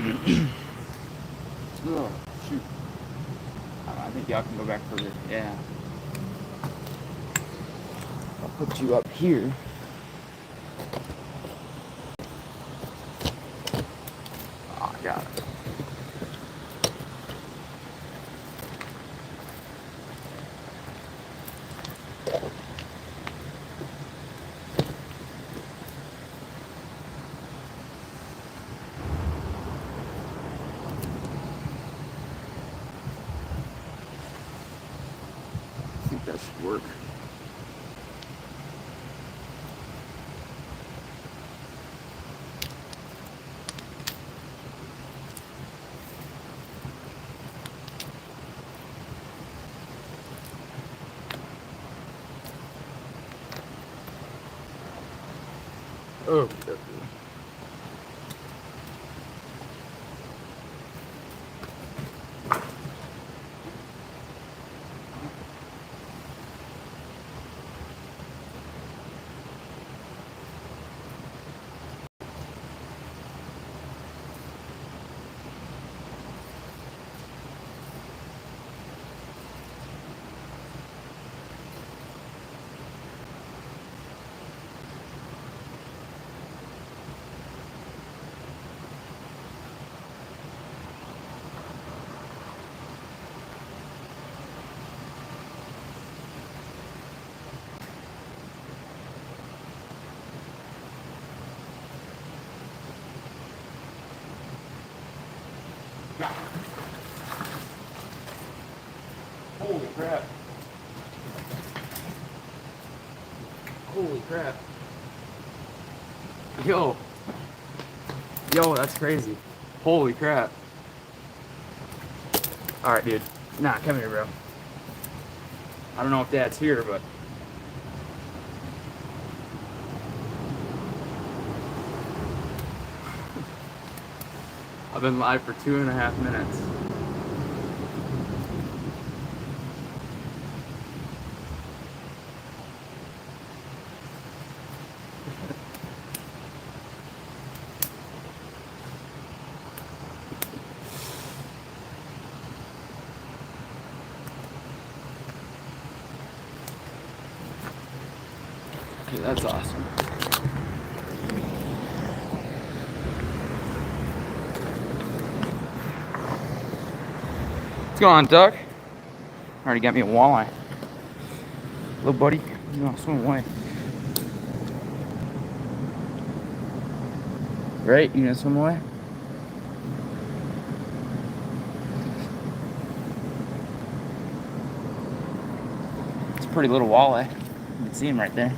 Oh, shoot. I think y'all can go back further. Yeah. I'll put you up here. Oh, I got it. I think that should work. Oh, okay. Holy crap. Holy crap. Yo. Yo, that's crazy. Holy crap. Alright, dude. Nah, come here, bro. I don't know if Dad's here, but... I've been live for 2.5 minutes. Okay, that's awesome. What's going on, Duck? Already got me a walleye. Little buddy, you know, swim away. Right? You gonna swim away? It's a pretty little walleye. You can see him right there.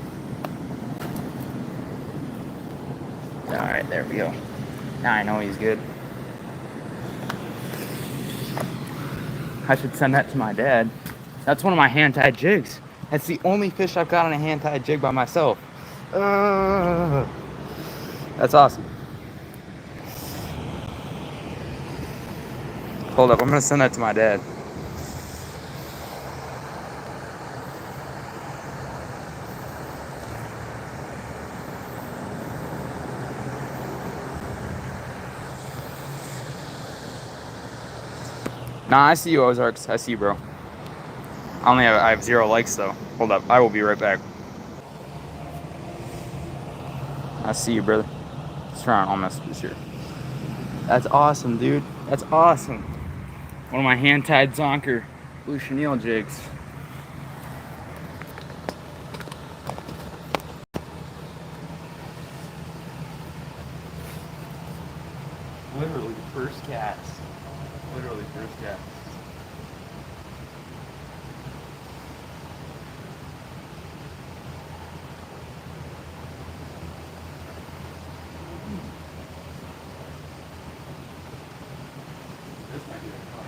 Alright, there we go. Now I know he's good. I should send that to my dad. That's one of my hand-tied jigs. That's the only fish I've got on a hand-tied jig by myself. That's awesome. Hold up, I'm gonna send that to my dad. Nah, I see you, Ozarks. I see you, bro. I have 0 likes though. Hold up, I will be right back. I see you, brother. Let's try on all messages here. That's awesome, dude. That's awesome. One of my hand-tied zonker blue chenille jigs. Literally first cast. Literally first cast. This might be a fire.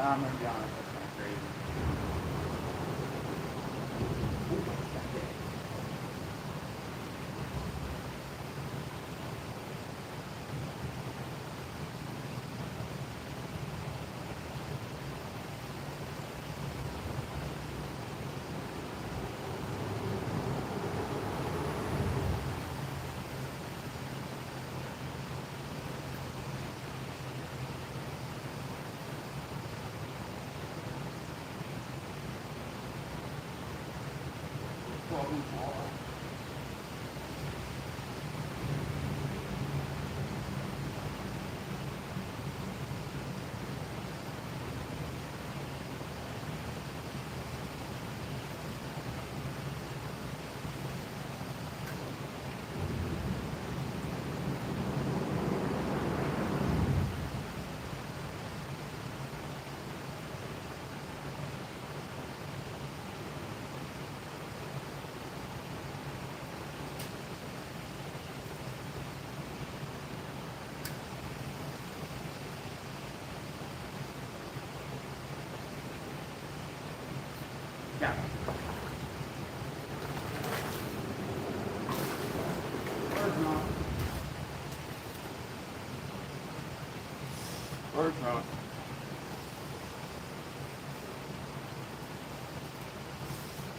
I'm gonna be honest, that's kind of crazy. Yeah. Largemouth.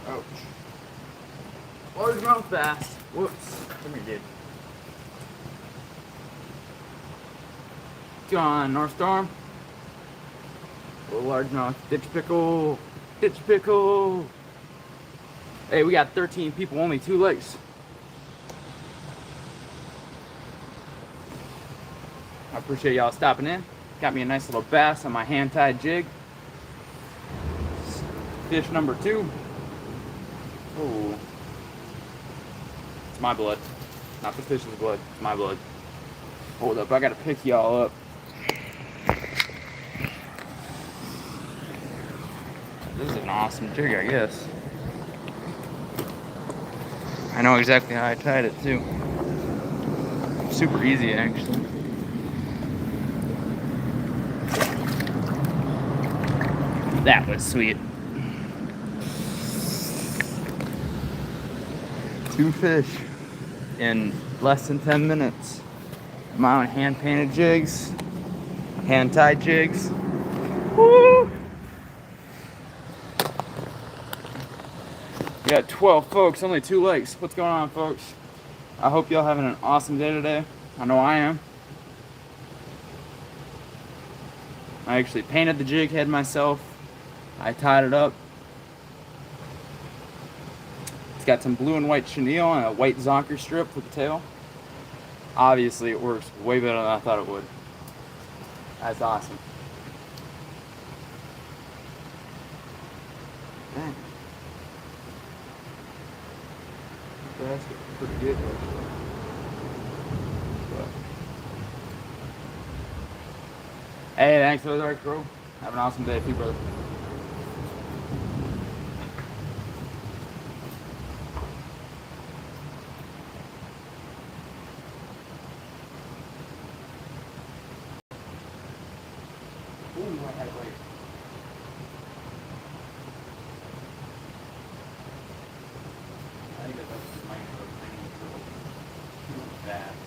Ouch. Largemouth bass. Whoops. Come here, dude. What's going on, North Storm? Little largemouth. Ditch pickle. Ditch pickle. Hey, we got 13 people, only 2 legs. I appreciate y'all stopping in. Got me a nice little bass on my hand-tied jig. Fish number 2. Oh, it's my blood, not the fish's blood. It's my blood. Hold up, I gotta pick y'all up. This is an awesome jig, I guess. I know exactly how I tied it too. Super easy, actually. That was sweet. 2 fish in less than 10 minutes. My own hand-painted jigs, hand-tied jigs. Woo! We got 12 folks, only 2 legs. What's going on, folks? I hope y'all having an awesome day today. I know I am. I actually painted the jig head myself. I tied it up. It's got some blue and white chenille and a white zonker strip for the tail. Obviously, it works way better than I thought it would. That's awesome. Dang. That's pretty good. But. Hey, thanks for the dark, bro. Have an awesome day, too, brother. Ooh, I had to wait. I think that's my thing. Too fast.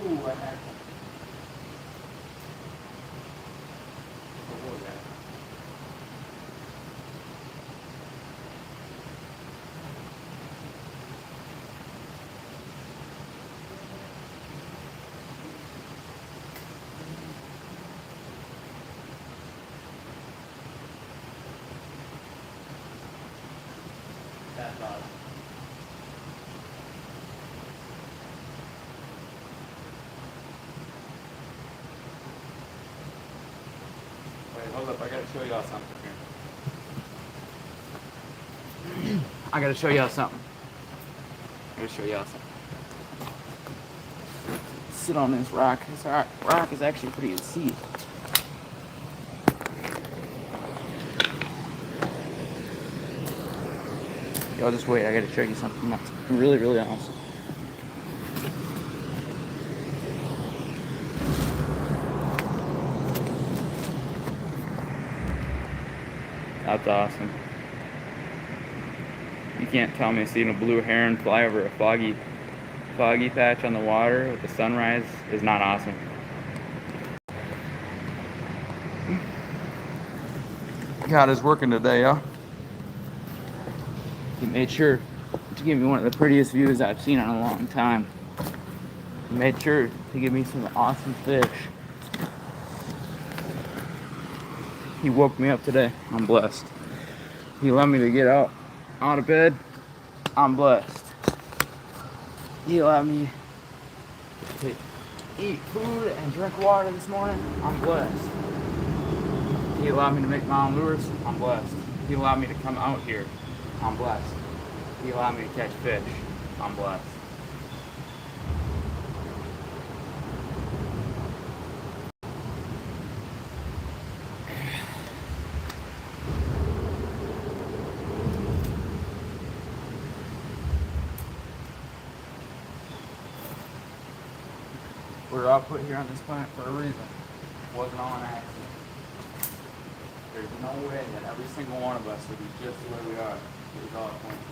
Ooh, I had one. What was that? That's awesome. Wait, hold up. I gotta show y'all something here. I gotta show y'all something. Sit on this rock. This rock is actually pretty steep. Y'all just wait. I gotta show you something that's really, really awesome. That's awesome. You can't tell me seeing a blue heron fly over a foggy patch on the water with the sunrise is not awesome. God is working today, y'all. He made sure to give me one of the prettiest views I've seen in a long time. He made sure to give me some awesome fish. He woke me up today. I'm blessed. He allowed me to get out of bed. I'm blessed. He allowed me to eat food and drink water this morning. I'm blessed. He allowed me to make my own lures. I'm blessed. He allowed me to come out here. I'm blessed. He allowed me to catch fish. I'm blessed. We're all put here on this planet for a reason. It wasn't all an accident. There's no way that every single one of us would be just the way we are. It was all a coincidence.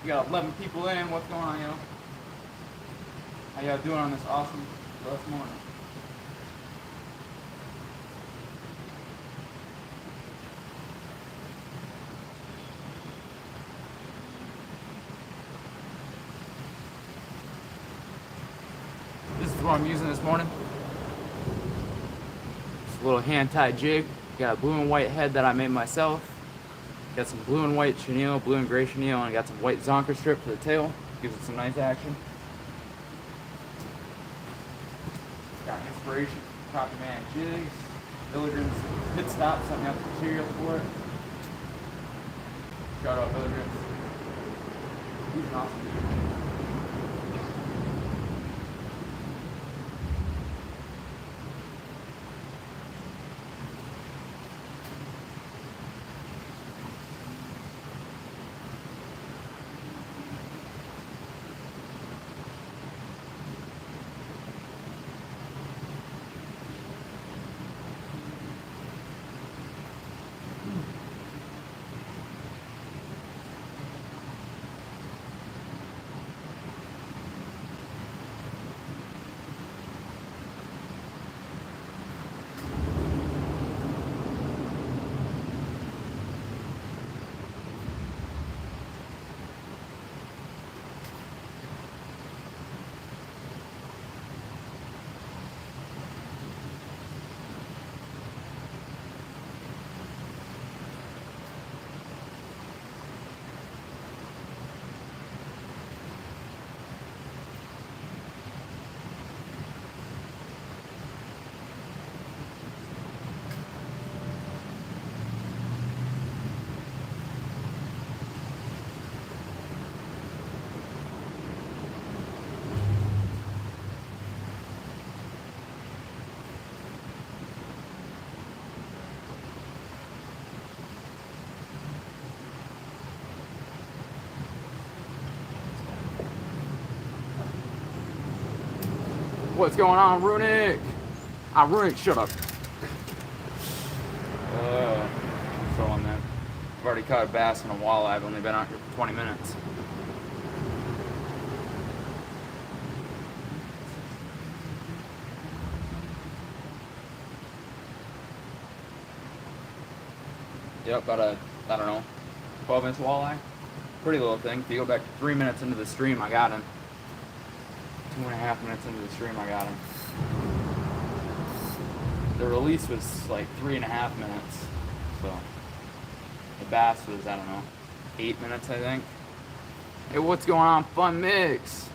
We got 11 people in. What's going on, y'all? How y'all doing on this awesome blessed morning? This is what I'm using this morning. It's a little hand-tied jig. Got a blue and white head that I made myself. Got some blue and white chenille, blue and gray chenille, and I got some white zonker strip for the tail. Gives it some nice action. Got inspiration from Copy Man jigs. Billigram's pit stop, something else material for it. Shout out Billigram's. He's an awesome dude. What's going on, Runic? Runic, shut up. I'm throwing that. I've already caught a bass and a walleye. I've only been out here for 20 minutes. Yep, about a, I don't know, 12-inch walleye. Pretty little thing. If you go back 3 minutes into the stream, I got him. 2.5 minutes into the stream, I got him. The release was like 3.5 minutes. So the bass was, I don't know, 8 minutes, I think. Hey, what's going on, Fun Mix?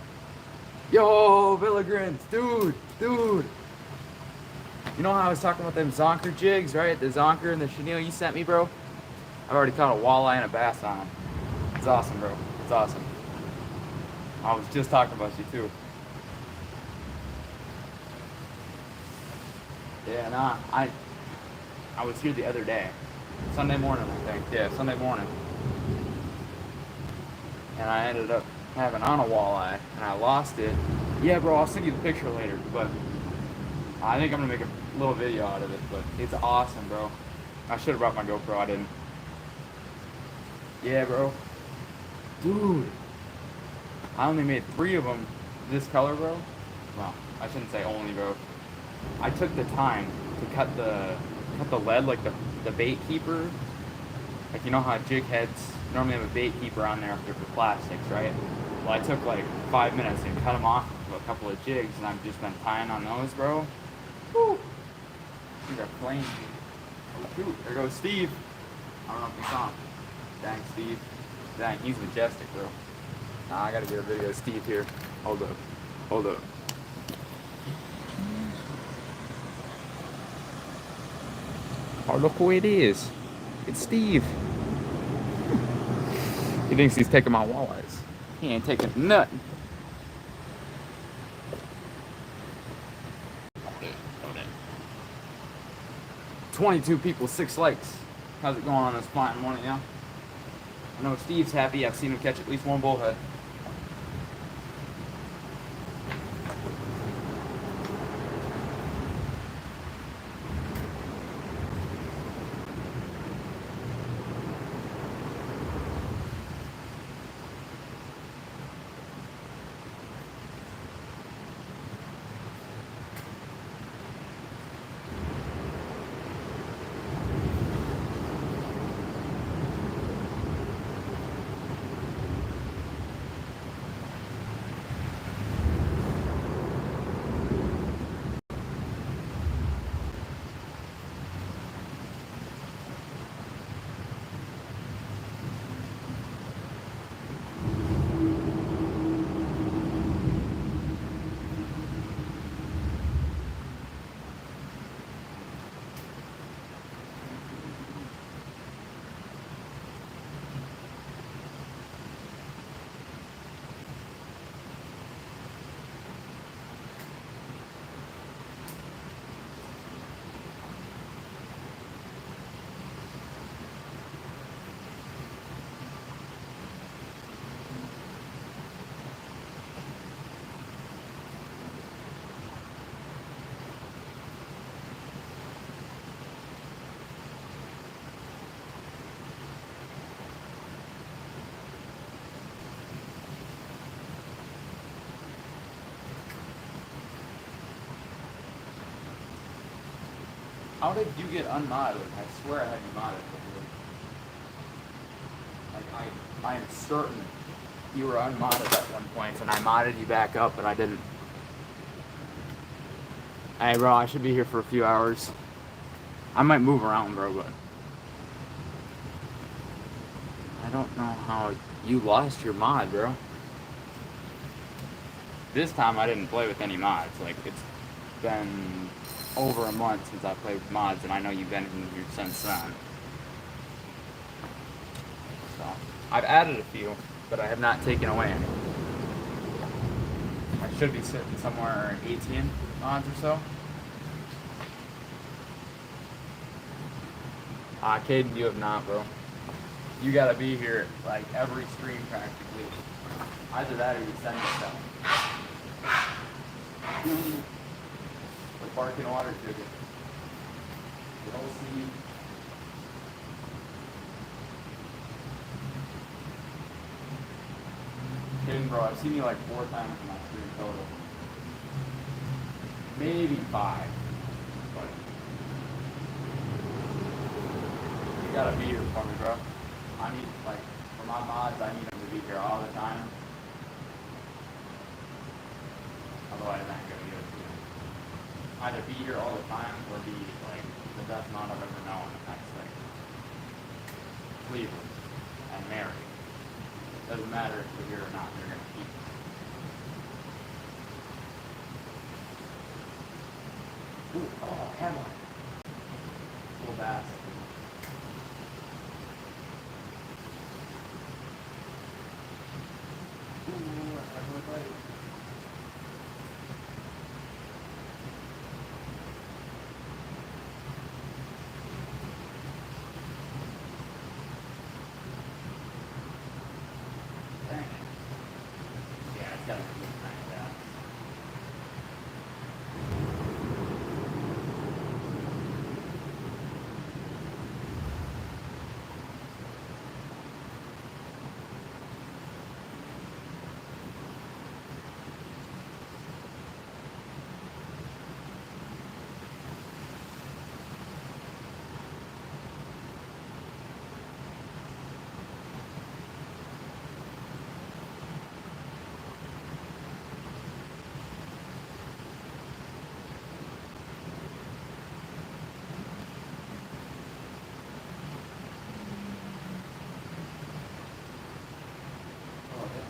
Yo, Villagrins, dude. You know how I was talking about them zonker jigs, right? The zonker and the chenille you sent me, bro? I've already caught a walleye and a bass on them. It's awesome, bro. It's awesome. I was just talking about you, too. Yeah, nah, I was here the other day. Sunday morning, I think. Yeah, Sunday morning. And I ended up having on a walleye, and I lost it. Yeah, bro, I'll send you the picture later, but I think I'm gonna make a little video out of it, but it's awesome, bro. I should have brought my GoPro, I didn't. Yeah, bro. Dude. I only made 3 of them this color, bro. Well, I shouldn't say only, bro. I took the time to cut the lead, like the bait keeper. Like, you know how jig heads normally have a bait keeper on there for plastics, right? Well, I took like 5 minutes and cut them off with a couple of jigs, and I've just been tying on those, bro. Woo! These are flames. Oh, shoot, there goes Steve. I don't know if you saw him. Dang, Steve. Dang, he's majestic, bro. Nah, I gotta get a video of Steve here. Hold up. Oh, look who it is. It's Steve. He thinks he's taking my walleyes. He ain't taking nothing. 22 people, 6 likes. How's it going on this fine morning, yeah? I know Steve's happy. I've seen him catch at least 1 bullhead. How did you get unmodded? I swear I had you modded before. Like, I am certain you were unmodded at one point, and I modded you back up, but I didn't. Hey, bro, I should be here for a few hours. I might move around, bro, but I don't know how you lost your mod, bro. This time I didn't play with any mods. Like, it's been over a month since I played with mods, and I know you've been in here since then. So, I've added a few, but I have not taken away any. I should be sitting somewhere 18 mods or so. Caden, you have not, bro. You gotta be here, like, every stream practically. Either that or you send me stuff. The barking water chicken. You'll see. Kidding, bro. I've seen you like 4 times in my stream total. Maybe 5. But you gotta be here for me, bro. I need, like, for my mods, I need them to be here all the time. Otherwise, I ain't gonna be able to. Either be here all the time or be, like, the best mod I've ever known. That's, like, Cleveland and Mary. Doesn't matter if you're here or not, they're gonna keep you. Ooh, oh, had one. Little bass. Ooh, that's really great. Dang. Yeah, it's gotta be like that. Oh, yeah.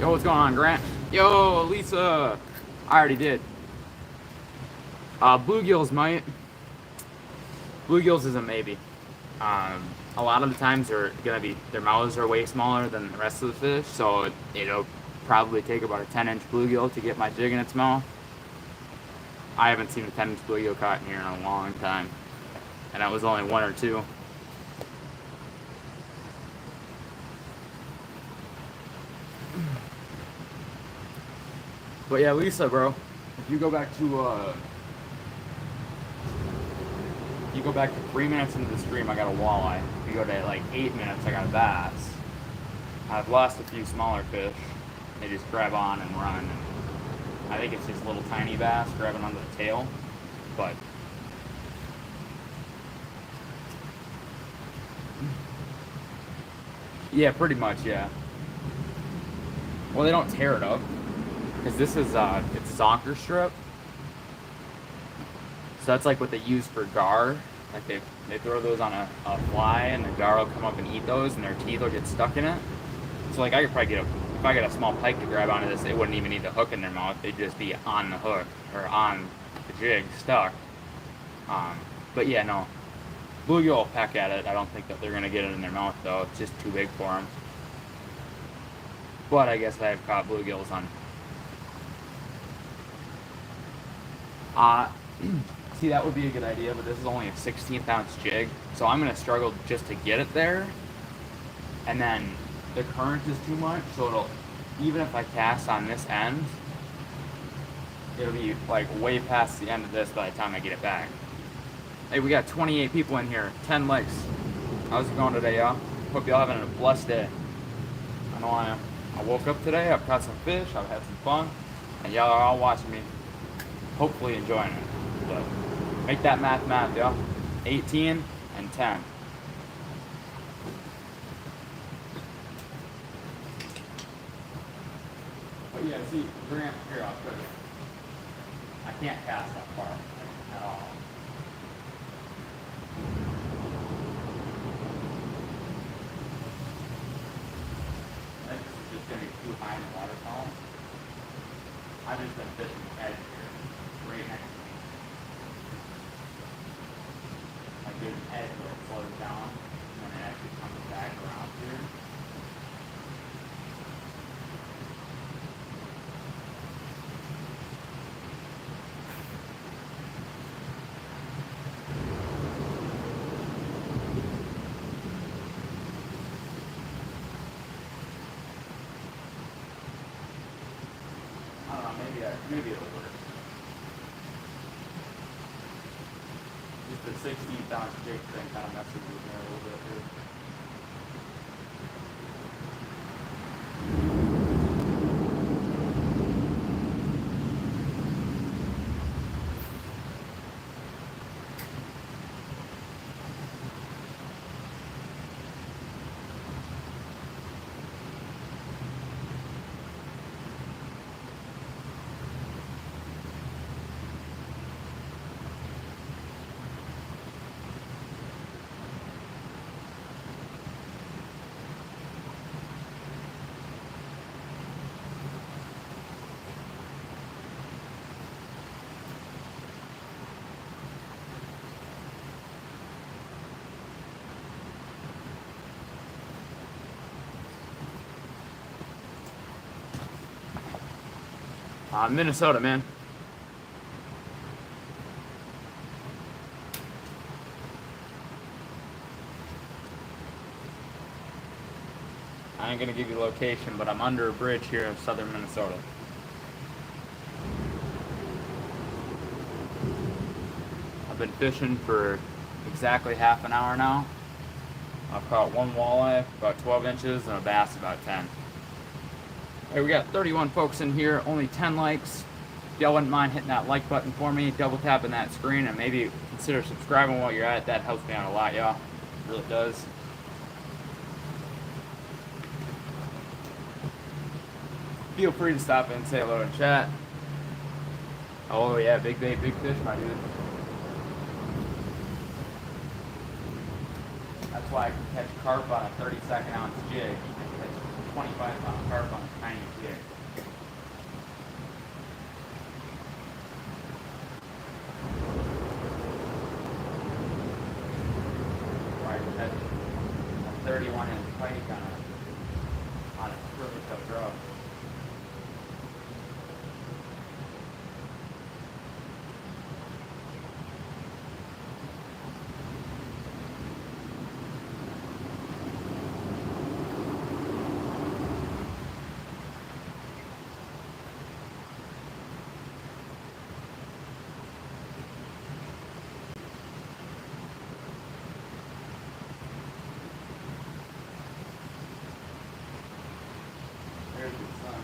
Yo, what's going on, Grant? Yo, Lisa. I already did. Bluegills might. Bluegills is a maybe. A lot of the times they're gonna be, their mouths are way smaller than the rest of the fish, so it'll probably take about a 10-inch bluegill to get my jig in its mouth. I haven't seen a 10-inch bluegill caught in here in a long time, and that was only 1 or 2. But yeah, Lisa, bro, if you go back to 3 minutes into the stream, I got a walleye. If you go to like 8 minutes, I got a bass. I've lost a few smaller fish. They just grab on and run. And I think it's just little tiny bass grabbing onto the tail. But yeah, pretty much, yeah. Well, they don't tear it up because this is it's zonker strip. So that's like what they use for gar. Like they throw those on a fly, and the gar will come up and eat those, and their teeth will get stuck in it. So like I could probably if I get a small pike to grab onto this, they wouldn't even need the hook in their mouth. They'd just be on the hook or on the jig stuck. But yeah, no. Bluegill will peck at it. I don't think that they're gonna get it in their mouth though. It's just too big for them. But I guess I have caught bluegills on. See, that would be a good idea, but this is only a 16th ounce jig, so I'm gonna struggle just to get it there. And then the current is too much, so it'll, even if I cast on this end, it'll be like way past the end of this by the time I get it back. Hey, we got 28 people in here, 10 likes. How's it going today, y'all? Hope y'all having a blessed day. I know I am. I woke up today, I've caught some fish, I've had some fun, and y'all are all watching me, hopefully enjoying it. But make that math, y'all. 18 and 10. But yeah, see, Grant, here, I'll put it. I can't cast that far at all. I think this is just going to be too high in the water column. I've just been fishing the edge here, right next to me. Like there's an edge where it slows down, and then it actually comes back around here. I don't know, maybe it'll work. Just the 16th-ounce jig thing kind of messes with me a little bit here. Minnesota, man. I ain't gonna give you the location, but I'm under a bridge here in southern Minnesota. I've been fishing for exactly half an hour now. I've caught one walleye, about 12 inches, and a bass about 10. Hey, we got 31 folks in here, only 10 likes. If y'all wouldn't mind hitting that like button for me, double tapping that screen, and maybe consider subscribing while you're at it. That helps me out a lot, y'all. It really does. Feel free to stop in and say hello in chat. Oh yeah, big bait, big fish, my dude. That's why I can catch carp on a 32nd ounce jig. You can catch 25-pound carp on a tiny jig. Or I can catch a 31-inch pike on a perfect draw. There's the sun.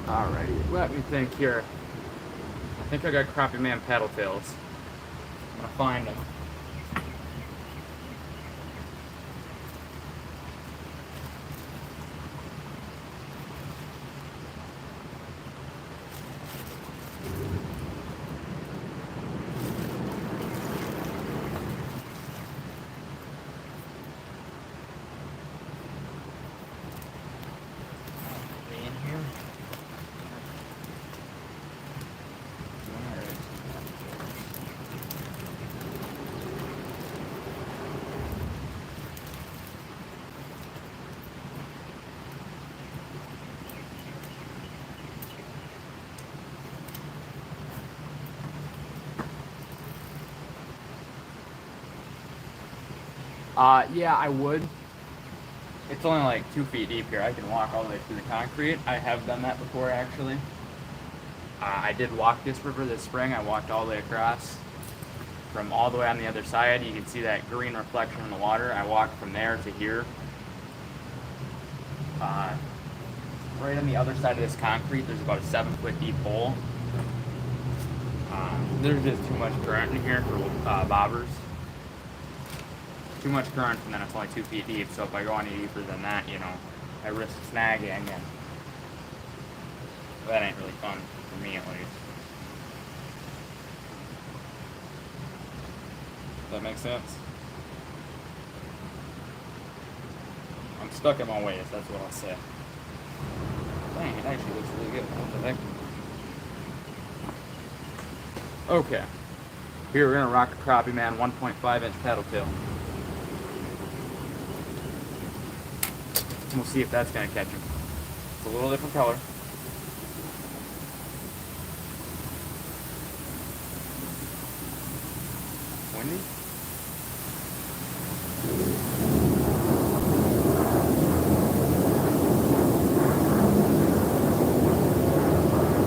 Alrighty, let me think here. I think I got crappie man paddle tails. I'm gonna find them. In here. Yeah, I would. It's only like 2 feet deep here. I can walk all the way through the concrete. I have done that before, actually. I did walk this river this spring. I walked all the way across from all the way on the other side. You can see that green reflection in the water. I walked from there to here. Right on the other side of this concrete, there's about a 7-foot deep hole. There's just too much current in here for bobbers. Too much current, and then it's only 2 feet deep. So if I go any deeper than that, you know, I risk snagging, and that ain't really fun for me, at least. Does that make sense? I'm stuck in my ways. That's what I'll say. Dang, it actually looks really good. What the heck? Okay. Here we're gonna rock a crappie man 1.5-inch paddle tail. We'll see if that's gonna catch him. It's a little different color. Windy?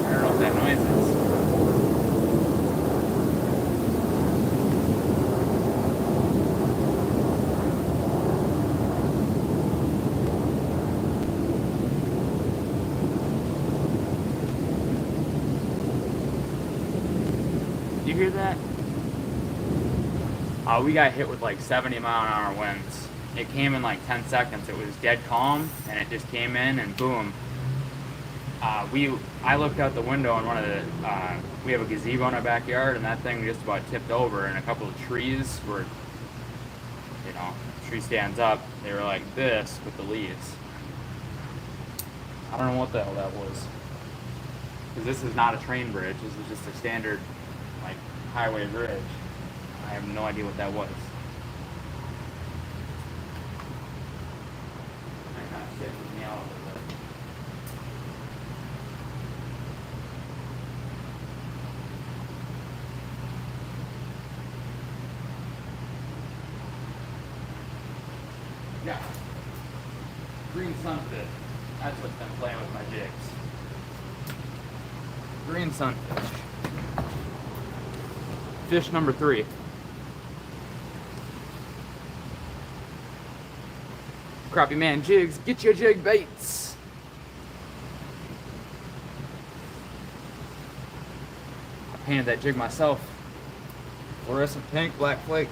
I don't know what that noise is. You hear that? We got hit with like 70-mile-an-hour winds. It came in like 10 seconds. It was dead calm, and it just came in, and boom. I looked out the window, and we have a gazebo in our backyard, and that thing just about tipped over, and a couple of trees were, you know, tree stands up. They were like this with the leaves. I don't know what the hell that was. Because this is not a train bridge. This is just a standard, like, highway bridge. I have no idea what that was. That kind of shit me out a little bit. Yeah. Green sunfish. That's what's been playing with my jigs. Green sunfish. Fish number 3. Crappie man jigs, get your jig baits. I painted that jig myself. Fluorescent pink, black flake.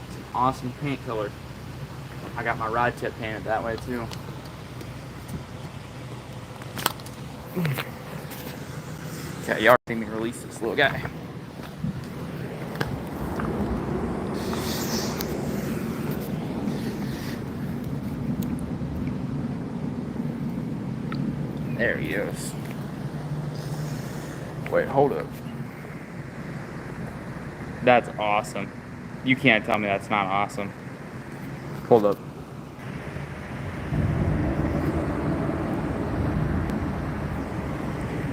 It's an awesome paint color. I got my rod tip painted that way too. Okay, y'all see me release this little guy. There he is. Wait, hold up. That's awesome. You can't tell me that's not awesome. Hold up.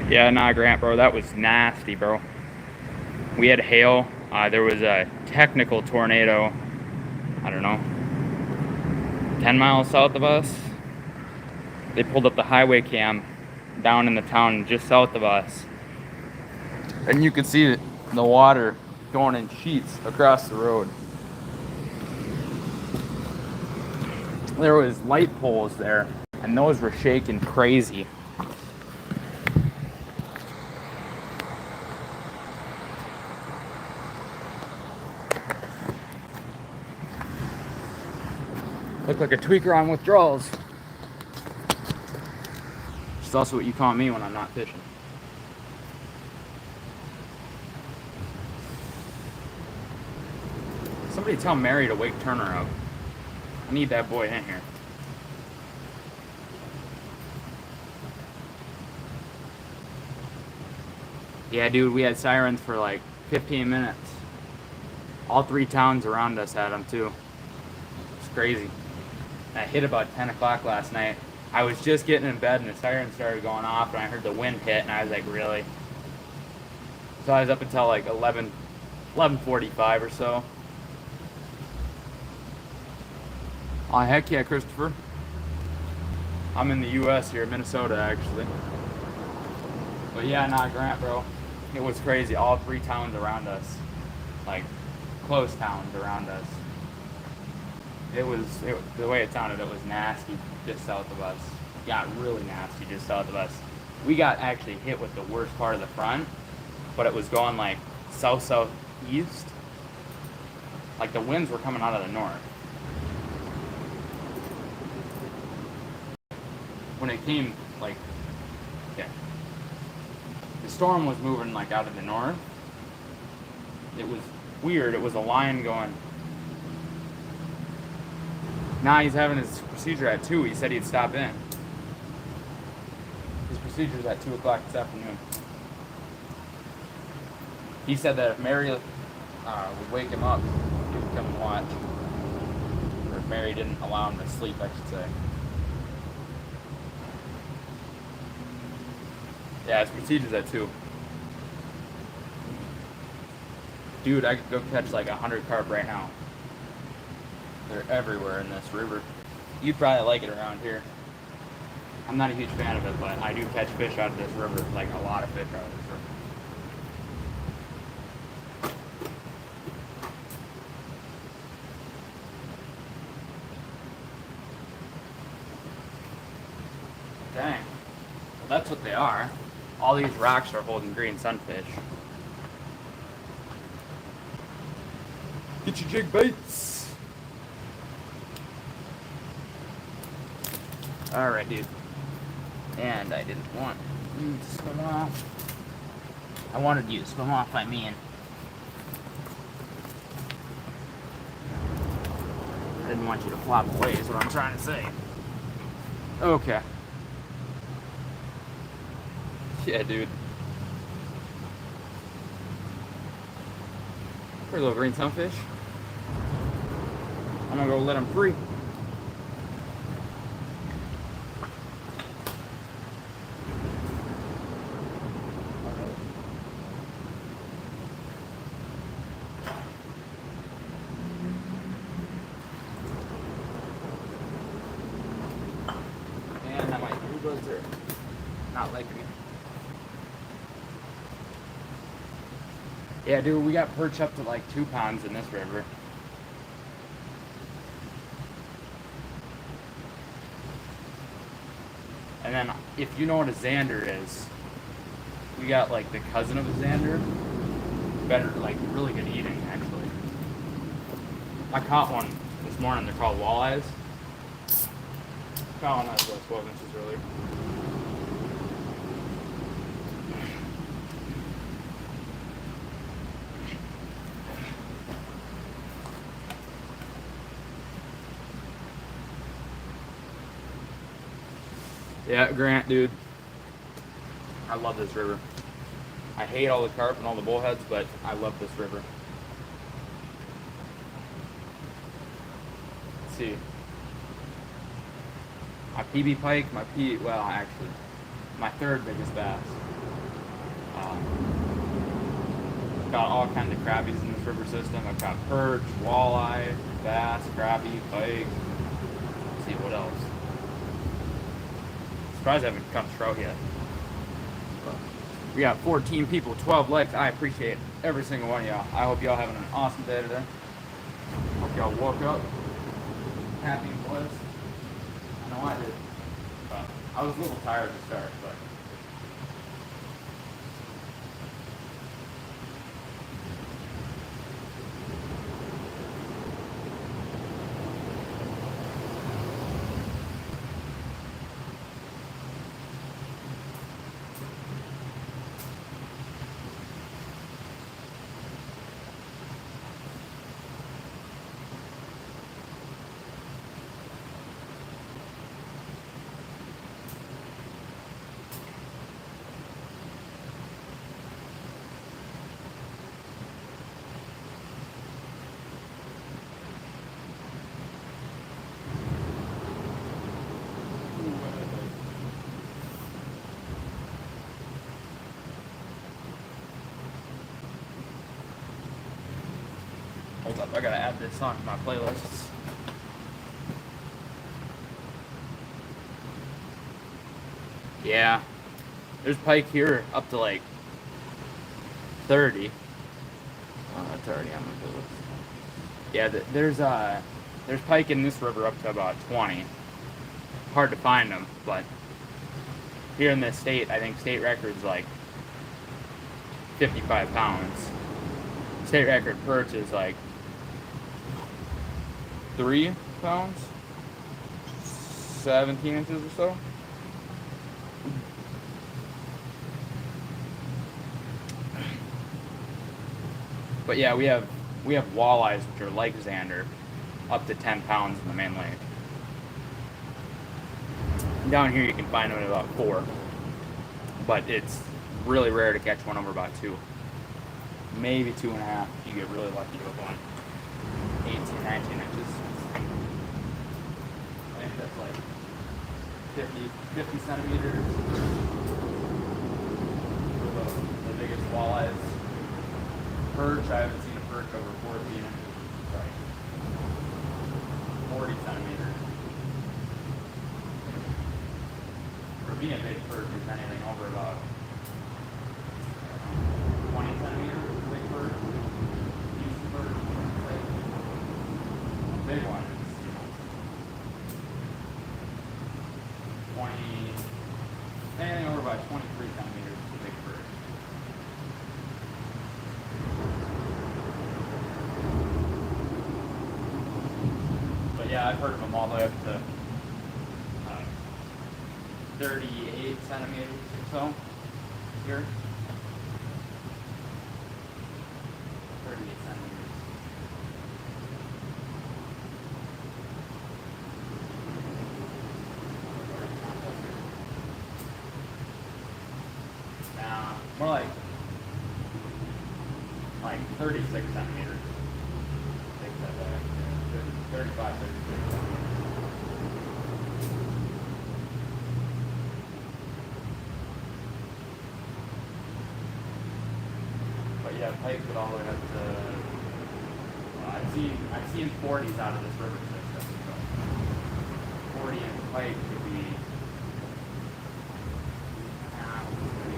Yeah, nah, Grant, bro, that was nasty, bro. We had hail. There was a technical tornado, I don't know, 10 miles south of us. They pulled up the highway cam down in the town just south of us. And you could see the water going in sheets across the road. There was light poles there, and those were shaking crazy. Look like a tweaker on withdrawals. It's also what you call me when I'm not fishing. Somebody tell Mary to wake Turner up. I need that boy in here. Yeah, dude, we had sirens for like 15 minutes. All 3 towns around us had them too. It's crazy. I hit about 10 o'clock last night. I was just getting in bed and the siren started going off and I heard the wind hit and I was like, really? So I was up until like 11:45 or so. Oh, heck yeah, Christopher. I'm in the U.S. here, Minnesota, actually. But yeah, nah, Grant, bro. It was crazy. All 3 towns around us, like close towns around us. The way it sounded, it was nasty just south of us. Got really nasty just south of us. We got actually hit with the worst part of the front, but it was going like south-southeast. Like the winds were coming out of the north. When it came, like, yeah, the storm was moving like out of the north. It was weird. It was a lion going. Now he's having his procedure at 2. He said he'd stop in. His procedure's at 2 o'clock this afternoon. He said that if Mary would wake him up, he would come and watch. Or if Mary didn't allow him to sleep, I should say. Yeah, his procedure's at 2. Dude, I could go catch like 100 carp right now. They're everywhere in this river. You'd probably like it around here. I'm not a huge fan of it, but I do catch fish out of this river, like a lot of fish out of this river. Dang. Well, that's what they are. All these rocks are holding green sunfish. Get your jig baits. Alright, dude. And I didn't want you to swim off. I wanted you to swim off by me, and I didn't want you to flop away, is what I'm trying to say. Okay. Yeah, dude. Pretty little green sunfish. I'm gonna go let them free. And I might move those there. Not liking it. Yeah, dude, we got perch up to like 2 pounds in this river. And then, if you know what a zander is, we got like the cousin of a zander. Better, like really good eating, actually. I caught one this morning. They're called walleyes. Caught one that was about 12 inches earlier. Yeah, Grant, dude. I love this river. I hate all the carp and all the bullheads, but I love this river. Let's see. My PB pike, well, actually, my 3rd biggest bass. Got all kinds of crabbies in this river system. I've got perch, walleye, bass, crappie, pike. Let's see, what else? Surprised I haven't caught trout yet. We got 14 people, 12 likes. I appreciate every single one of y'all. I hope y'all having an awesome day today. Hope y'all woke up happy and blessed. I know I did. I was a little tired to start, but hold up, I gotta add this on to my playlists. Yeah. There's pike here up to like 30. Oh, that's already on the bills. Yeah, there's pike in this river up to about 20. Hard to find them, but here in this state, I think state record's like 55 pounds. State record perch is like 3 pounds, 17 inches or so. But yeah, we have walleyes, which are like Xander, up to 10 pounds in the main lake. Down here you can find them at about 4, but it's really rare to catch one over about 2. Maybe 2.5. You get really lucky with one. 18, 19 inches. I think that's like 50 centimeters for the biggest walleyes. Perch, I haven't seen a perch over 14 inches. Sorry. 40 centimeters. For being a big perch, it's anything over about 20 centimeters. Big perch. Decent perch. Big one is 20. Anything over about 23 centimeters is a big perch. But yeah, I've heard of them all the way up to 38 centimeters or so here. 38 centimeters. Now, more like 36 centimeters. 35, 36 centimeters. But yeah, pike would all the way up to, I've seen 40s out of this river system. So 40 inch pike could be,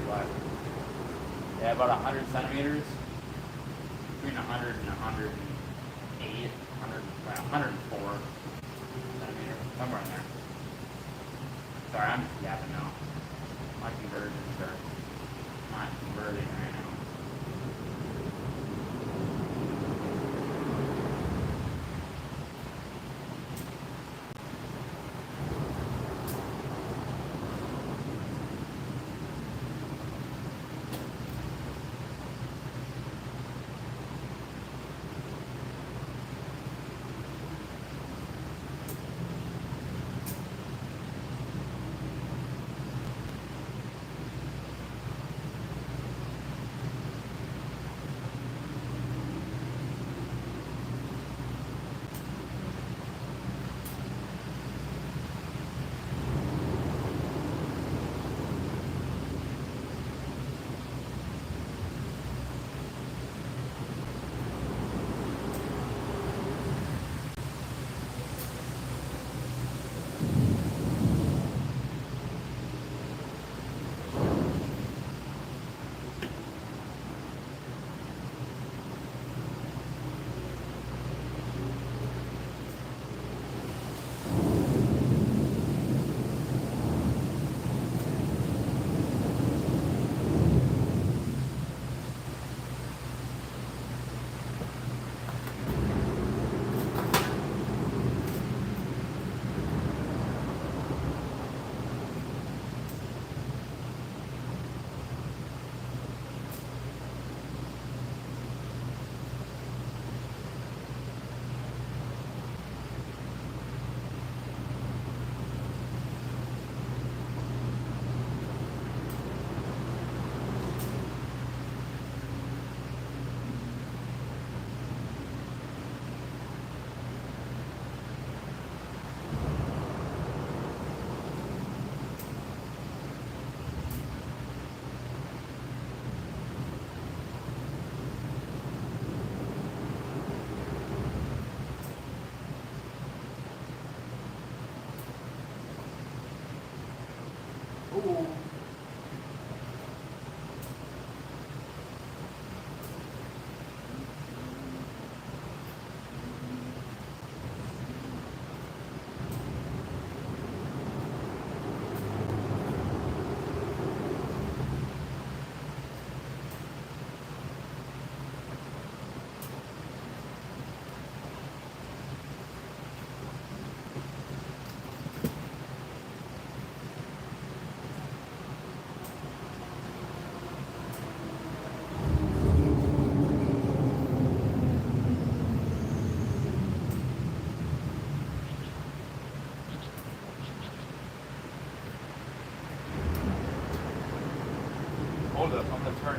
what? Yeah, about 100 centimeters. Between 100 and 108, 104 centimeters, somewhere in there. Sorry, I'm just yapping now. My conversions are not converting right now.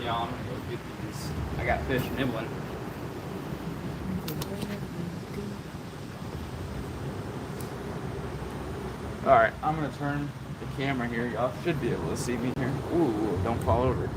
y'all. I'm gonna go get these. I got fish nibbling. Alright, I'm gonna turn the camera here. Y'all should be able to see me here. Ooh, don't fall over.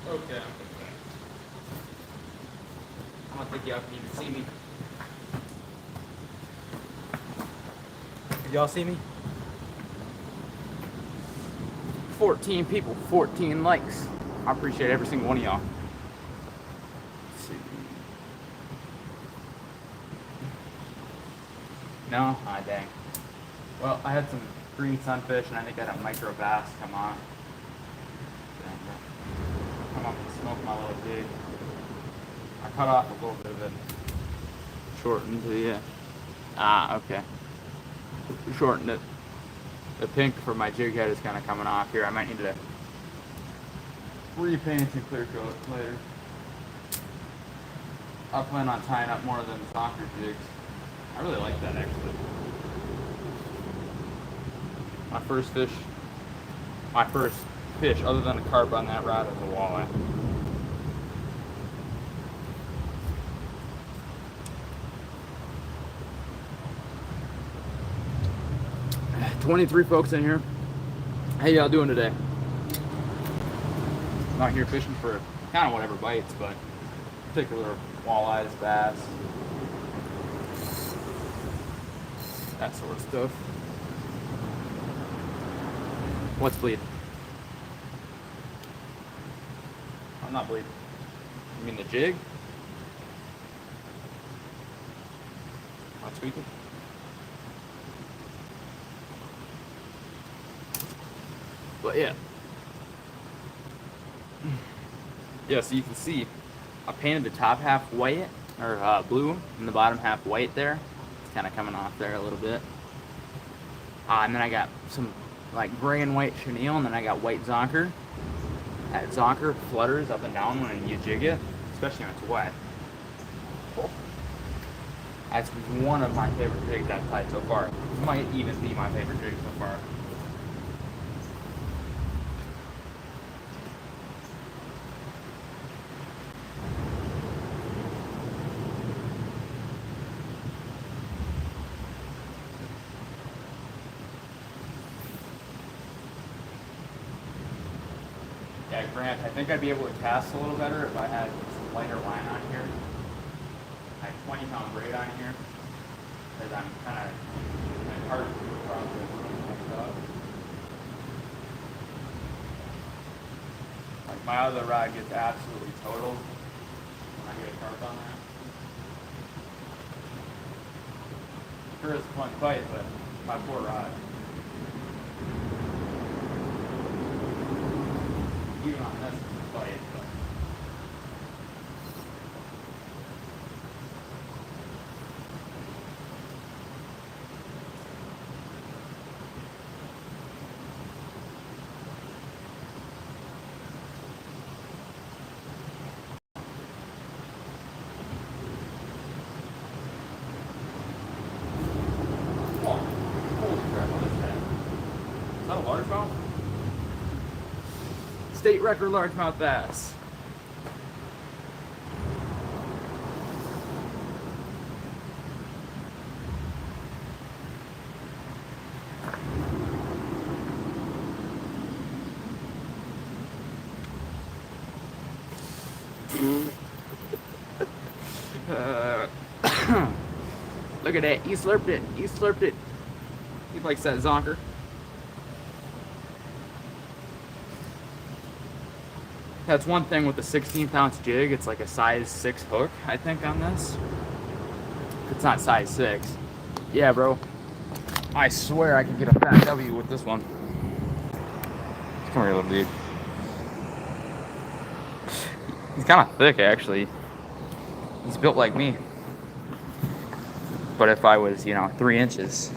Okay. I don't think y'all can even see me. Y'all see me? 14 people, 14 likes. I appreciate every single one of y'all. Let's see. No? Ah, dang. Well, I had some green sunfish and I think I had a micro bass come on. Come up and smoke my little jig. I cut off a little bit of it. Shortened the, okay. Shortened it. The pink for my jig head is kind of coming off here. I might need to repaint and clear coat later. I plan on tying up more of them soccer jigs. I really like that actually. My first fish other than a carp on that rod is a walleye. $23 folks in here. How y'all doing today? I'm out here fishing for kind of whatever bites, but particular walleyes, bass, that sort of stuff. What's bleeding? I'm not bleeding. You mean the jig? Not tweaking? But yeah. Yeah, so you can see I painted the top half white, or blue, and the bottom half white there. It's kind of coming off there a little bit. And then I got some like gray and white chenille, and then I got white zonker. That zonker flutters up and down when you jig it, especially when it's wet. That's one of my favorite jigs I've tied so far. Might even be my favorite jig so far. Yeah, Grant, I think I'd be able to cast a little better if I had some lighter line on here. I have 20-pound braid on here, because I'm kind of hard to do it properly. Like my other rod gets absolutely totaled when I get a carp on that. Sure it's a fun fight, but my poor rod. Even on this fight, but oh, holy crap, what is that? Is that a largemouth? State record largemouth bass. Look at that. He slurped it. He slurped it. He likes that zonker. That's one thing with the 16th ounce jig. It's like a size 6 hook, I think, on this. It's not size 6. Yeah, bro. I swear I could get a fat W with this one. Come here, little dude. He's kind of thick, actually. He's built like me. But if I was, 3 inches.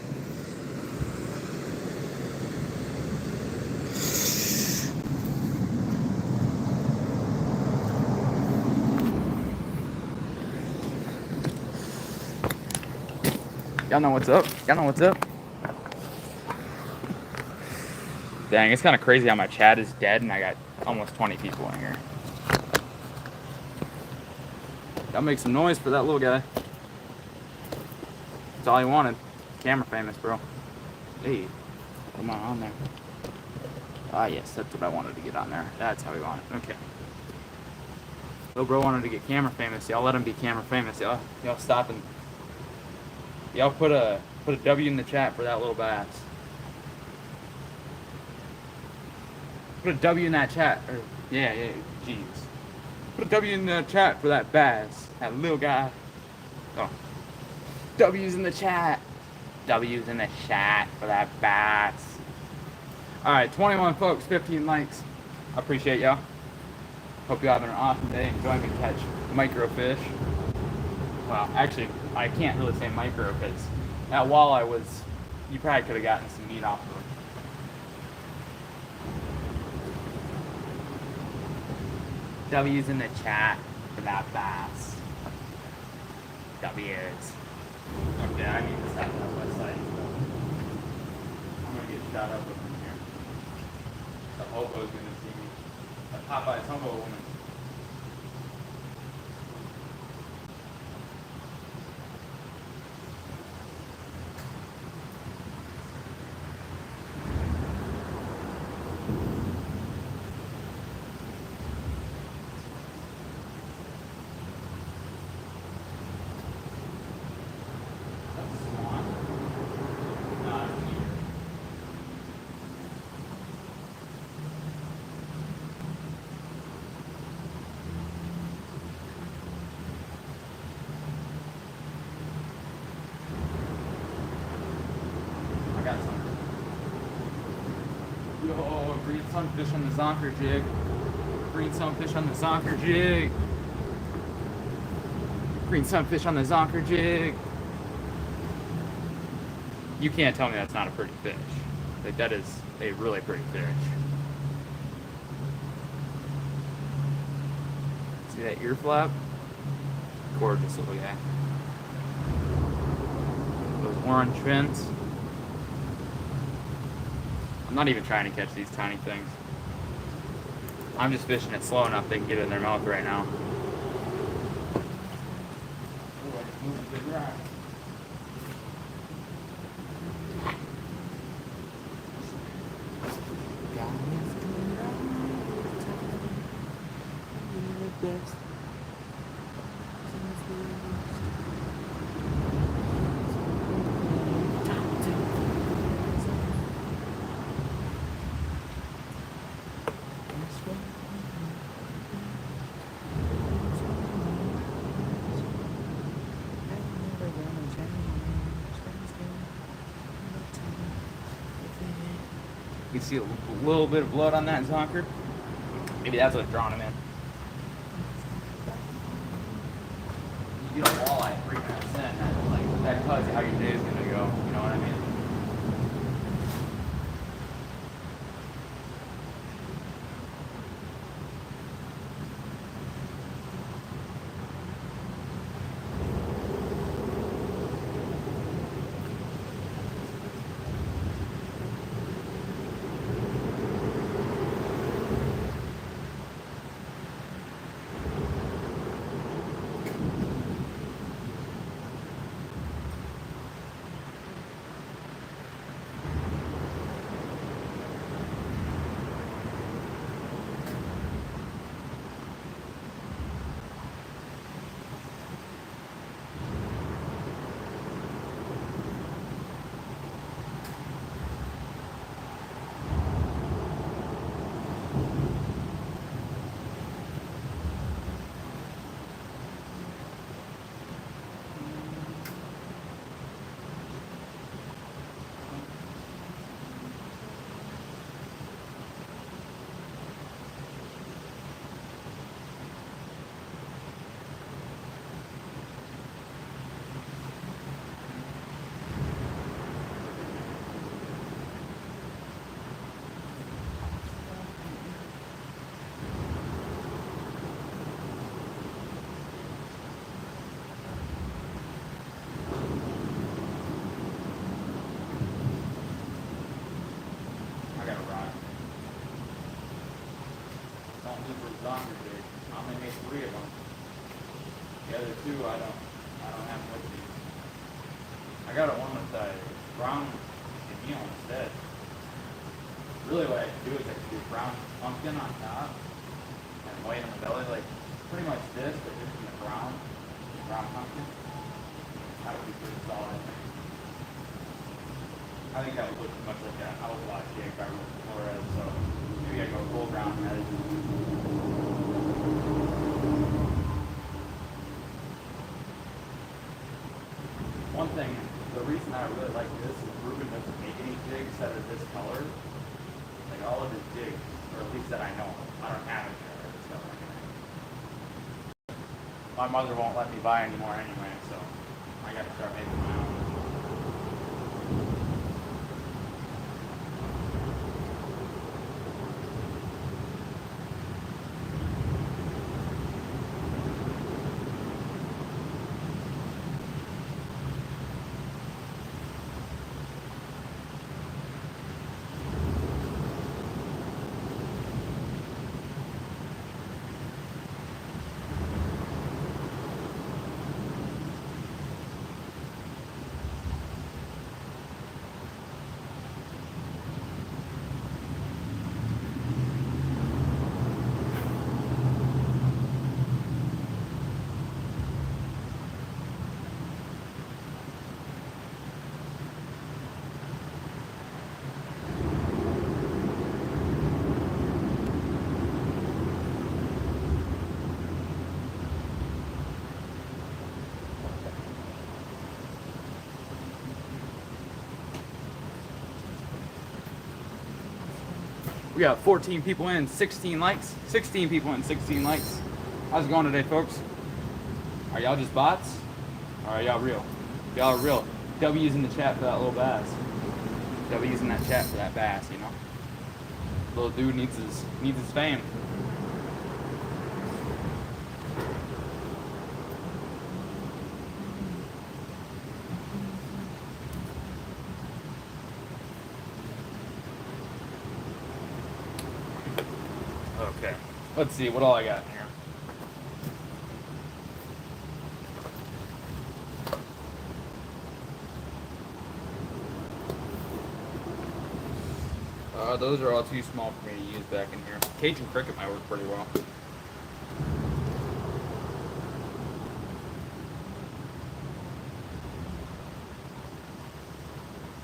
Y'all know what's up? Y'all know what's up? Dang, it's kind of crazy how my chat is dead and I got almost 20 people in here. Y'all make some noise for that little guy. That's all he wanted. Camera famous, bro. Hey, come on there. Ah, yes, that's what I wanted to get on there. That's how we want it. Okay. Little bro wanted to get camera famous. Y'all let him be camera famous. Y'all stop and y'all put a W in the chat for that little bass. Put a W in that chat. Or, yeah, jeez. Put a W in the chat for that bass. That little guy. Oh. W's in the chat. W's in the chat for that bass. Alright, 21 folks, 15 likes. I appreciate y'all. Hope you're having an awesome day. Enjoying me catch microfish. Well, actually, I can't really say micro because that walleye was, you probably could have gotten some meat off of it. W's in the chat for that bass. W's. Okay, I need to stop that website. I'm gonna get shot up with him here. The hobo's gonna see me. A Popeye's hobo woman. sunfish on the zonker jig. Green sunfish on the zonker jig. Green sunfish on the zonker jig. You can't tell me that's not a pretty fish. Like, that is a really pretty fish. See that ear flap? Gorgeous little guy. Those orange fins. I'm not even trying to catch these tiny things. I'm just fishing it slow enough they can get it in their mouth right now. You can see a little bit of blood on that zonker. Maybe that's what's drawing him in. You get a walleye 3 minutes in, that tells you how your day is going to go. You know what I mean? I only made 3 of them. The other 2 I don't have with me. I got one with a brown meal instead. Really what I could do is I could do brown pumpkin on top and white on the belly, like pretty much this, but just in the brown pumpkin. That would be pretty solid. I think that would look much like an outlaw jig by Flores, so maybe I go full brown head. One thing, the reason I really like this is Ruben doesn't make any jigs that are this color. Like all of his jigs, or at least that I know of. I don't have any that are this color. My mother won't let me buy anymore anyway, so I gotta start making my own. We got 14 people in, 16 likes. 16 people in, 16 likes. How's it going today, folks? Are y'all just bots? Or are y'all real? Y'all are real. W's in the chat for that little bass. W's in that chat for that bass, you know? Little dude needs his fame. Okay, let's see what all I got in here. Those are all too small for me to use back in here. Cajun cricket might work pretty well.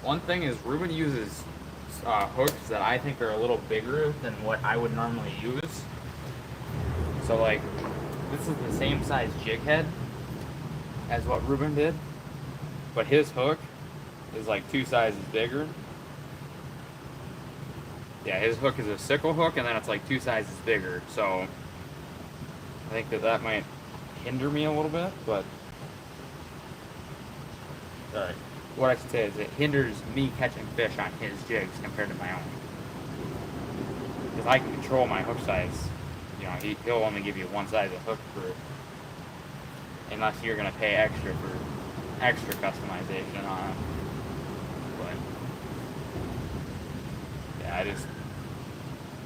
One thing is Ruben uses hooks that I think are a little bigger than what I would normally use. So like, this is the same size jig head as what Ruben did, but his hook is like 2 sizes bigger. Yeah, his hook is a sickle hook, and then it's like 2 sizes bigger. So I think that might hinder me a little bit, but what I should say is it hinders me catching fish on his jigs compared to my own. Because I can control my hook size. You know, he'll only give you one size of hook for, unless you're gonna pay extra for extra customization on it. But yeah,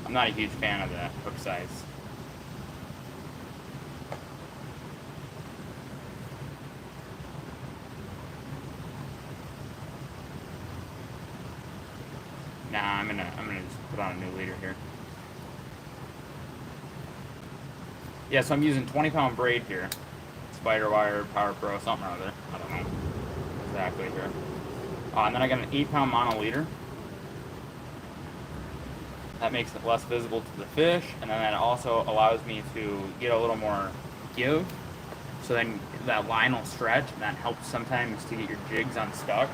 I'm not a huge fan of the hook size. Nah, I'm gonna just put on a new leader here. Yeah, so I'm using 20-pound braid here. Spider wire, Power Pro, something or other. I don't know exactly here. And then I got an 8-pound mono leader. That makes it less visible to the fish, and then that also allows me to get a little more give. So then that line will stretch, and that helps sometimes to get your jigs unstuck.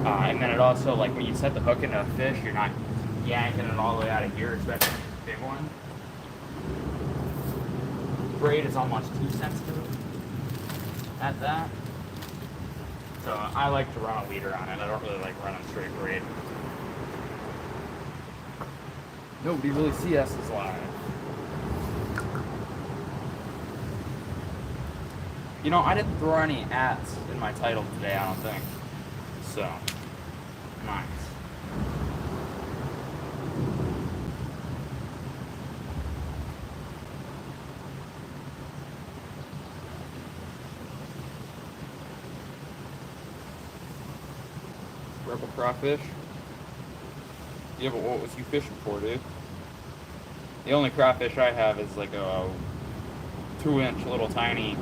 And then it also, like when you set the hook into a fish, you're not yanking it all the way out of here, especially a big one. Braid is almost too sensitive at that. So I like to run a leader on it. I don't really like running straight braid. Nobody really CS is live. You know, I didn't throw any ats in my title today, I don't think. So, nice. Rebel crawfish. Yeah, but what was you fishing for, dude? The only crawfish I have is like a 2-inch little tiny.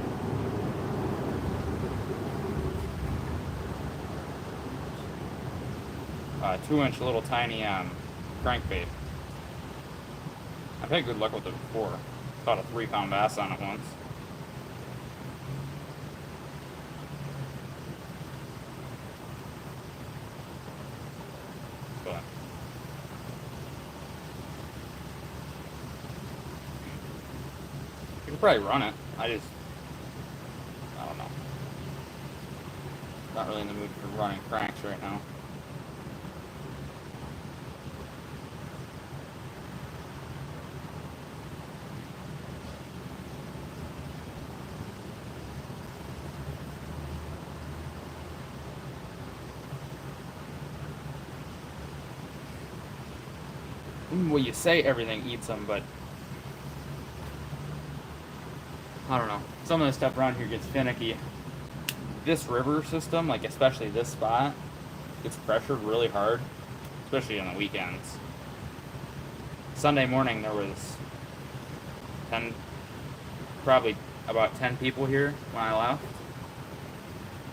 2-inch little tiny crankbait. I've had good luck with it before. Caught a 3-pound bass on it once. But you can probably run it. I don't know. Not really in the mood for running cranks right now. Well, you say everything eats them, but I don't know. Some of the stuff around here gets finicky. This river system, like especially this spot, gets pressured really hard, especially on the weekends. Sunday morning there was probably about 10 people here when I left,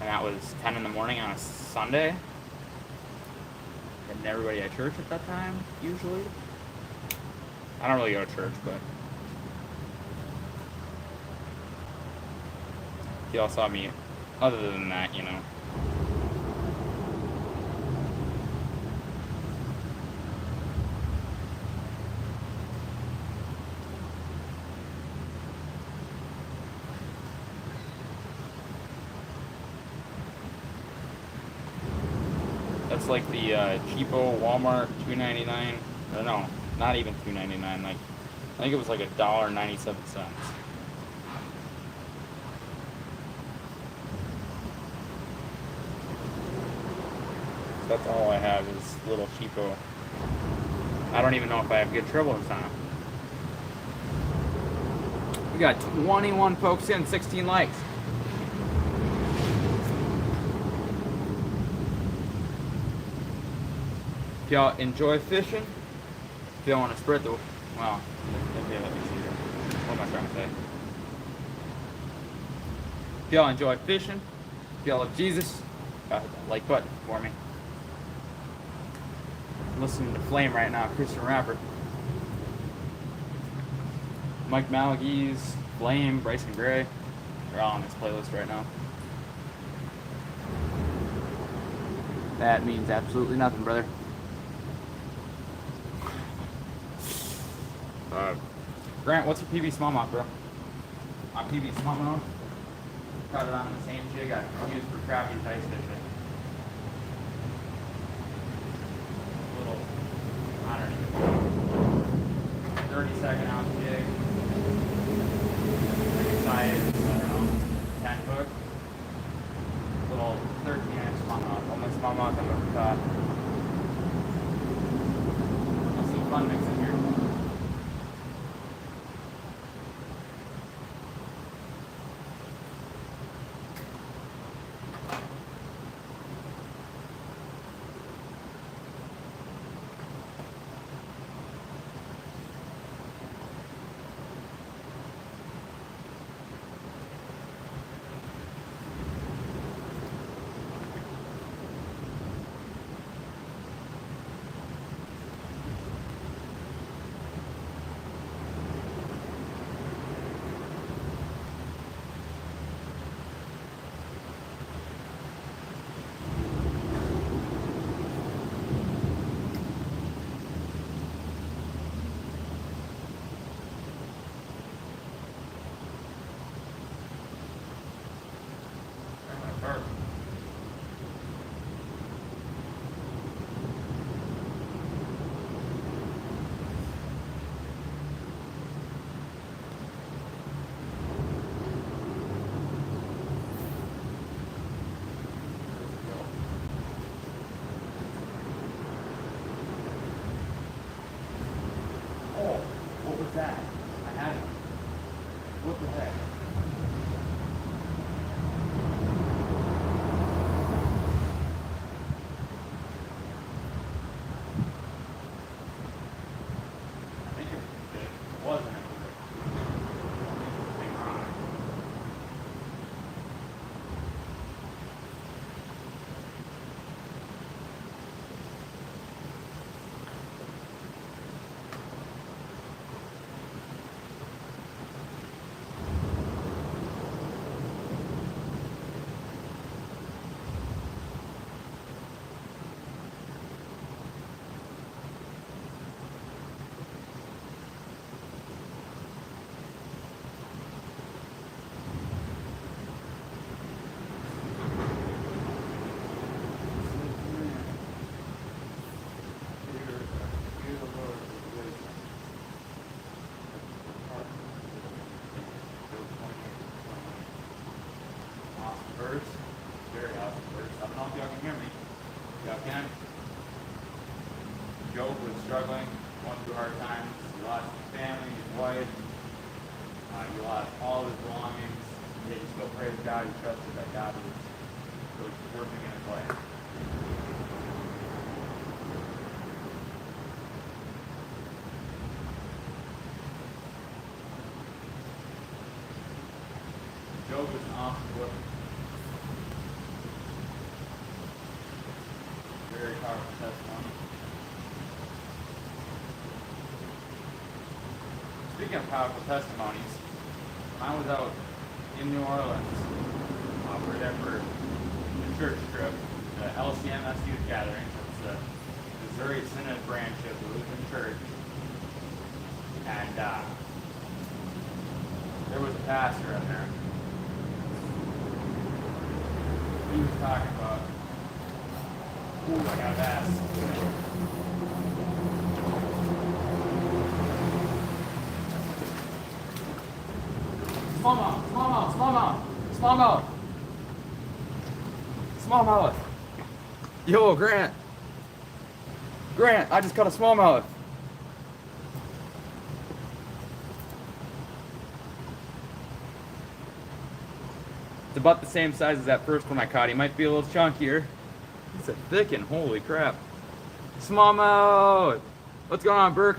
and that was 10 in the morning on a Sunday. And everybody at church at that time, usually. I don't really go to church, but y'all saw me. Other than that, you know. That's like the cheapo Walmart $2.99. Or no, not even $2.99. Like I think it was like $1.97. That's all I have is little cheapo. I don't even know if I have good triples on them. We got 21 folks in, 16 likes. If y'all enjoy fishing, if y'all want to spread the, well, okay, let me see here. What am I trying to say? If y'all enjoy fishing, if y'all love Jesus, hit that like button for me. I'm listening to Flame right now, Christian rapper. Mike Malagies, Flame, Bryson Gray, they're all on this playlist right now. That means absolutely nothing, brother. Grant, what's your PB smallmouth, bro? My PB smallmouth, caught it on the same jig I used for crappie and ice fishing. Little, I don't know, 32nd ounce jig. Size, I don't know, 10 hook. Little 13-inch smallmouth. Only smallmouth I've ever caught. I'll see fun mix in here. That? I had it. What the heck? I think it wasn't. Very awesome birds. I don't know if y'all can hear me. Y'all can? Job was struggling, going through hard times. He lost his family, his wife. He lost all his belongings. Yet he still praised God. He trusted that God was working in his life. Job was an awesome book. Very powerful testimony. Speaking of powerful testimonies, when I was out in New Orleans, we were there for the church trip, the LCMS Youth Gathering. It's the Missouri Synod branch of the Lutheran Church. And there was a pastor in there. He was talking about Ooh, I got a bass. Smallmouth, smallmouth, smallmouth, smallmouth. Smallmouth. Yo, Grant. Grant, I just caught a smallmouth. It's about the same size as that first one I caught. He might be a little chunkier. It's a thick one, holy crap. Smallmouth. What's going on, Burke?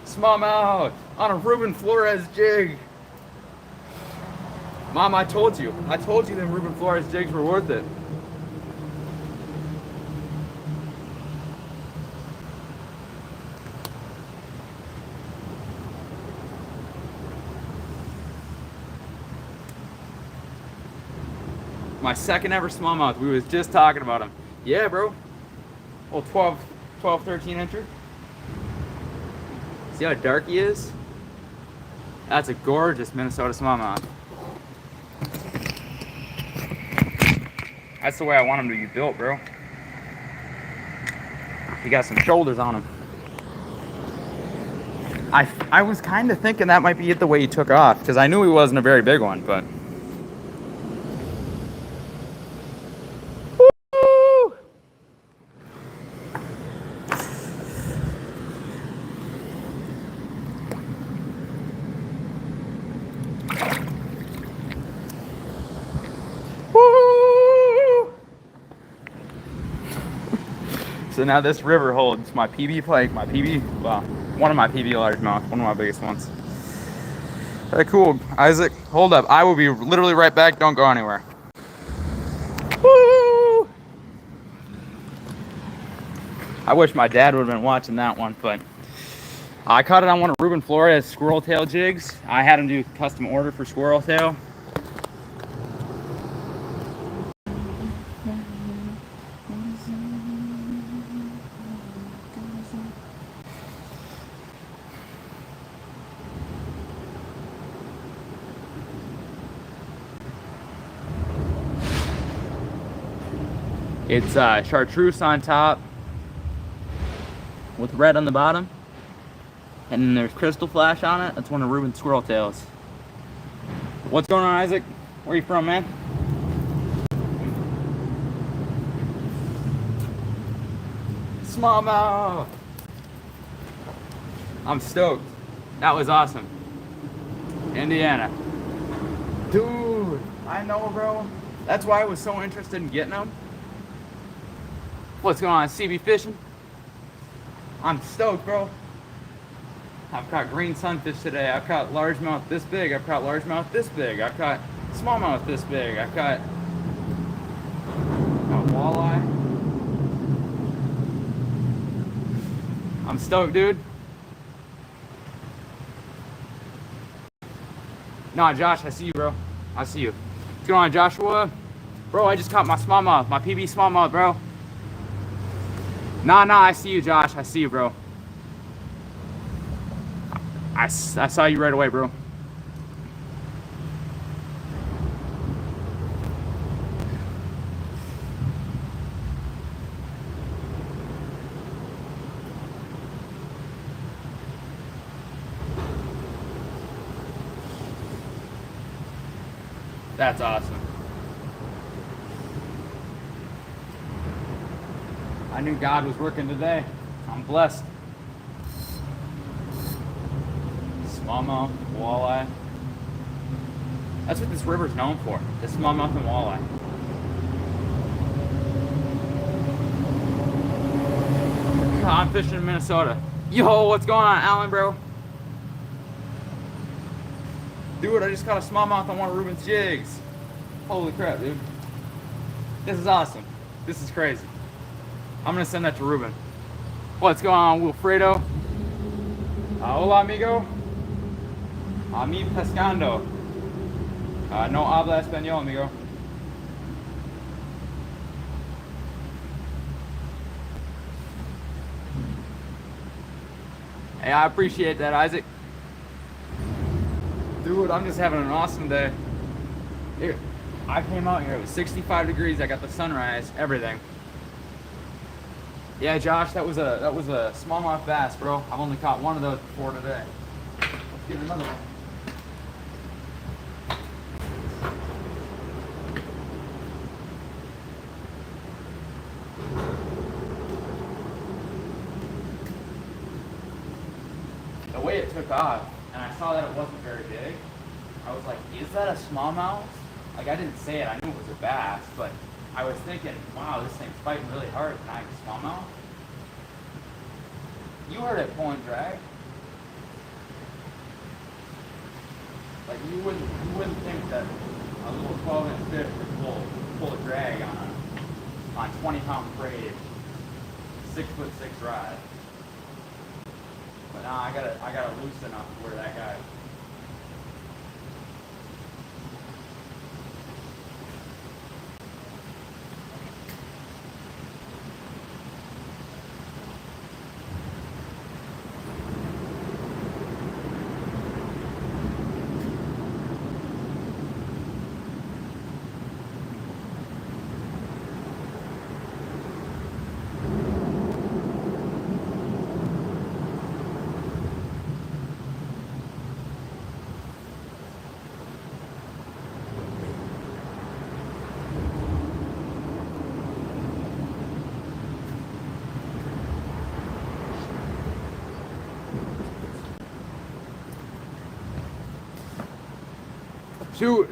Smallmouth on a Ruben Flores jig. Mom, I told you them Ruben Flores jigs were worth it. My second ever smallmouth. We was just talking about him. Yeah, bro. Oh, 12, 13 incher. See how dark he is? That's a gorgeous Minnesota smallmouth. That's the way I want him to be built, bro. He got some shoulders on him. I was kind of thinking that might be it the way he took off, because I knew he wasn't a very big one, but... Woo! Woo! So now this river holds my PB pike, well, one of my PB largemouth, one of my biggest ones. Hey, cool, Isaac, hold up. I will be literally right back. Don't go anywhere. Woo! I wish my dad would have been watching that one, but I caught it on one of Ruben Flores squirrel tail jigs. I had him do custom order for squirrel tail. It's chartreuse on top with red on the bottom, and then there's crystal flash on it. That's one of Ruben's squirrel tails. What's going on, Isaac? Where are you from, man? Smallmouth. I'm stoked. That was awesome. Indiana. Dude, I know, bro. That's why I was so interested in getting them. What's going on, CB fishing? I'm stoked, bro. I've caught green sunfish today. I've caught largemouth this big. I've caught largemouth this big. I've caught smallmouth this big. I've caught walleye. I'm stoked, dude. No, Josh, I see you, bro. I see you. What's going on, Joshua? Bro, I just caught my smallmouth, my PB smallmouth, bro. Nah, I see you, Josh. I see you, bro. I saw you right away, bro. That's awesome. I knew God was working today. I'm blessed. Smallmouth, walleye. That's what this river's known for. The smallmouth and walleye. I'm fishing in Minnesota. Yo, what's going on, Alan, bro? Dude, I just caught a smallmouth on one of Ruben's jigs. Holy crap, dude. This is awesome. This is crazy. I'm gonna send that to Ruben. What's going on, Wilfredo? Hola, amigo. A mí pescando. No habla español, amigo. Hey, I appreciate that, Isaac. Dude, I'm just having an awesome day. Here, I came out here, it was 65 degrees, I got the sunrise, everything. Yeah, Josh, that was a smallmouth bass, bro. I've only caught one of those before today. Let's get another one. The way it took off, and I saw that it wasn't very big, I was like, is that a smallmouth? Like, I didn't say it, I knew it was a bass, but I was thinking, wow, this thing's fighting really hard. Can I have a smallmouth? You heard it pull and drag. Like, you wouldn't think that a little 12-inch fish would pull a drag on 20-pound braid, 6'6" rod. But nah, I gotta loosen up where that guy. Shoot.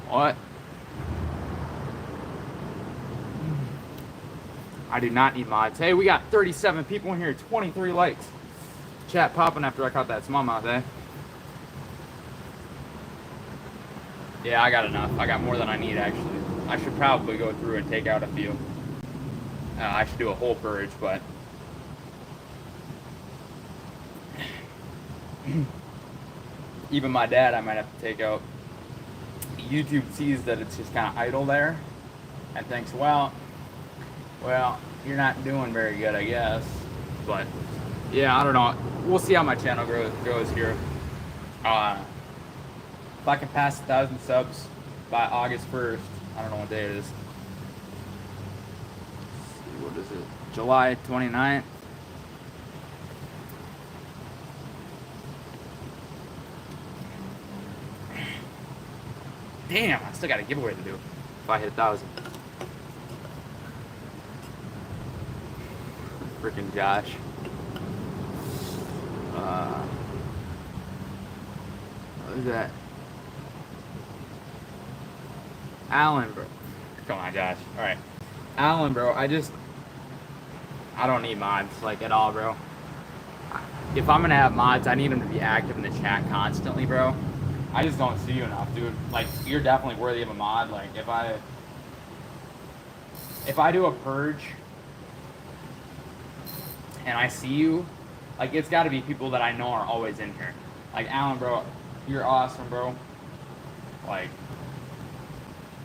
What? I do not need mods. Hey, we got 37 people in here, 23 likes. Chat popping after I caught that smallmouth, eh? Yeah, I got enough. I got more than I need, actually. I should probably go through and take out a few. I should do a whole purge, but... even my dad, I might have to take out. YouTube sees that it's just kind of idle there and thinks, well, you're not doing very good, I guess. But yeah, I don't know. We'll see how my channel goes here. If I can pass 1,000 subs by August 1st, I don't know what day it is. Let's see, what is it? July 29th. Damn, I still got a giveaway to do if I hit 1,000. Freaking Josh. What is that? Alan, bro. Come on, Josh. Alright. Alan, bro, I don't need mods, like, at all, bro. If I'm gonna have mods, I need them to be active in the chat constantly, bro. I just don't see you enough, dude. Like, you're definitely worthy of a mod. Like, if I do a purge and I see you, like, it's got to be people that I know are always in here. Like, Alan, bro, you're awesome, bro. Like,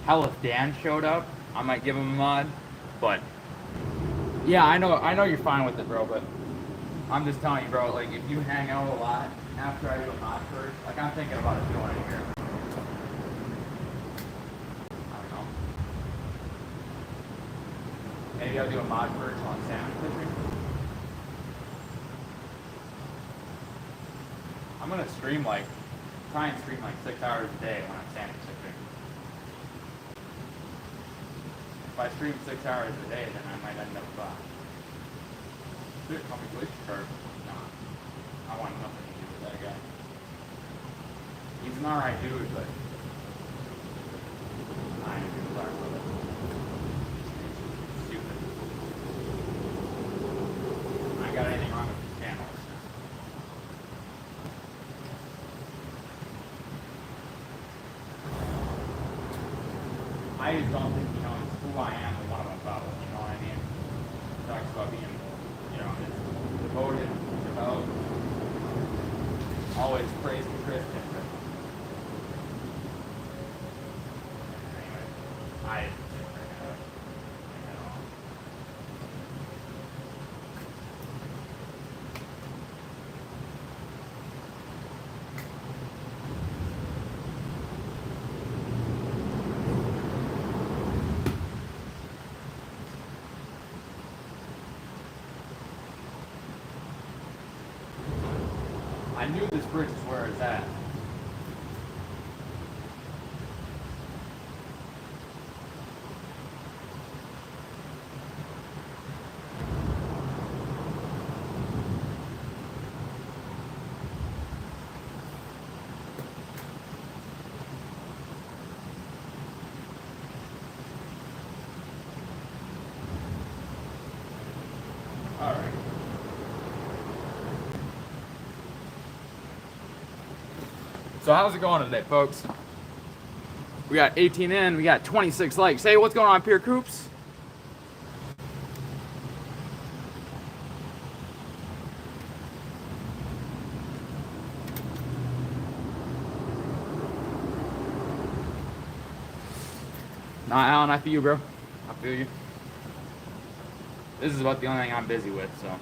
hell, if Dan showed up, I might give him a mod. But yeah, I know you're fine with it, bro. But I'm just telling you, bro. Like, if you hang out a lot after I do a mod purge, like, I'm thinking about it doing it here. I don't know. Maybe I'll do a mod purge on salmon fishing. I'm gonna try and stream like 6 hours a day when I'm salmon fishing. If I stream 6 hours a day, then I might end up call me glitch card. Nah, I want nothing to do with that guy. He's an alright dude, but I ain't gonna learn with it. Stupid. I got anything wrong with his channel. I just don't think he knows who I am and what I'm about, you know what I mean? He talks about being, devoted, devout, always praise the Christian. Anyway, I knew this bridge is where it's at. Alright. So how's it going today, folks? We got 18 in, we got 26 likes. Hey, what's going on, Pier Coops? Nah, Alan, I feel you, bro. I feel you. This is about the only thing I'm busy with, so.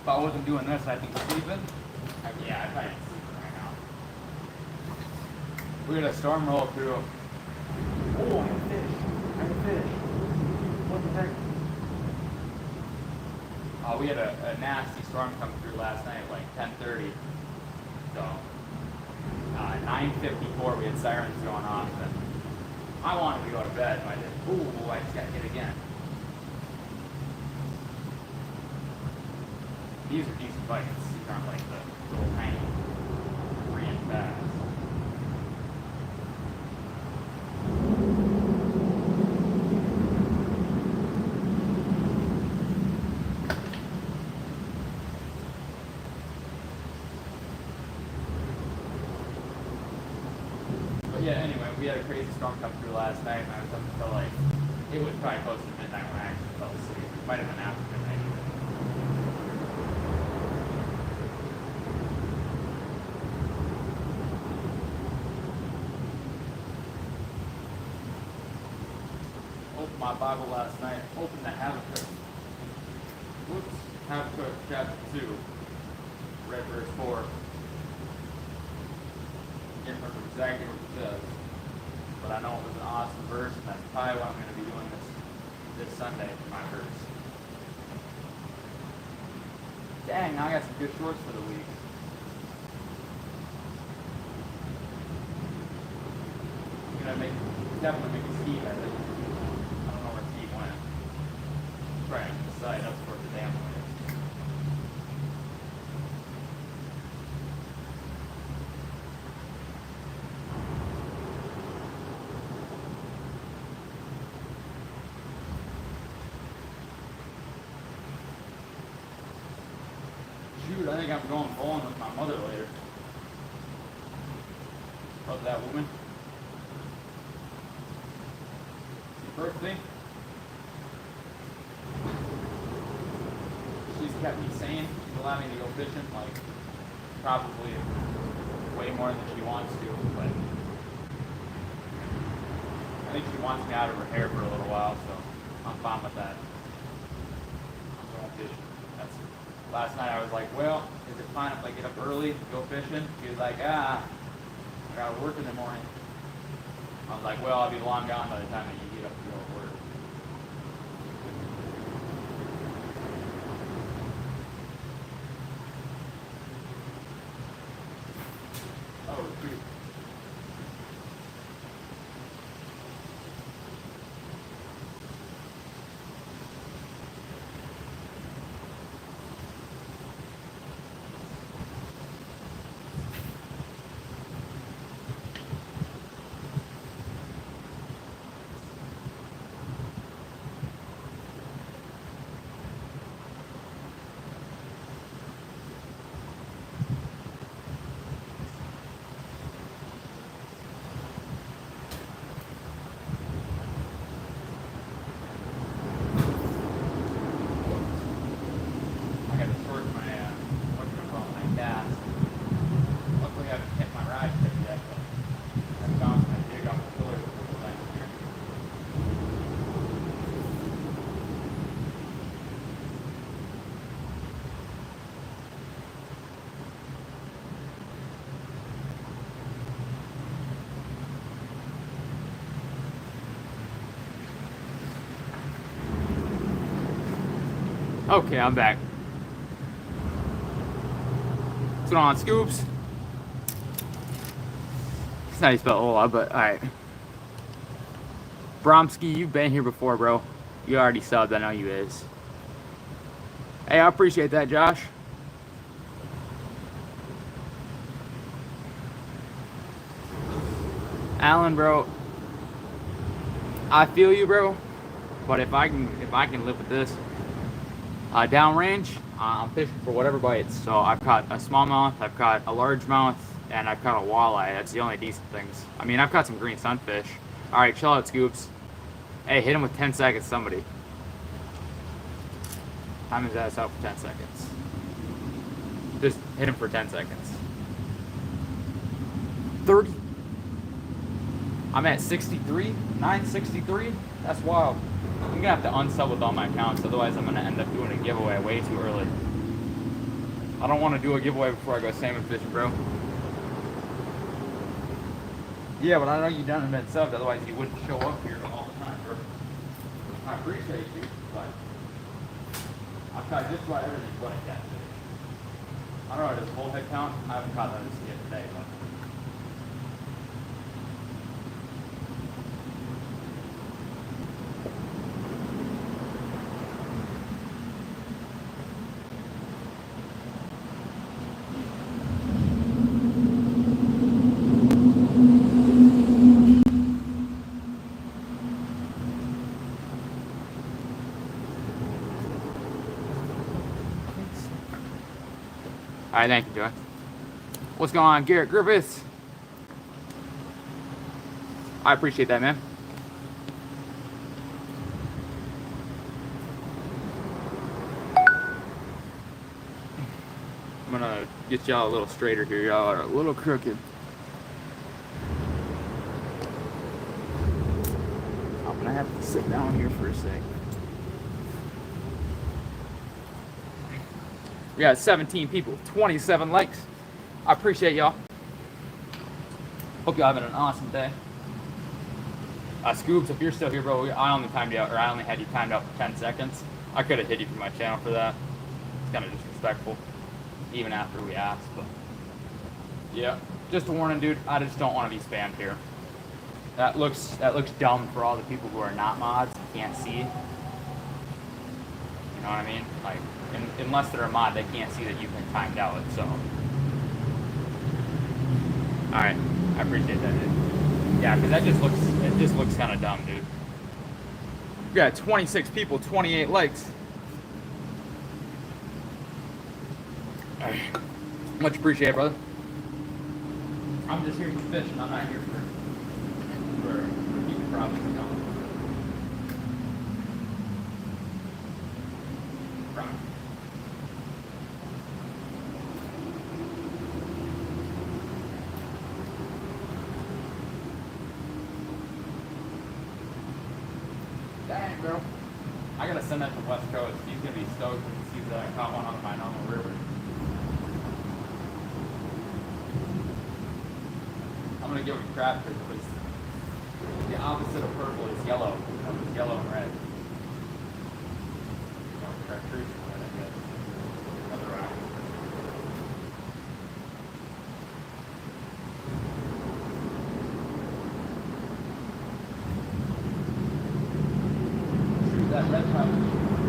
If I wasn't doing this, I'd be sleeping. Yeah, I'd probably be sleeping right now. We got a storm roll through. Oh, I got a fish. I got a fish. What the heck? We had a nasty storm come through last night at like 10:30. So, 9:54 we had sirens going off. And I wanted to go to bed, but I did. Ooh, I just got hit again. These are decent bites. These aren't like the little tiny Korean bass. But yeah, anyway, we had a crazy storm come through last night, and I was up until like, it was probably close to midnight when I actually fell asleep. It might have been after midnight even. Opened my Bible last night, opened the Habakkuk. Whoops, Habakkuk chapter 2, read verse 4. Can't remember exactly what it says, but I know it was an awesome verse, and that's probably what I'm going to be doing this Sunday for my verse. Dang, now I got some good shorts for the week. I'm going to definitely make a ski at it. I don't know where Steve went. Right, the side up towards the dam way. Shoot, I think I'm going bowling with my mother later. Love that woman. Birthday. She's kept me sane. She's allowed me to go fishing, like, probably way more than she wants to, but I think she wants me out of her hair for a little while, so I'm fine with that. I'm going fishing. Last night I was like, well, is it fine if I get up early to go fishing? She was like, I gotta work in the morning. I was like, well, I'll be long gone by the time that you get up to go to work. Oh, shoot. Okay, I'm back. What's going on, Scoops? It's not how you spell Ola, but alright. Bromsky, you've been here before, bro. You already subbed, I know you is. Hey, I appreciate that, Josh. Alan, bro. I feel you, bro. But if I can live with this, downrange, I'm fishing for whatever bites. So I've caught a smallmouth, I've caught a largemouth, and I've caught a walleye. That's the only decent things. I mean, I've caught some green sunfish. All right, chill out, Scoops. Hey, hit him with 10 seconds, somebody. Time his ass out for 10 seconds. Just hit him for 10 seconds. 30. I'm at 63, 963. That's wild. I'm gonna have to unsub with all my accounts, otherwise I'm gonna end up doing a giveaway way too early. I don't want to do a giveaway before I go salmon fishing, bro. Yeah, but I know you done been subbed, otherwise you wouldn't show up here all the time, bro. I appreciate you, but I've caught just about everything but a catfish. I don't know, does bullhead count? I haven't caught that yet today, but. All right, thank you, Joy. What's going on, Garrett Griffiths? I appreciate that, man. I'm gonna get y'all a little straighter here. Y'all are a little crooked. I'm gonna have to sit down here for a sec. We got 17 people, 27 likes. I appreciate y'all. Hope y'all having an awesome day. Scoops, if you're still here, bro, I only had you timed out for 10 seconds. I could have hit you from my channel for that. It's kind of disrespectful, even after we asked. But yeah, just a warning, dude. I just don't want to be spammed here. That looks dumb for all the people who are not mods, can't see. You know what I mean? Like, unless they're a mod, they can't see that you've been timed out. So, all right, I appreciate that, dude. Yeah, because it just looks kind of dumb, dude. We got 26 people, 28 likes. All right. Much appreciated, brother. I'm just here for fishing. I'm not here for keeping problems going. Dang, bro. I gotta send that to West Coast. He's gonna be stoked when he sees that I caught one on my normal river. I'm gonna give him crap because it was the opposite of purple is yellow. It was yellow and red. Chartreuse red, I guess. Another rock. That red probably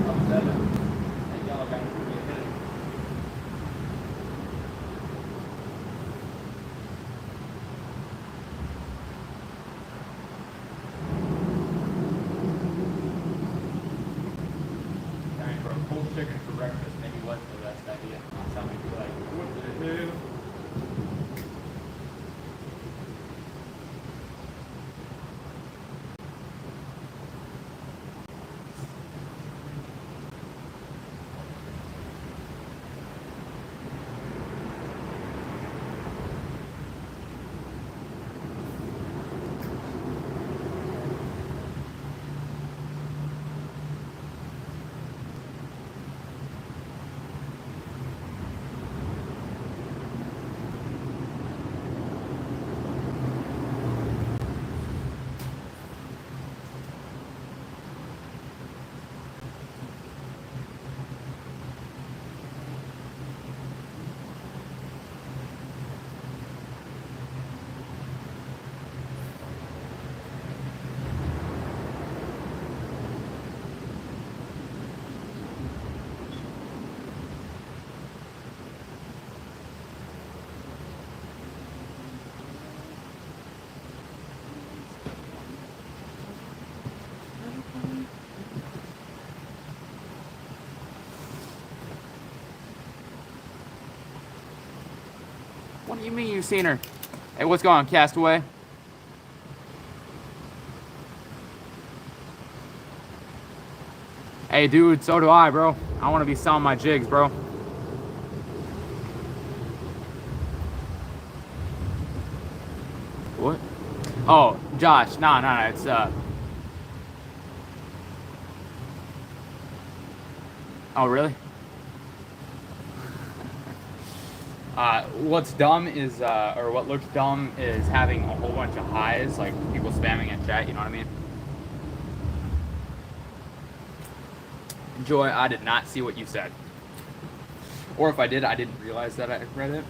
upset him. That yellow guy was really hit him. Dying for a cold chicken for breakfast maybe wasn't the best idea. Some people be like, what the hell? What do you mean you seen her? Hey, what's going on, Castaway? Hey, dude, so do I, bro. I want to be selling my jigs, bro. What? Oh, Josh, no, it's oh, really? What's dumb is, or what looks dumb is having a whole bunch of highs, like people spamming in chat, you know what I mean? Joy, I did not see what you said. Or if I did, I didn't realize that I read it.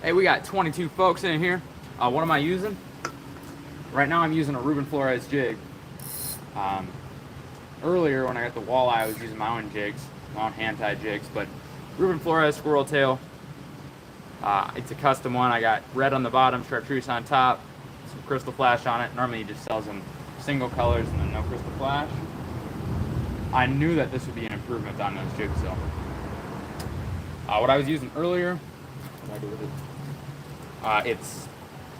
Hey, we got 22 folks in here. What am I using? Right now I'm using a Ruben Flores jig. Earlier when I got the walleye, I was using my own jigs, my own hand-tied jigs, but Ruben Flores squirrel tail. It's a custom one. I got red on the bottom, chartreuse on top, some crystal flash on it. Normally he just sells them single colors and then no crystal flash. I knew that this would be an improvement on those jigs, so. What I was using earlier, what did I do with it? It's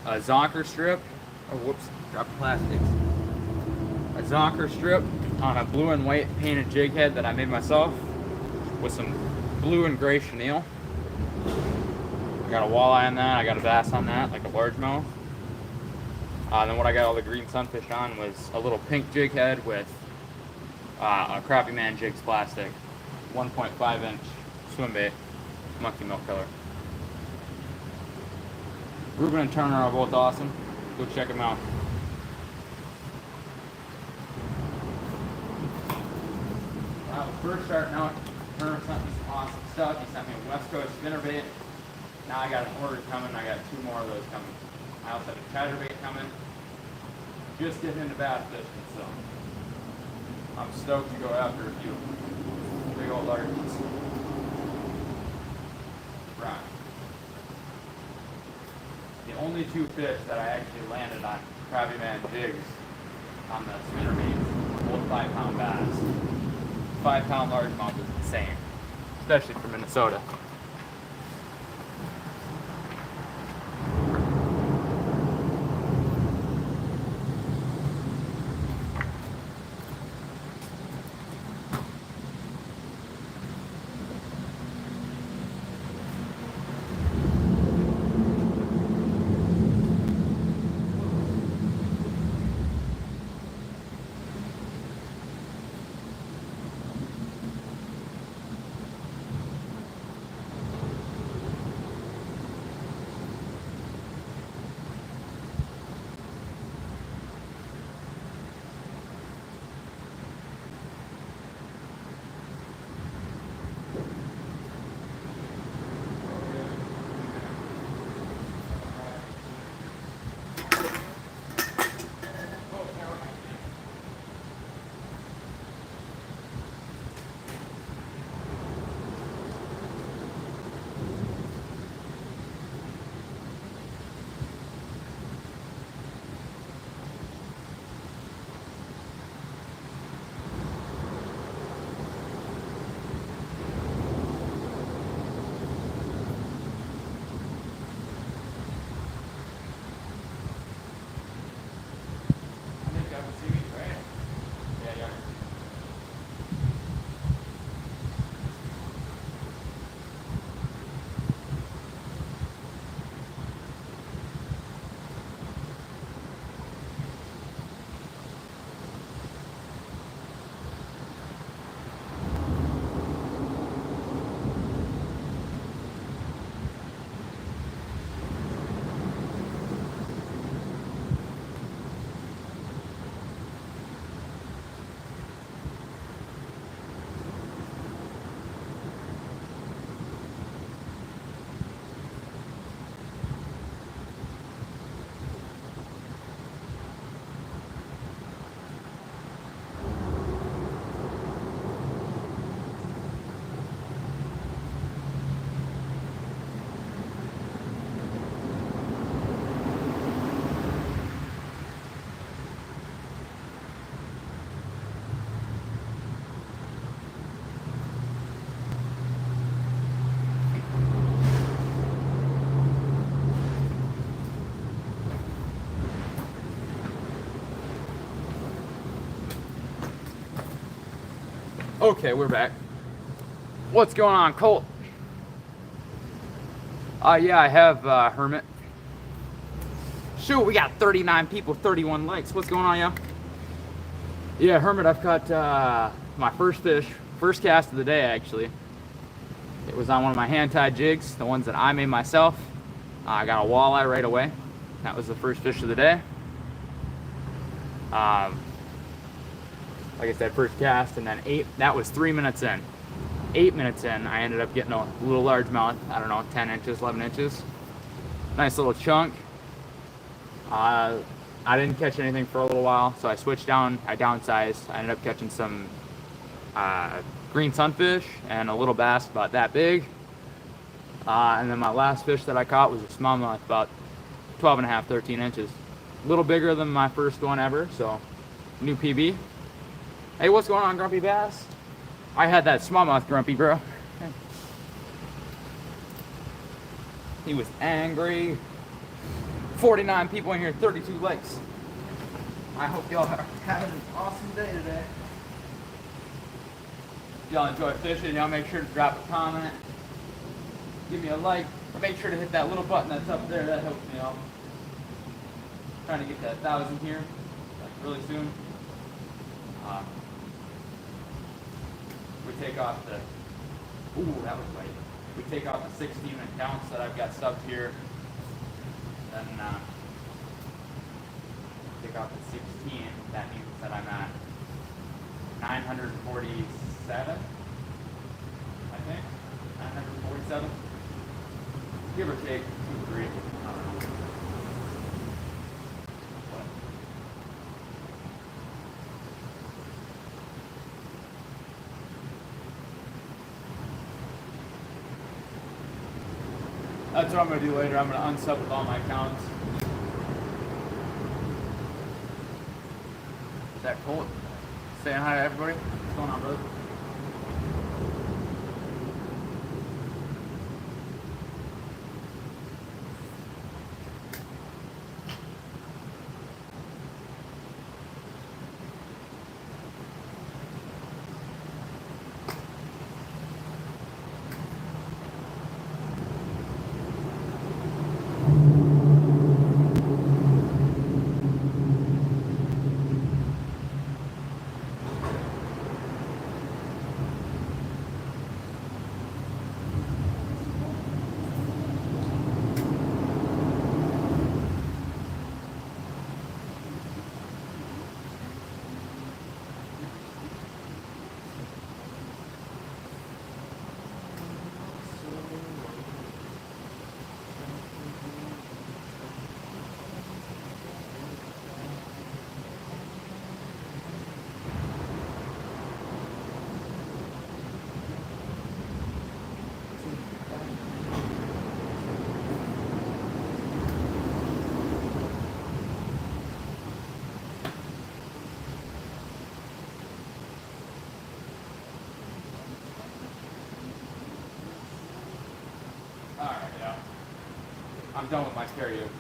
a zonker strip. Oh, whoops, dropped plastics. A zonker strip on a blue and white painted jig head that I made myself with some blue and gray chenille. I got a walleye on that, I got a bass on that, like a largemouth. Then what I got all the green sunfish on was a little pink jig head with a Crappie Man Jigs plastic, 1.5 inch swim bait, monkey milk color. Ruben and Turner are both awesome. Go check them out. When I was first starting out, Turner sent me some awesome stuff. He sent me a West Coast spinnerbait. Now I got an order coming. I got 2 more of those coming. I also have a chatterbait coming. Just getting into bass fishing, so I'm stoked to go after a few big old largies. Right. The only 2 fish that I actually landed on Crappie Man jigs on the spinnerbait were both 5-pound bass. 5-pound largemouth is insane, especially for Minnesota. Okay, we're back. What's going on, Colt? Yeah, I have Hermit. Shoot, we got 39 people, 31 likes. What's going on, yo? Yeah, Hermit, I've caught my first fish, first cast of the day, actually. It was on one of my hand-tied jigs, the ones that I made myself. I got a walleye right away. That was the first fish of the day. Like I said, first cast, and then that was 3 minutes in. 8 minutes in, I ended up getting a little largemouth, I don't know, 10 inches, 11 inches. Nice little chunk. I didn't catch anything for a little while, so I switched down, I downsized. I ended up catching some green sunfish and a little bass about that big. And then my last fish that I caught was a smallmouth, about 12 and a half, 13 inches. A little bigger than my first one ever, so new PB. Hey, what's going on, Grumpy Bass? I had that smallmouth grumpy, bro. He was angry. 49 people in here, 32 likes. I hope y'all are having an awesome day today. Y'all enjoy fishing, y'all make sure to drop a comment. Give me a like, or make sure to hit that little button that's up there, that helps me out. Trying to get that 1,000 here, like really soon. We take off the, ooh, that was light. We take off the 16 accounts that I've got subbed here. Then take off the 16, that means that I'm at 947, I think, 947, give or take 2 or 3, I don't know. That's what I'm going to do later. I'm going to unsub with all my accounts. Is that Colt? Saying hi to everybody? What's going on, brother? Alright, yeah. I'm done with my karaoke.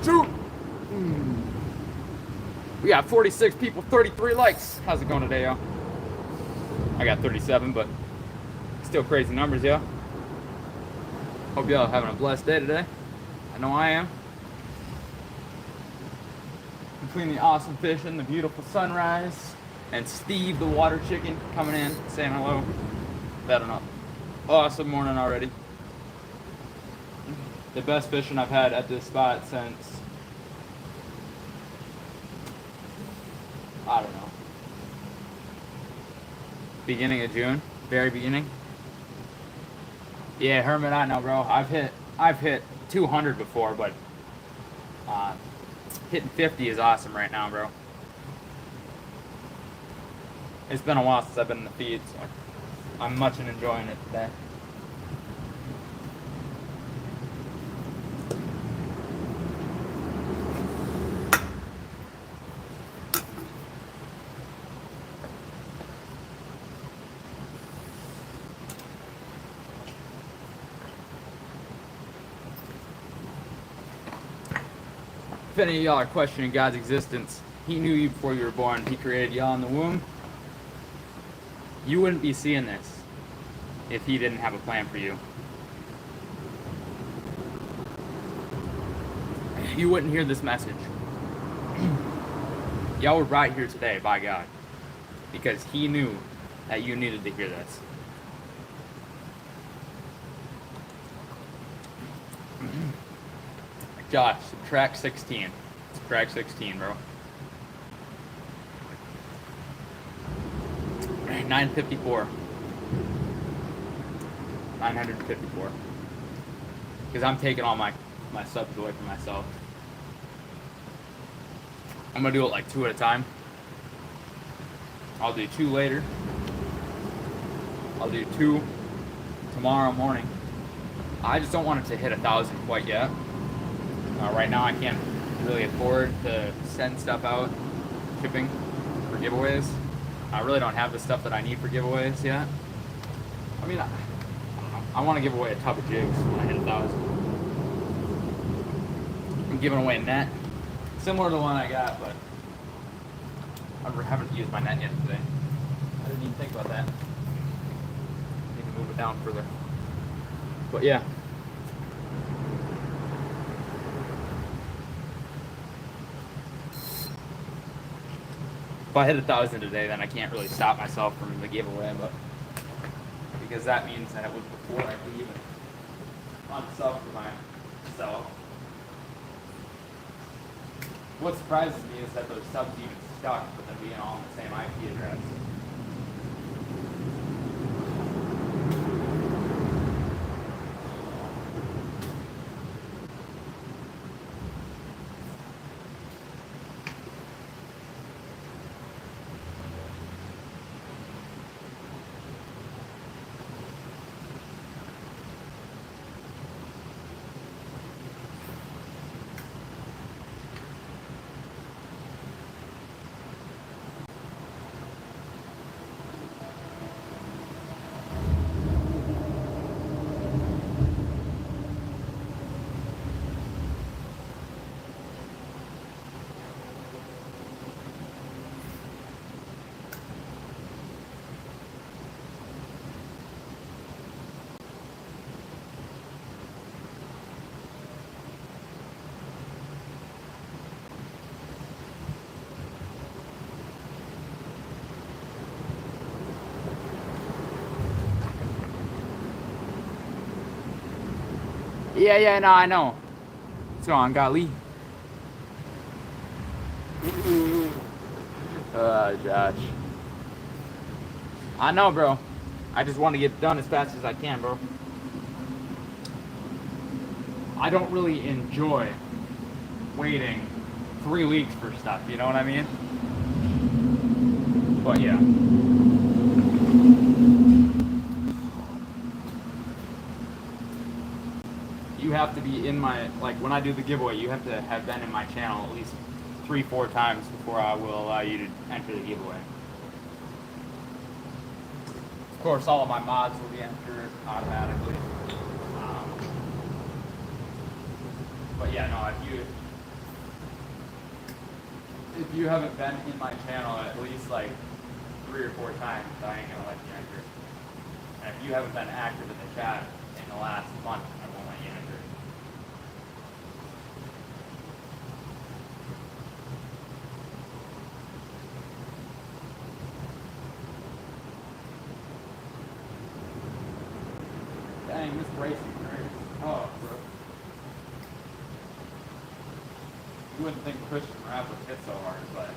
Shoot! We got 46 people, 33 likes. How's it going today, yo? I got 37, but still crazy numbers, yo. Hope y'all having a blessed day today. I know I am. Between the awesome fishing, the beautiful sunrise, and Steve the water chicken coming in, saying hello. Had an awesome morning already. The best fishing I've had at this spot since, I don't know, beginning of June, very beginning. Yeah, Hermit, I know, bro. I've hit 200 before, but hitting 50 is awesome right now, bro. It's been a while since I've been in the feed, so I'm much enjoying it today. If any of y'all are questioning God's existence, He knew you before you were born. He created y'all in the womb. You wouldn't be seeing this if He didn't have a plan for you. You wouldn't hear this message. Y'all were right here today by God because He knew that you needed to hear this. Josh, subtract 16. Subtract 16, bro. 954. 954. Because I'm taking all my subs away from myself. I'm gonna do it like 2 at a time. I'll do 2 later. I'll do 2 tomorrow morning. I just don't want it to hit 1,000 quite yet. Right now I can't really afford to send stuff out, shipping for giveaways. I really don't have the stuff that I need for giveaways yet. I mean, I want to give away a tub of jigs when I hit 1,000. I'm giving away a net, similar to the one I got, but I haven't used my net yet today. I didn't even think about that. Need to move it down further. But yeah. If I hit 1,000 today, then I can't really stop myself from the giveaway, but because that means that it was before I could even unsub for myself. What surprises me is that those subs even stuck with them being all on the same IP address. Yeah, no, I know. What's going on, golly? Josh. I know, bro. I just want to get done as fast as I can, bro. I don't really enjoy waiting 3 weeks for stuff, you know what I mean? But yeah. You have to be in my, like when I do the giveaway, you have to have been in my channel at least 3-4 times before I will allow you to enter the giveaway. Of course, all of my mods will be entered automatically. But yeah, no, if you haven't been in my channel at least like 3 or 4 times, I ain't gonna let you enter. And if you haven't been active in the chat in the last month, I won't let you enter. Dang, this racing crazy. Oh, bro. You wouldn't think Christian rap would hit so hard, but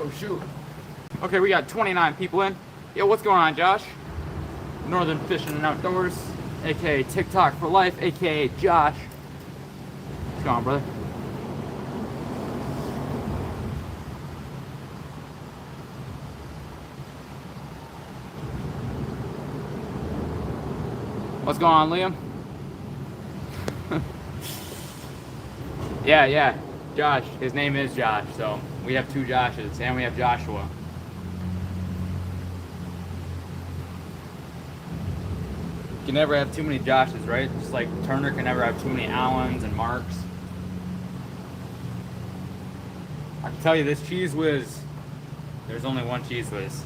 Oh shoot. Okay, we got 29 people in. Yo, what's going on, Josh? Northern Fishing and Outdoors, aka TikTok for Life, aka Josh. What's going on, brother? What's going on, Liam? Yeah, Josh. His name is Josh, so we have two Joshes, and we have Joshua. You can never have too many Joshes, right? Just like Turner can never have too many Allens and Marks. I can tell you this Cheese Whiz, there's only one Cheese Whiz.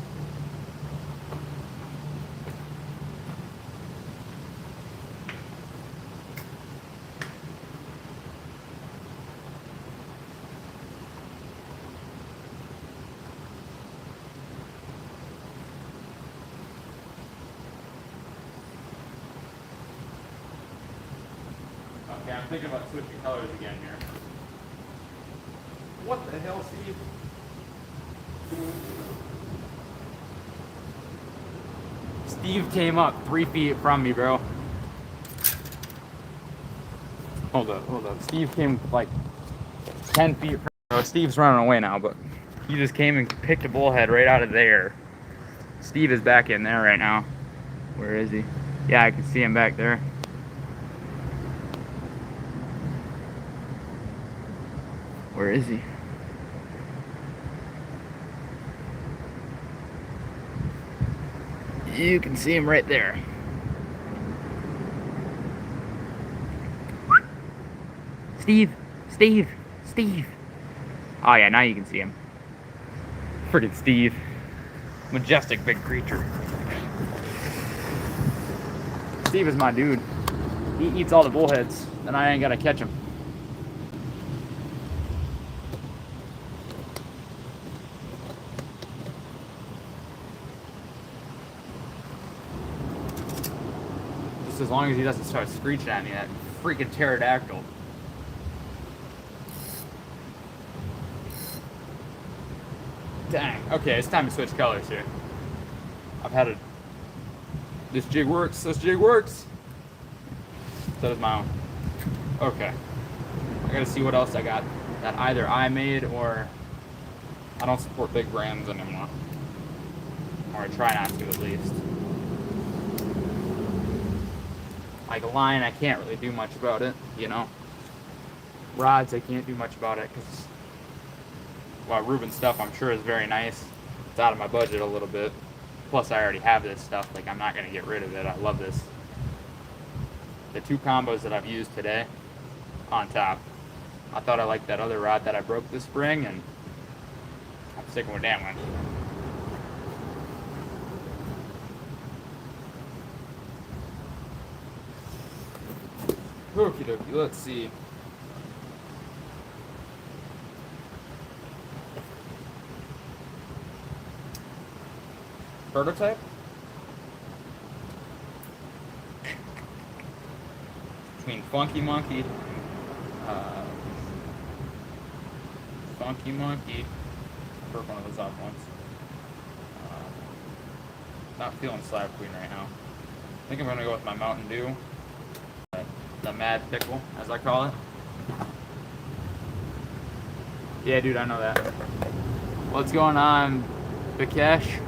Okay, I'm thinking about switching colors again here. What the hell, Steve? Steve came up 3 feet from me, bro. Hold up. Steve came like 10 feet from me. Oh, Steve's running away now, but he just came and picked a bullhead right out of there. Steve is back in there right now. Where is he? Yeah, I can see him back there. Where is he? You can see him right there. Steve! Oh yeah, now you can see him. Friggin' Steve. Majestic big creature. Steve is my dude. He eats all the bullheads, and I ain't gotta catch him. As long as he doesn't start screeching at me, that freaking pterodactyl. Dang. Okay, it's time to switch colors here. I've had a... This jig works. So does my own. Okay. I gotta see what else I got that either I made or I don't support big brands anymore. Or I try not to, at least. Like a line, I can't really do much about it, you know. Rods, I can't do much about it because, well, Reuben stuff I'm sure is very nice. It's out of my budget a little bit. Plus, I already have this stuff. Like, I'm not going to get rid of it. I love this. The 2 combos that I've used today, on top. I thought I liked that other rod that I broke this spring, and I'm sticking with that one. Okie dokie, let's see. Prototype? Between Funky Monkey, broke one of those off once. Not feeling Slab Queen right now. I think I'm gonna go with my Mountain Dew. The Mad Pickle, as I call it. Yeah, dude, I know that. What's going on, Vikesh?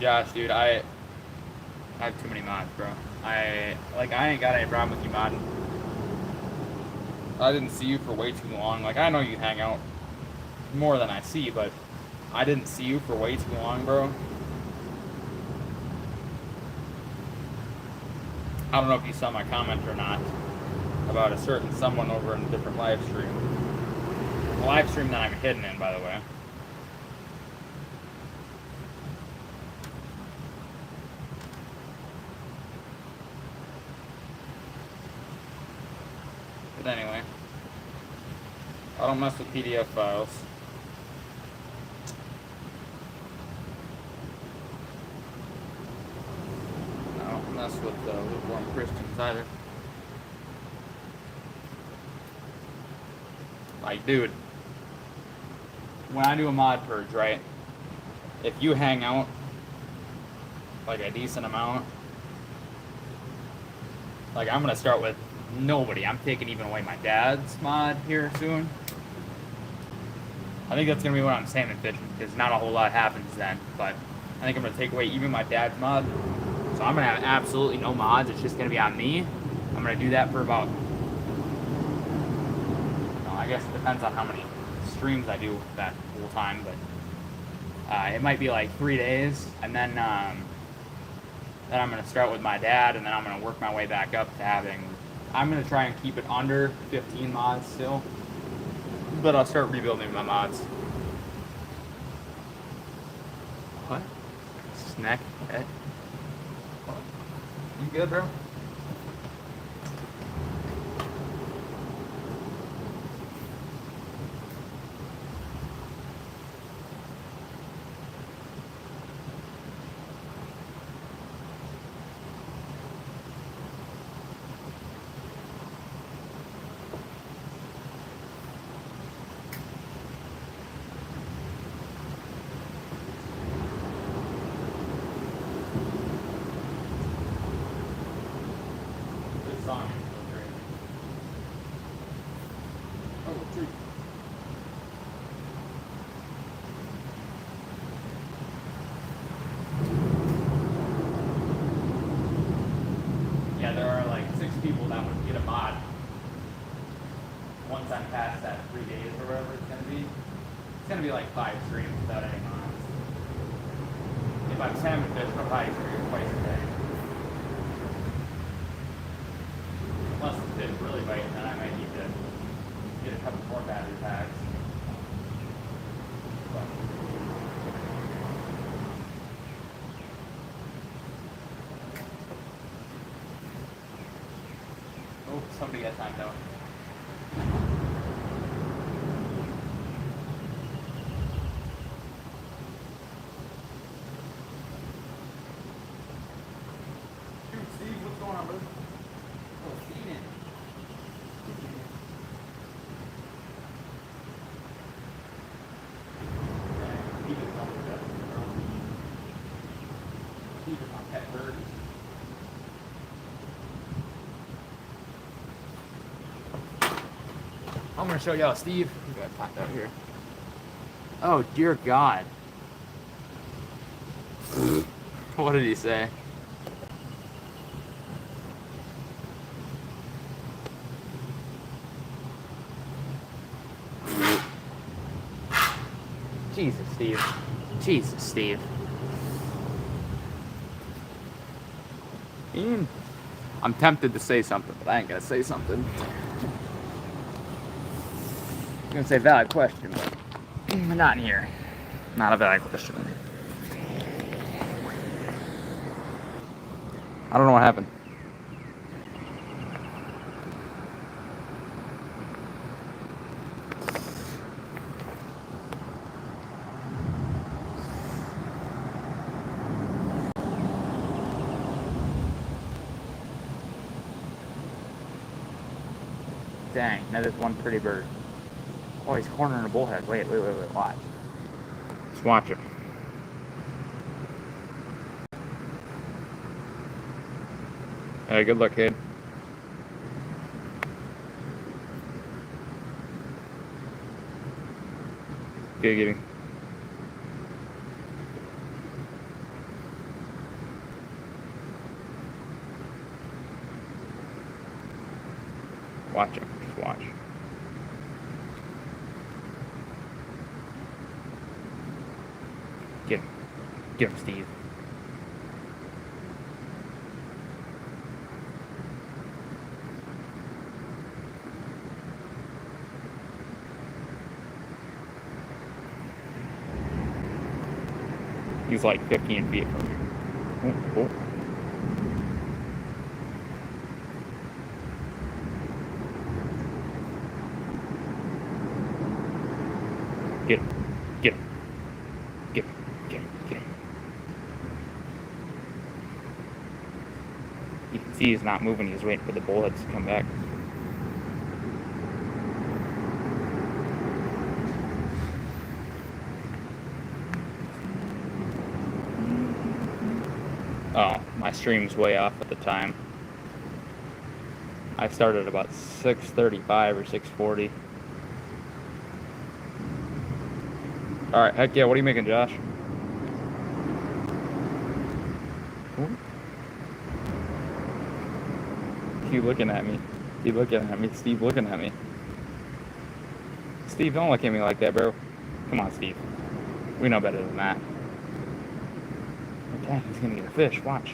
Josh, dude, I have too many mods, bro. I ain't got any problem with you modding. I didn't see you for way too long. Like, I know you hang out more than I see, but I didn't see you for way too long, bro. I don't know if you saw my comment or not about a certain someone over in a different live stream. A live stream that I'm hidden in, by the way. But anyway, I don't mess with PDF files. with lukewarm Christians either. Like, dude, when I do a mod purge, right? If you hang out like a decent amount, like I'm gonna start with nobody. I'm taking even away my dad's mod here soon. I think that's gonna be when I'm salmon fishing, because not a whole lot happens then. But I think I'm gonna take away even my dad's mod. So I'm gonna have absolutely no mods. It's just gonna be on me. I'm gonna do that for about, I guess it depends on how many streams I do that whole time, but it might be like 3 days, and then I'm gonna start with my dad, and then I'm gonna work my way back up to having. I'm gonna try and keep it under 15 mods still, but I'll start rebuilding my mods. What? Snack? Head? You good, bro? Yeah, there are like 6 people that would get a mod once I'm past that 3 days or whatever it's gonna be. It's gonna be like 5 streams without any mods. If I'm salmon fishing, I'll probably stream twice a day. Unless the fish really bite, then I might need to get a couple more battery packs. But, oh, somebody got timed out. Dude, Steve, what's going on, brother? Oh, Steve in. Keep it coming, Jeff. Keep it on pet bird. I'm gonna show y'all Steve. We got popped out here. Oh dear God. What did he say? Jesus, Steve. Jesus, Steve. Ian. I'm tempted to say something, but I ain't gonna say something. I'm gonna say valid question, but not in here. Not a valid question. I don't know what happened. Dang, now there's one pretty bird. Oh, he's cornering a bullhead. Wait, watch. Just watch him. Hey, good luck, kid. Get him. Watch him. Just watch. Get him. Get him, Steve. He's like 15 feet from you. Oh. Get him. Get him. Get him. Get him. Get him. see he's not moving. He's waiting for the bullheads to come back. Oh, my stream's way off at the time. I started about 6:35 or 6:40. All right, heck yeah. What are you making, Josh? Ooh. Keep looking at me. Keep looking at me. Steve looking at me. Steve, don't look at me like that, bro. Come on, Steve. We know better than that. Okay, he's gonna get a fish. Watch.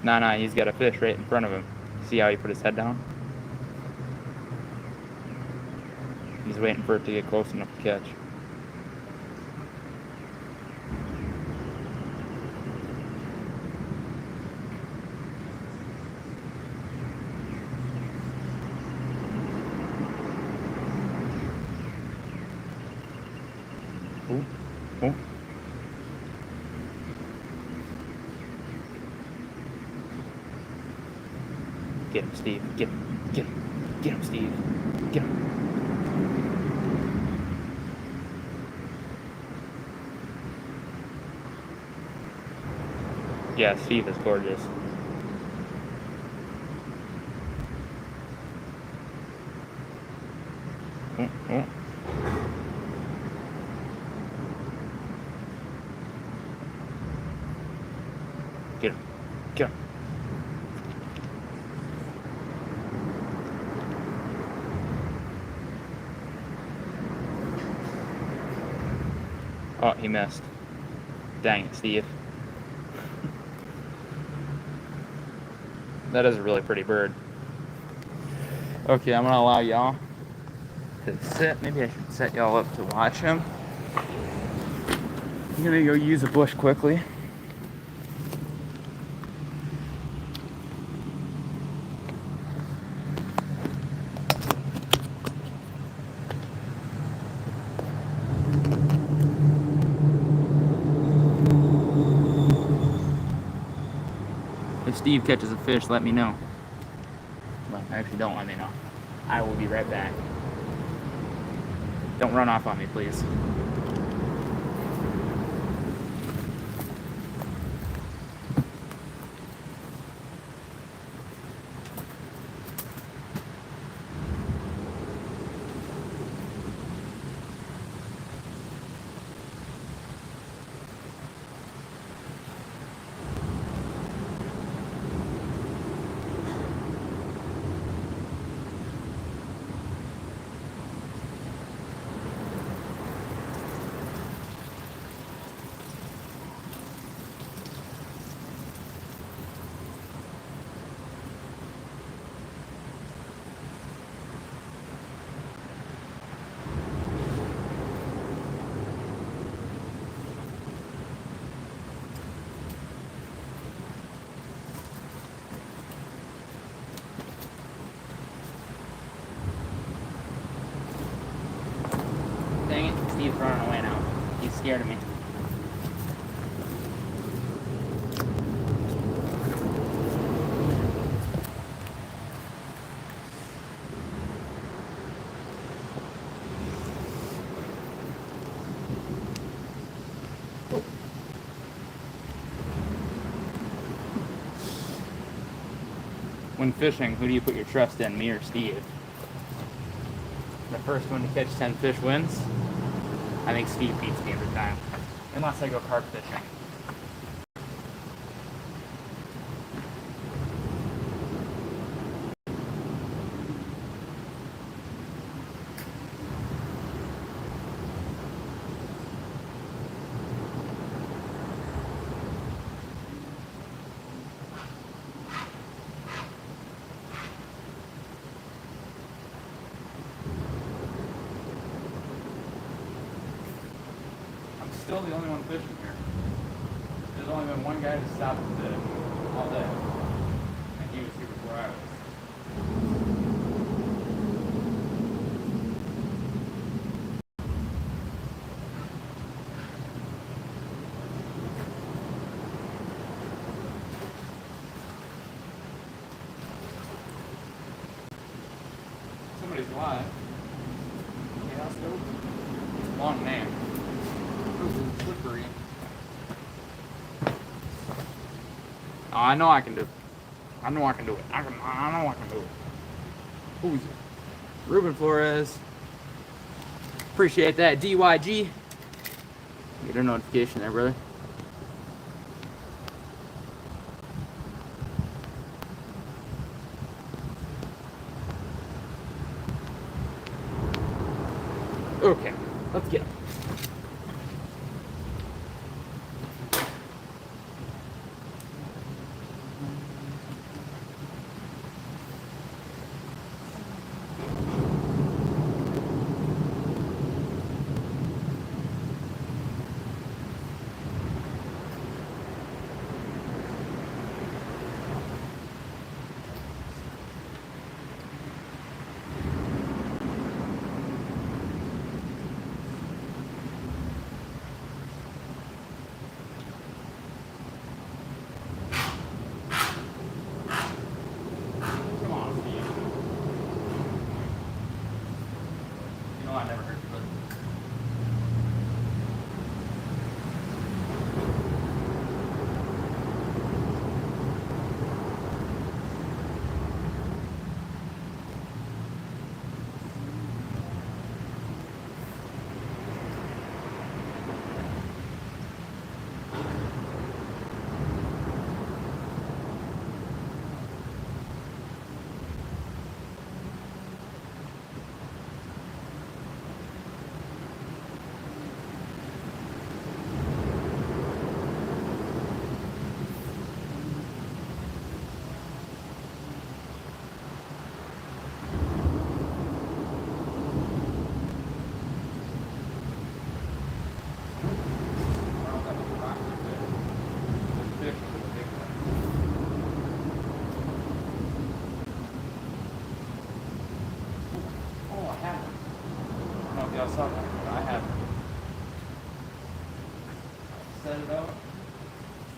Nah, he's got a fish right in front of him. See how he put his head down? He's waiting for it to get close enough to catch. Ooh, ooh. Get him, Steve. Get him. Get him. Get him, Steve. Get him. Yeah, Steve is gorgeous. Ooh, ooh. Get him. Get him. Oh, he missed. Dang it, Steve. That is a really pretty bird. Okay, I'm gonna allow y'all to sit. Maybe I should set y'all up to watch him. I'm gonna go use a bush quickly. If Steve catches a fish, let me know. Well, actually, don't let me know. I will be right back. Don't run off on me, please. Dang it, Steve's running away now. He's scared of me. When fishing, who do you put your trust in, me or Steve? The first one to catch 10 fish wins. I think Steve beats me every time. Unless I go carp fishing. still the only one fishing here. There's only been one guy that stopped to fish all day. And he was here before I was. Somebody's live. Yeah, let's go. Long name. Ooh, slippery. Oh, I know I can do it. I know I can do it. I know I can do it. Who's it? Ruben Flores. Appreciate that. DYG. Get a notification there, brother. Okay, let's get him. I never heard you, brother. Y'all saw that, but I have set it out,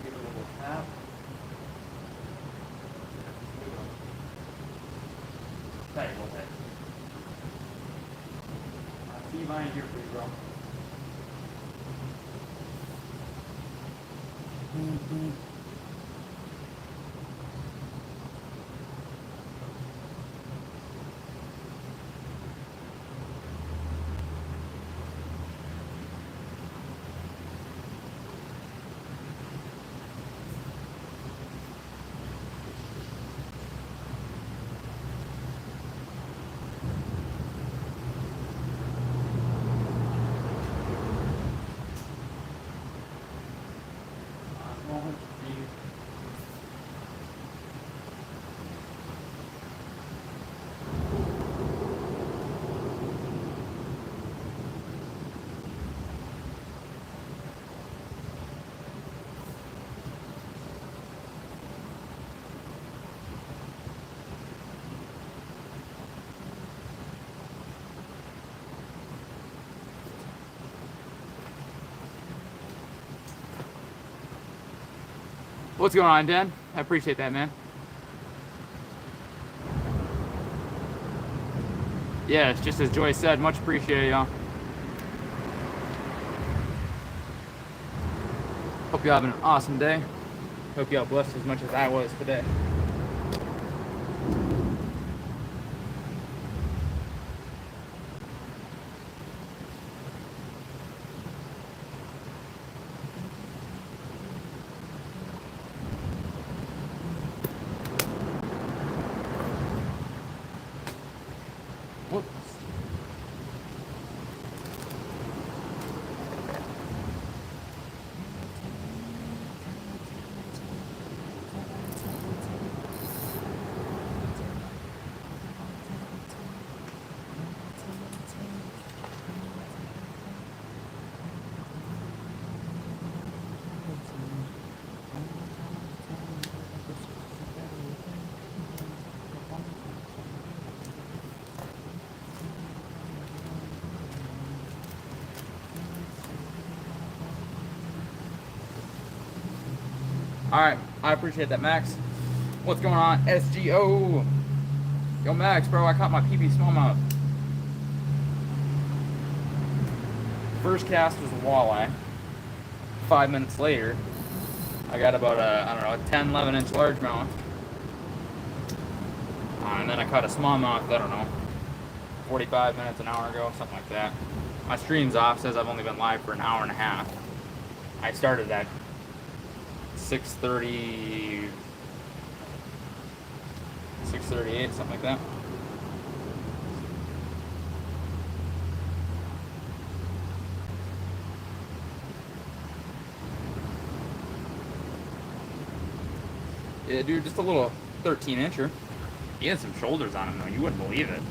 give it a little tap. Thank you, okay. I see mine here for you, bro. What's going on, Dan? I appreciate that, man. Yeah, it's just as Joy said, much appreciated, y'all. Hope you're having an awesome day. Hope y'all blessed as much as I was today. Whoops. Alright, I appreciate that, Max. What's going on, SGO? Yo, Max, bro, I caught my PB smallmouth. First cast was a walleye. 5 minutes later, I got about a, I don't know, a 10, 11 inch largemouth. And then I caught a smallmouth, I don't know, 45 minutes, an hour ago, something like that. My stream's off, says I've only been live for an hour and a half. I started at 6:30, 6:38, something like that. Yeah, dude, just a little 13 incher. He had some shoulders on him, though. You wouldn't believe it.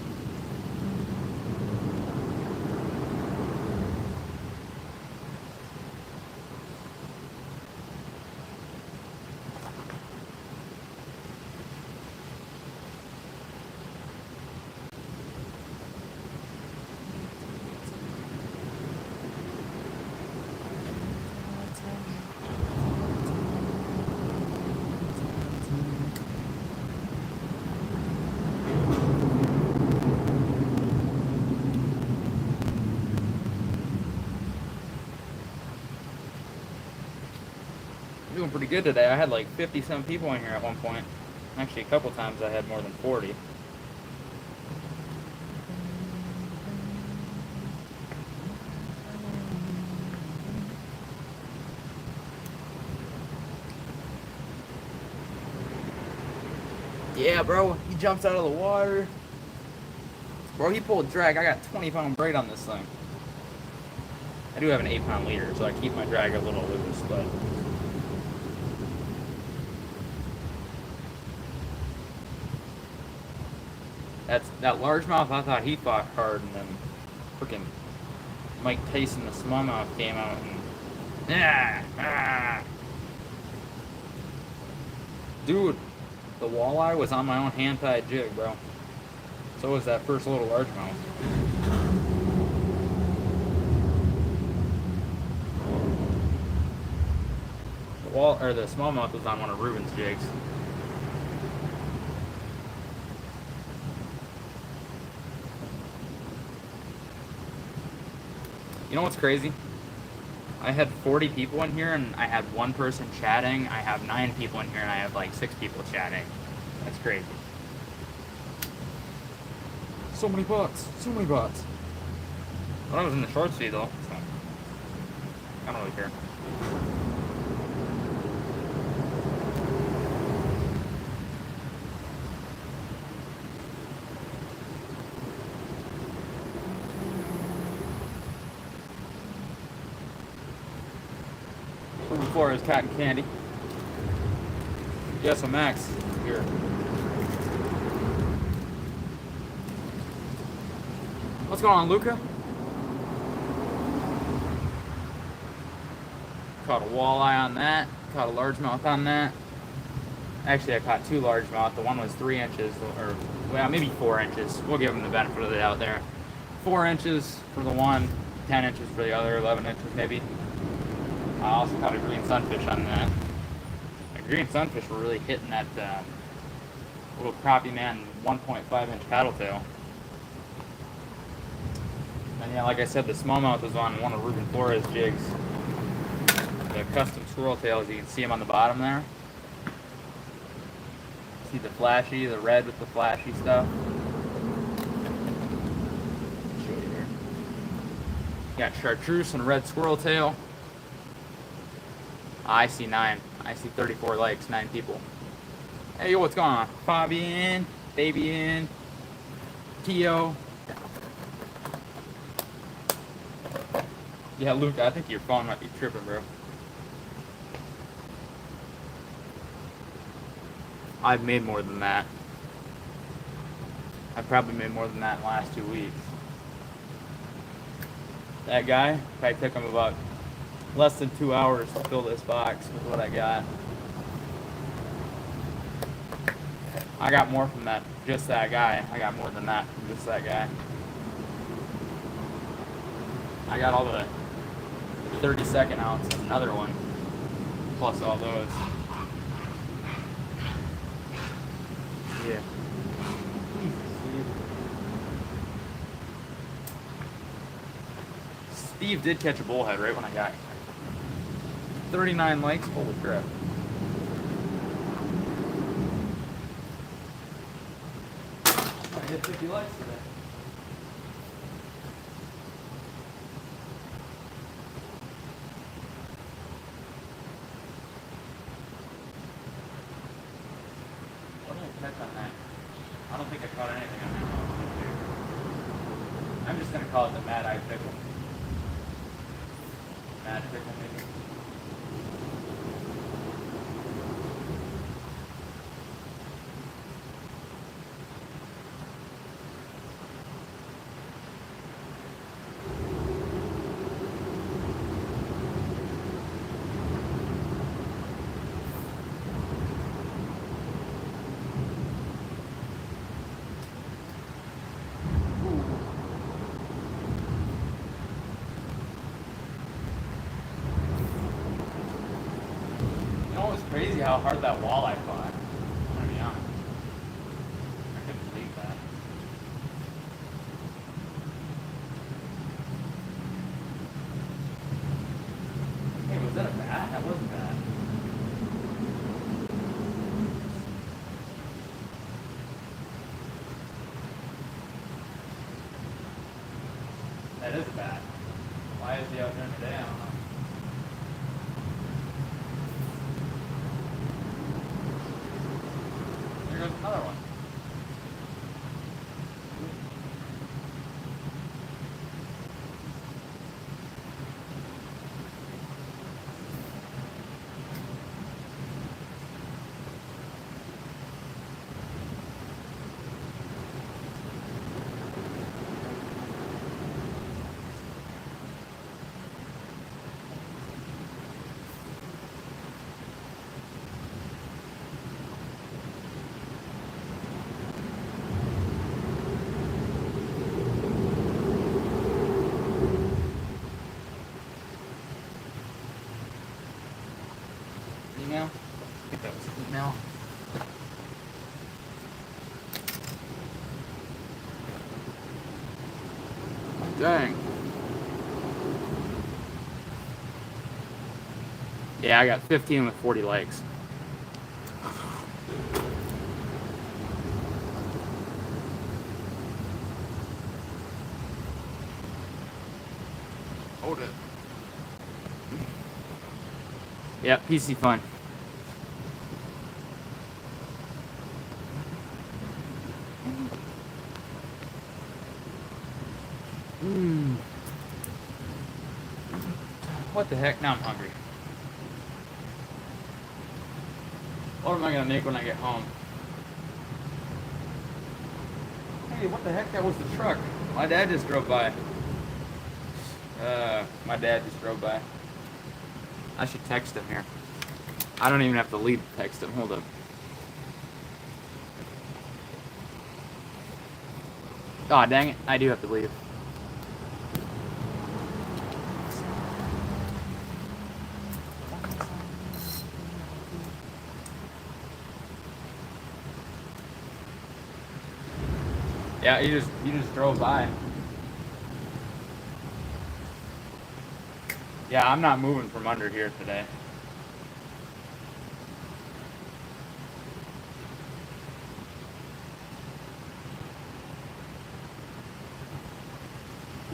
Doing pretty good today. I had like 50-some people in here at one point. Actually, a couple times I had more than 40. Yeah, bro, he jumps out of the water. Bro, he pulled drag. I got 20-pound braid on this thing. I do have an 8-pound leader, so I keep my drag a little loose, but that largemouth, I thought he fought hard, and then freaking Mike Tyson, the smallmouth, came out and dude, the walleye was on my own hand-tied jig, bro. So was that first little largemouth. The smallmouth was on one of Ruben's jigs. You know what's crazy? I had 40 people in here and I had one person chatting. I have 9 people in here and I have like 6 people chatting. That's crazy. So many bots. So many bots. But I was in the short sea though, so I don't really care. Before is cotton candy. Yes, so Max, here. What's going on, Luca? Caught a walleye on that. Caught a largemouth on that. Actually, I caught 2 largemouth. The one was 3 inches, or well, maybe 4 inches. We'll give them the benefit of the doubt there. 4 inches for the one, 10 inches for the other, 11 inches maybe. I also caught a green sunfish on that. The green sunfish were really hitting that little crappie man 1.5 inch paddle tail. And yeah, like I said, the smallmouth was on one of Ruben Flores' jigs. The custom swirl tails, you can see them on the bottom there. See the flashy, the red with the flashy stuff. Show you here. Got chartreuse and red squirrel tail. I see 9. I see 34 likes, 9 people. Hey, yo, what's going on? Fabian, Fabian, Keo. Yeah, Luke, I think your phone might be tripping, bro. I've made more than that. I've probably made more than that in the last 2 weeks. That guy, probably took him about less than 2 hours to fill this box with what I got. I got more from that, just that guy. I got more than that from just that guy. I got all the 32nd ounce, another one, plus all those. Yeah. Steve did catch a bullhead right when I got here. 39 likes, holy crap. I hit 50 likes today. What did I catch on that? I don't think I caught anything on that. I'm just gonna call it the Mad Eye Pickle. Mad Pickle, maybe. Crazy how hard that walleye fought. I'm gonna be honest. I couldn't believe that. Hey, was that a bat? That wasn't bad. That is a bat. Why is he out there today? I don't know. There's another one. Email? I think that was an email. Dang. Yeah, I got 15 with 40 likes. Hold it. Yeah, PC fun. What the heck? Now I'm hungry. What am I gonna make when I get home? Hey, what the heck? That was the truck. My dad just drove by. My dad just drove by. I should text him here. I don't even have to leave to text him. Hold up. Aw, oh, dang it. I do have to leave. Yeah, he just drove by. Yeah, I'm not moving from under here today.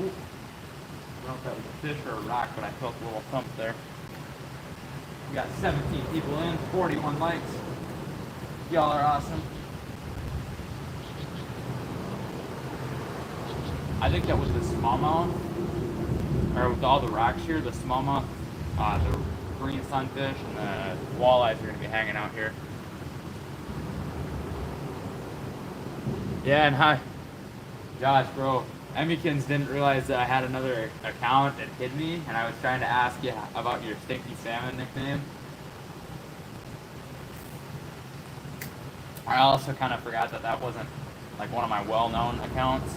Ooh. I don't know if that was a fish or a rock, but I felt a little thump there. We got 17 people in, 41 likes. Y'all are awesome. I think that was the smallmouth, or with all the rocks here, the smallmouth, the green sunfish, and the walleyes are going to be hanging out here. Yeah, and hi, Josh, bro. Emmykins didn't realize that I had another account that hid me, and I was trying to ask you about your Stinky Salmon nickname. I also kind of forgot that wasn't like one of my well-known accounts.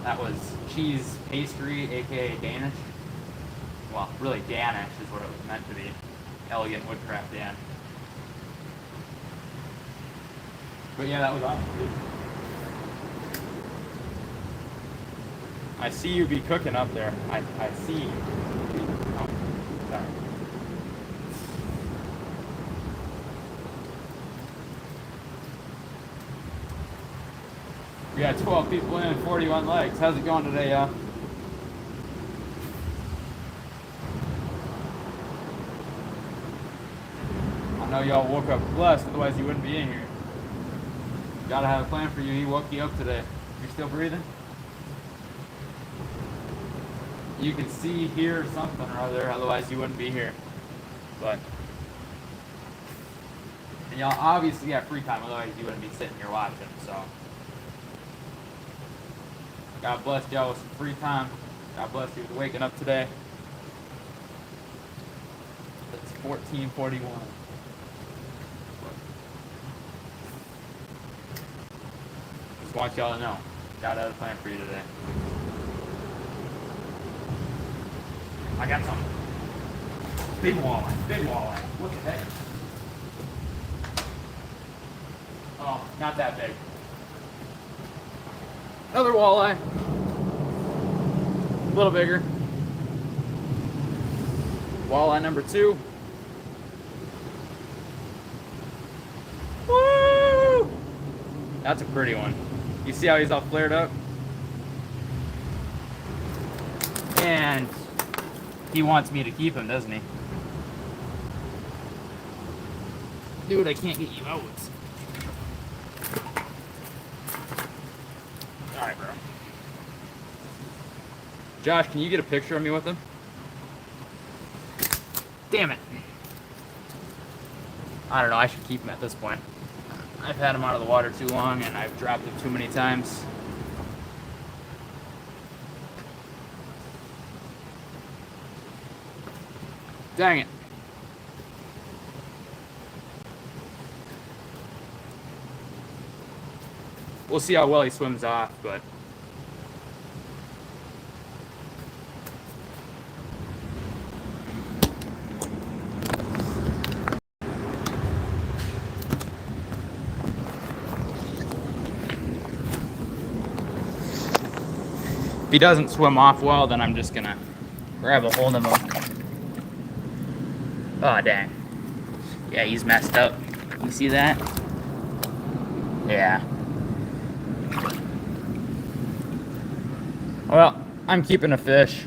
That was Cheese Pastry, aka Danish. Well, really Danish is what it was meant to be. Elegant Woodcraft Dan. But yeah, that was awesome, dude. I see you be cooking up there. I see you. Oh, sorry. We got 12 people in and 41 legs. How's it going today, y'all? I know y'all woke up blessed, otherwise you wouldn't be in here. Gotta have a plan for you. He woke you up today. You're still breathing? You can see, hear something or other, otherwise you wouldn't be here. But and y'all obviously got free time, otherwise you wouldn't be sitting here watching. So God bless y'all with some free time. God bless you with waking up today. It's 14:41. Just want y'all to know, God had a plan for you today. I got some big walleye, big walleye. Look at that. Oh, not that big. Another walleye. A little bigger. Walleye number 2. Woo! That's a pretty one. You see how he's all flared up? And he wants me to keep him, doesn't he? Dude, I can't get you out. Alright, bro. Josh, can you get a picture of me with him? Damn it. I don't know, I should keep him at this point. I've had him out of the water too long and I've dropped him too many times. Dang it. We'll see how well he swims off, but if he doesn't swim off well, then I'm just gonna grab a hold of him. Oh, dang. Yeah, he's messed up. You see that? Yeah. Well, I'm keeping a fish.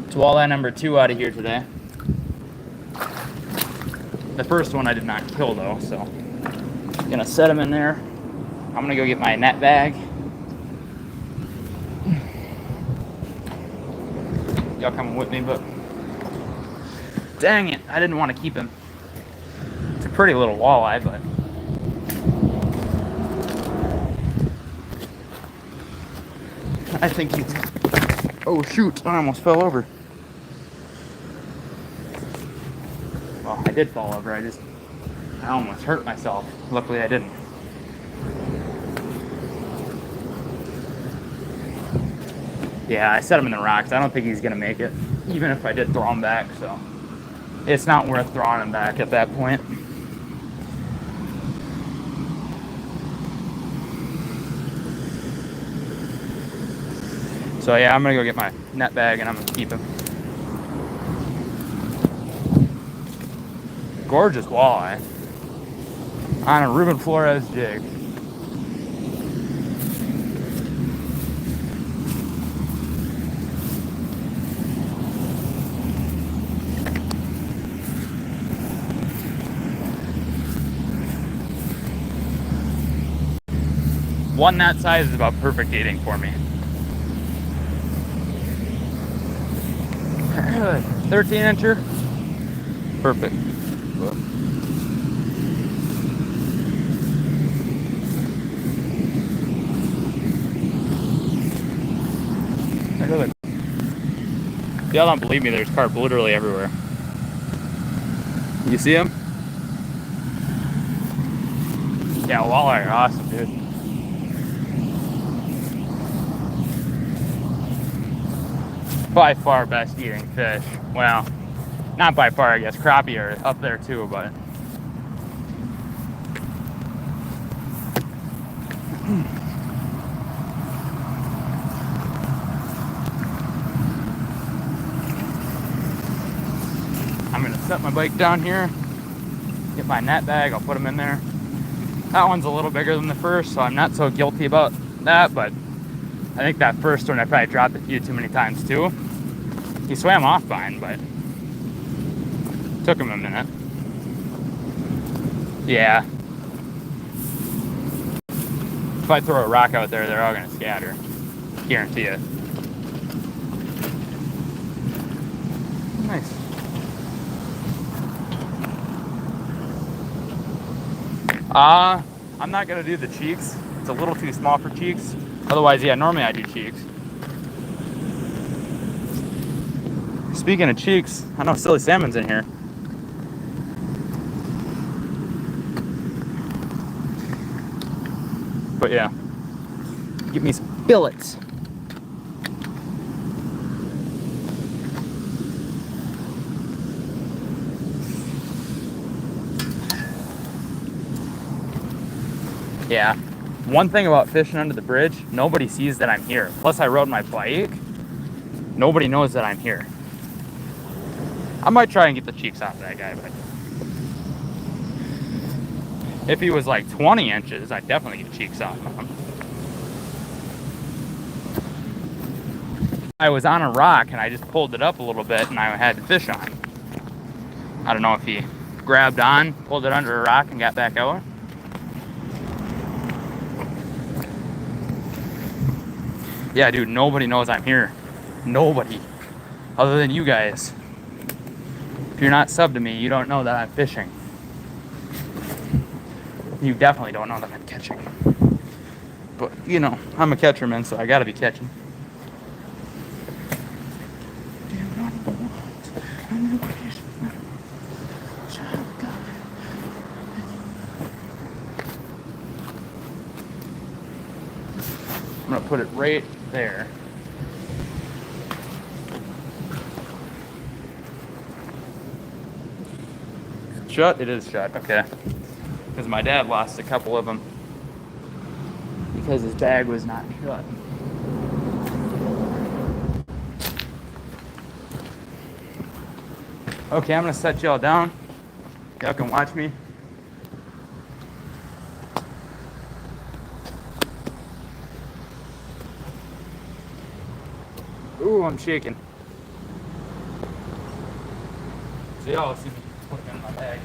It's walleye number 2 out of here today. The first one I did not kill though, so I'm gonna set him in there. I'm gonna go get my net bag. Y'all coming with me, but dang it, I didn't want to keep him. It's a pretty little walleye, but I think he's... Oh shoot, I almost fell over. Well, I did fall over, I almost hurt myself. Luckily I didn't. Yeah, I set him in the rocks. I don't think he's gonna make it, even if I did throw him back, so it's not worth throwing him back at that point. So yeah, I'm gonna go get my net bag and I'm gonna keep him. Gorgeous walleye on a Ruben Flores jig. One that size is about perfect eating for me. 13-incher, perfect. If y'all don't believe me, there's carp literally everywhere. You see them? Yeah, walleye are awesome, dude. By far best eating fish. Well, not by far, I guess. Crappie are up there too, but I'm gonna set my bike down here, get my net bag, I'll put them in there. That one's a little bigger than the first, so I'm not so guilty about that, but I think that first one I probably dropped a few too many times too. He swam off fine, but took him a minute. Yeah. If I throw a rock out there, they're all gonna scatter. Guarantee it. Nice. I'm not gonna do the cheeks. It's a little too small for cheeks. Otherwise, yeah, normally I do cheeks. Speaking of cheeks, I know silly salmon's in here. But yeah, give me some billets. Yeah, one thing about fishing under the bridge, nobody sees that I'm here. Plus I rode my bike, nobody knows that I'm here. I might try and get the cheeks off that guy, but if he was like 20 inches, I'd definitely get cheeks off him. I was on a rock and I just pulled it up a little bit and I had the fish on. I don't know if he grabbed on, pulled it under a rock and got back out. Yeah, dude, nobody knows I'm here. Nobody. Other than you guys. If you're not subbed to me, you don't know that I'm fishing. You definitely don't know that I'm catching. But, you know, I'm a catcherman, so I gotta be catching. I'm gonna put it right there. Shut? It is shut. Okay. Because my dad lost a couple of them because his bag was not shut. Okay, I'm gonna set y'all down. Y'all can watch me. Ooh, I'm shaking. So y'all see me putting in my bag.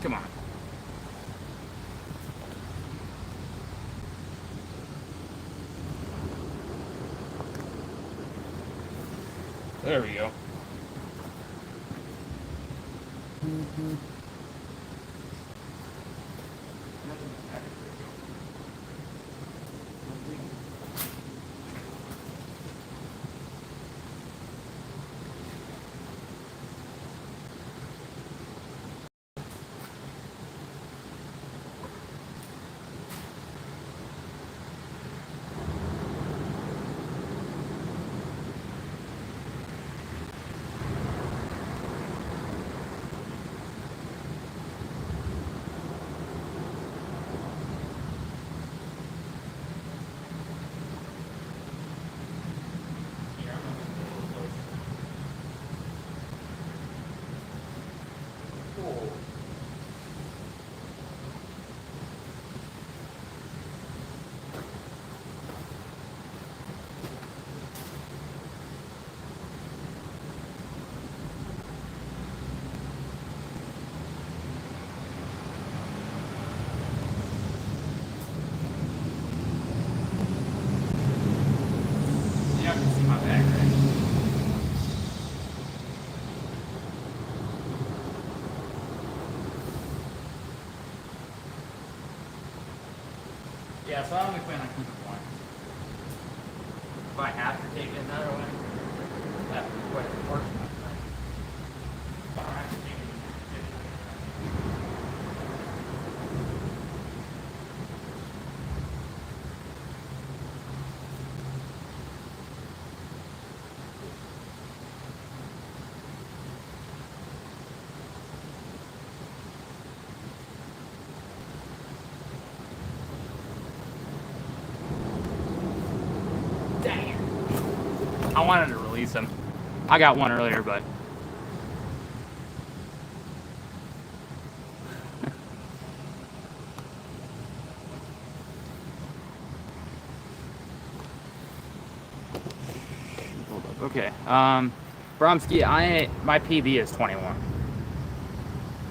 Come on. There we go. Yeah, so I only plan on keeping one. If I have to take another one, that would be quite unfortunate. If I don't have to take it, I wanted to release him. I got one earlier, but hold up. Okay. Bromsky, my PB is 21.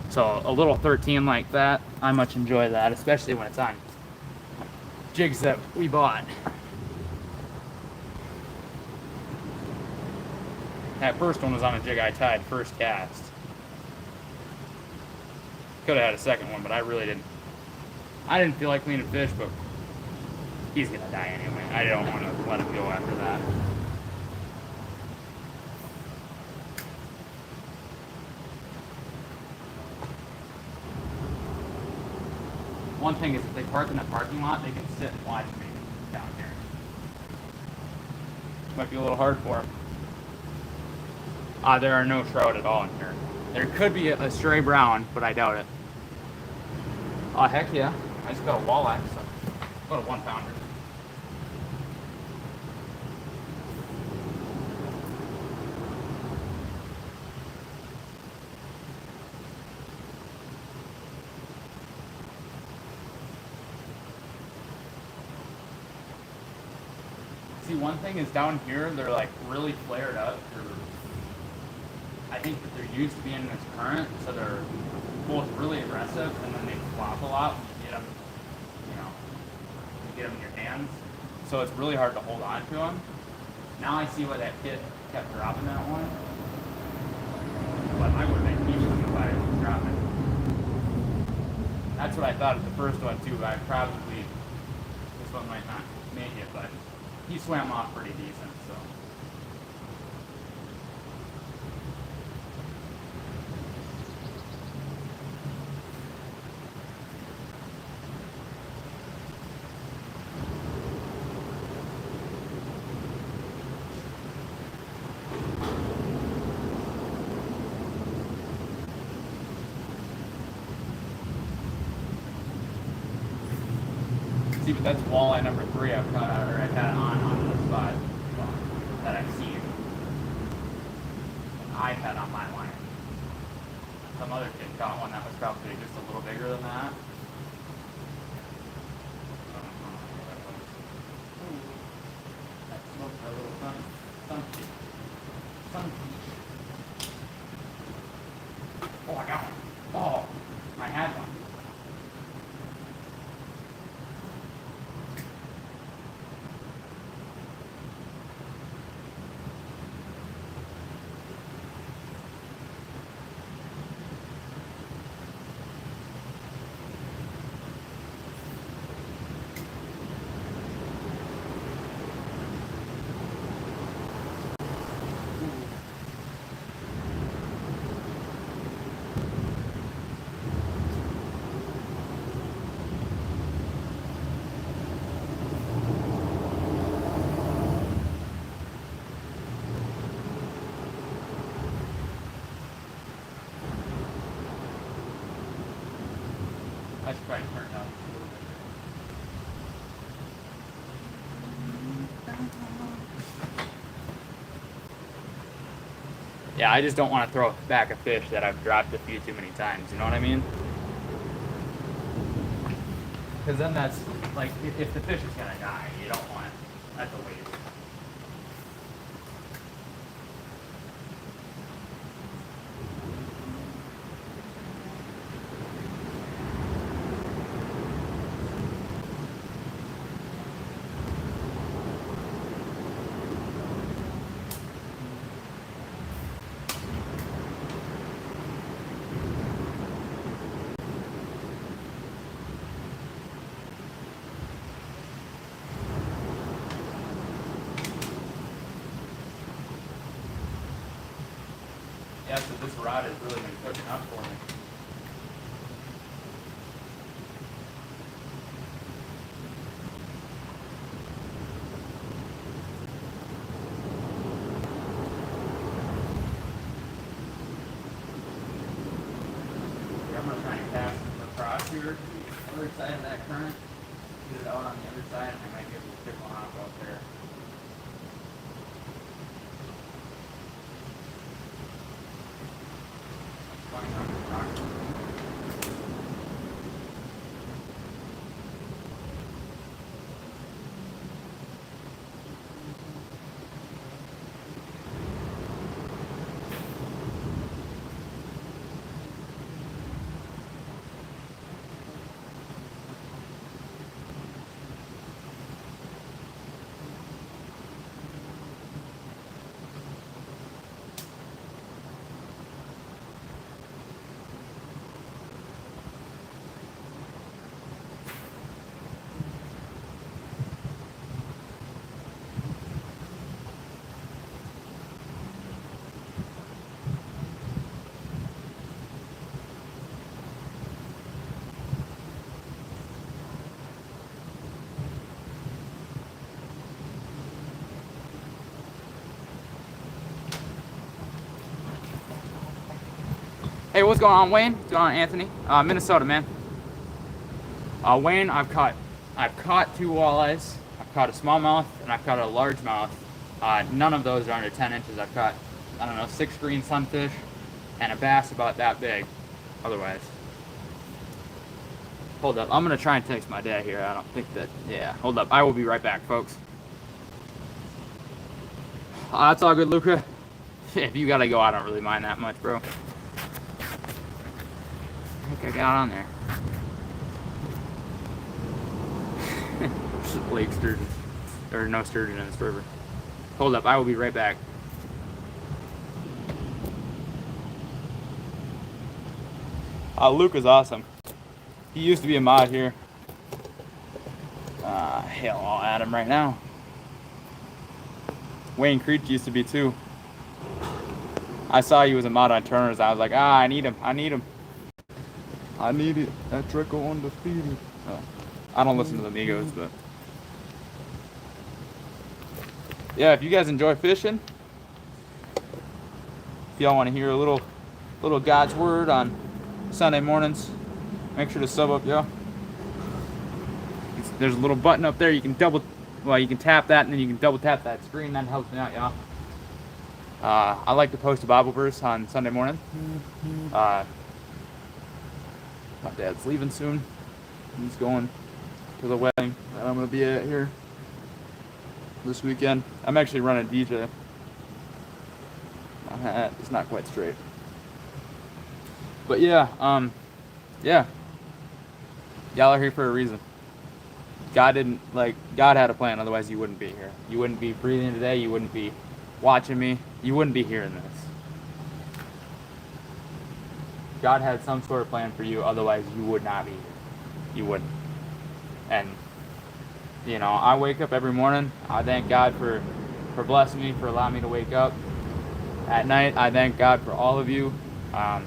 So a little 13 like that, I much enjoy that, especially when it's on jigs that we bought. That first one was on a jig I tied first cast. Could have had a second one, but I really didn't. I didn't feel like cleaning fish, but he's gonna die anyway. I don't want to let him go after that. One thing is, if they park in the parking lot, they can sit and watch me down here. Might be a little hard for them. There are no trout at all in here. There could be a stray brown, but I doubt it. Oh, heck yeah. I just got a walleye, so about a 1 pounder. See, one thing is down here, they're like really flared up. I think that they're used to being in this current, so they're both really aggressive, and then they flop a lot when you get them, you get them in your hands. So it's really hard to hold on to them. Now I see why that kid kept dropping that one. But I would have been keeping them if I was dropping. That's what I thought of the first one too. I probably, this one might not make it, but he swam off pretty decent, so. See, but that's walleye number 3 I've caught out, or I've had on the spot that I've seen. I've had on my line. Some other kid caught one that was probably just a little bigger than that. That's a little sunfish. Oh, I got one. Oh, I had one. That's probably turned out a little bit. Yeah, I just don't want to throw back a fish that I've dropped a few too many times, you know what I mean? Because then that's, like, if the fish is going to die, you don't want it. That's a waste. Yeah, so this rod has really been cooking up for me. Yeah, I'm going to try and cast across here to the other side of that current. Get it out on the other side, and I might be able to pick one off out there. Hey, what's going on, Wayne? What's going on, Anthony? Minnesota, man. Wayne, I've caught 2 walleyes. I've caught a smallmouth and I've caught a largemouth. None of those are under 10 inches. I've caught, I don't know, 6 green sunfish and a bass about that big. Otherwise, hold up. I'm gonna try and text my dad here. I don't think that. Yeah, hold up. I will be right back, folks. That's all good, Luca. If you gotta go, I don't really mind that much, bro. I think I got on there. Lake sturgeon. Or no sturgeon in this river. Hold up, I will be right back. Luke is awesome. He used to be a mod here. Hell, I'll add him right now. Wayne Creech used to be too. I saw he was a mod on Turner's. I was like, I need him. I need him. I need it. That Draco undefeated. Oh, I don't listen to the Migos, but yeah, if you guys enjoy fishing, if y'all want to hear a little God's word on Sunday mornings, make sure to sub up, y'all. There's a little button up there. You can you can tap that, and then you can double tap that screen. That helps me out, y'all. I like to post a Bible verse on Sunday morning. My dad's leaving soon. He's going to the wedding that I'm going to be at here this weekend. I'm actually running DJ. My hat is not quite straight. But yeah, yeah. Y'all are here for a reason. God had a plan, otherwise you wouldn't be here. You wouldn't be breathing today, you wouldn't be watching me, you wouldn't be hearing this. God had some sort of plan for you, otherwise you would not be here. You wouldn't. And, you know, I wake up every morning. I thank God for blessing me, for allowing me to wake up. At night, I thank God for all of you. I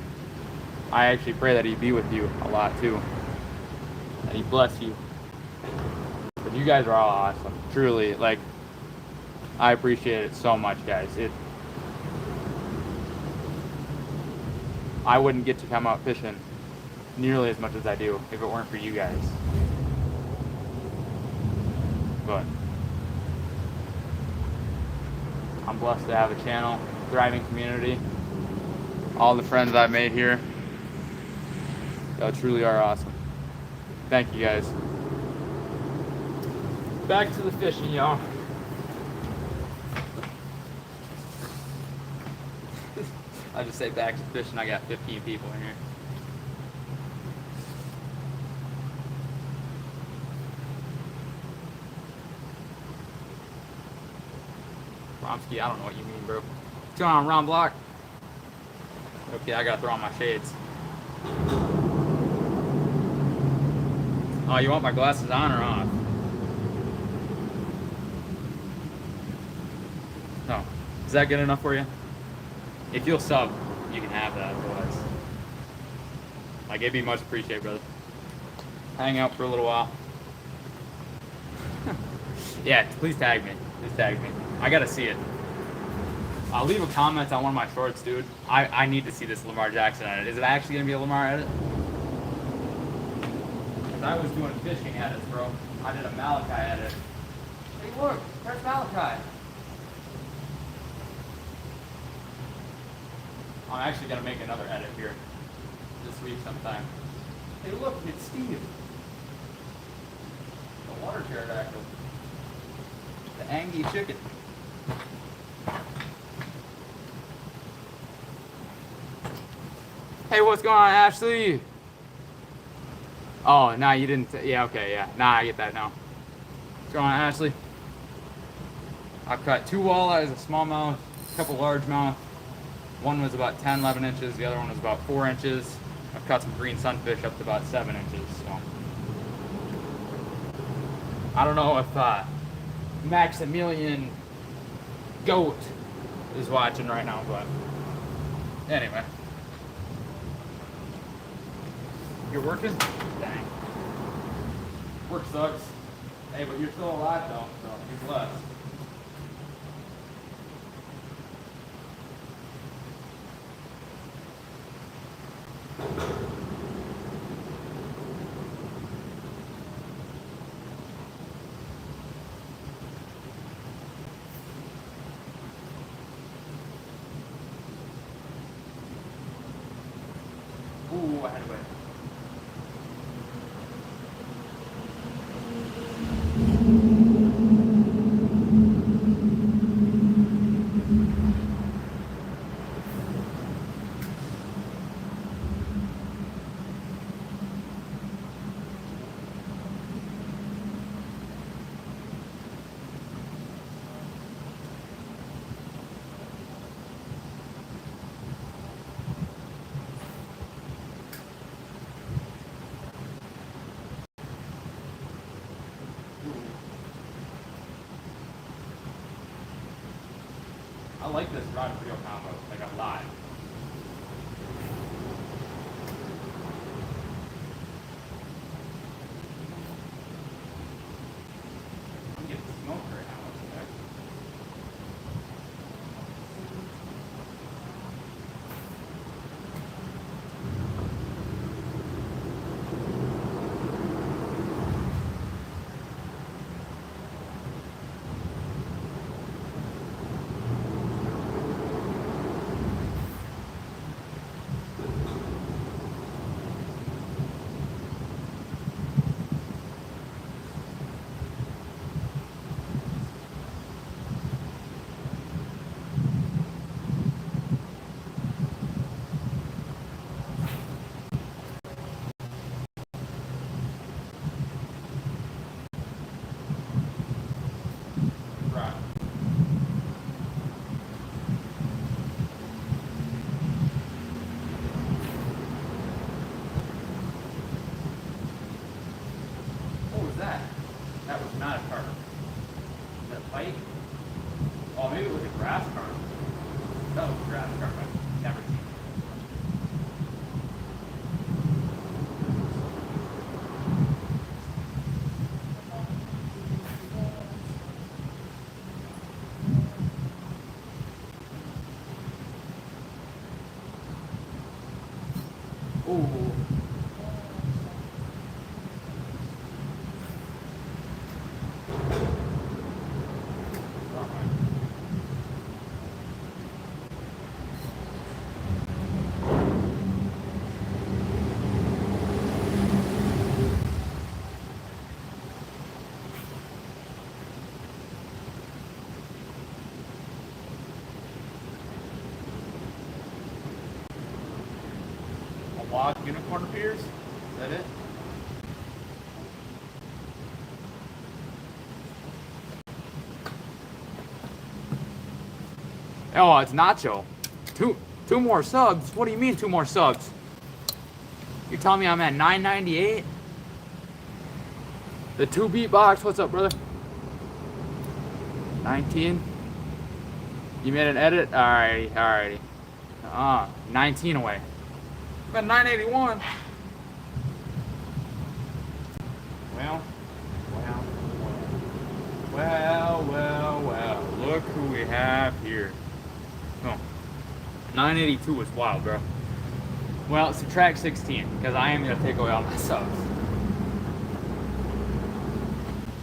actually pray that He be with you a lot too. That He bless you. But you guys are all awesome. Truly, like, I appreciate it so much, guys. I wouldn't get to come out fishing nearly as much as I do if it weren't for you guys. But I'm blessed to have a channel, thriving community, all the friends I've made here. Y'all truly are awesome. Thank you, guys. Back to the fishing, y'all. I just say back to fishing. I got 15 people in here. Romsky, I don't know what you mean, bro. What's going on, Ron Block? Okay, I gotta throw on my shades. Oh, you want my glasses on or off? No. Is that good enough for you? If you'll sub, you can have that, otherwise. Like, it'd be much appreciated, brother. Hang out for a little while. Yeah, please tag me. Please tag me. I gotta see it. I'll leave a comment on one of my shorts, dude. I need to see this Lamar Jackson edit. Is it actually gonna be a Lamar edit? Because I was doing fishing edits, bro. I did a Malachi edit. Hey, look, there's Malachi. I'm actually gonna make another edit here. this week sometime. Hey, look, it's Steve. The water pterodactyl. The Angie chicken. Hey, what's going on, Ashley? Oh, nah, you didn't. Yeah, okay, yeah. Nah, I get that now. What's going on, Ashley? I've caught 2 walleyes, a smallmouth, a couple largemouth. One was about 10, 11 inches. The other one was about 4 inches. I've caught some green sunfish up to about 7 inches. So I don't know if Maximilian Goat is watching right now, but anyway. You're working? Dang. Work sucks. Hey, but you're still alive though, so you're blessed. Ooh, I had to wait. I like this rod and reel combo, like a lot. I'm getting smoked right now. What's the heck? Right. What was that? That was not a carp. Was that a pike? Oh, maybe it was a grass carp. That was a grass carp. I've never seen it. Ooh. Log unicorn appears? Is that it? Oh, it's Nacho. Two more subs? What do you mean 2 more subs? You're telling me I'm at 998? The 2 beatbox, what's up, brother? 19? You made an edit? Alrighty. 19 away. I'm at 981. Well. Look who we have here. Oh, 982 was wild, bro. Well, subtract 16, because I am going to take away all my subs.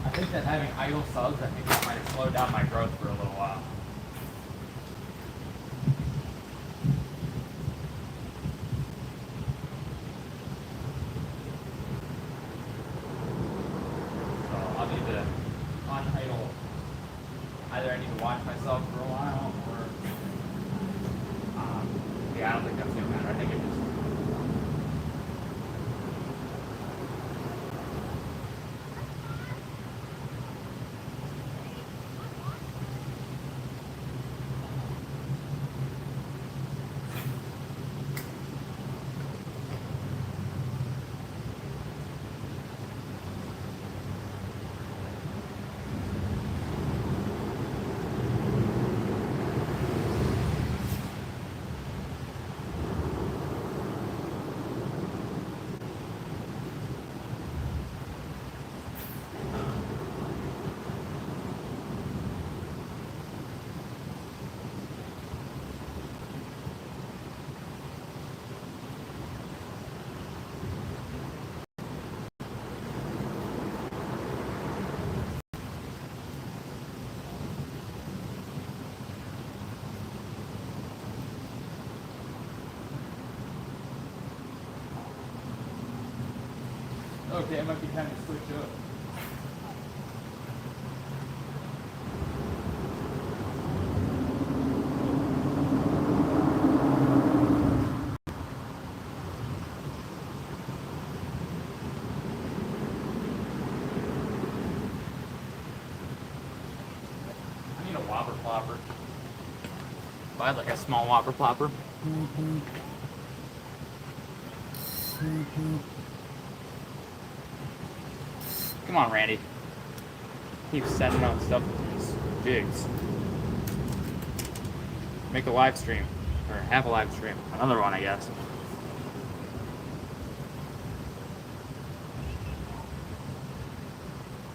I think that having idle subs, I think that might have slowed down my growth for a little while. need to unidle. Either I need to watch myself for a while, or yeah, I don't think that's gonna matter. I think it just. Okay, it might be time to switch up. I need a whopper plopper. Buy like a small whopper plopper. Come on, Randy. Keep sending out stuff with these jigs. Make a live stream. Or have a live stream. Another one, I guess.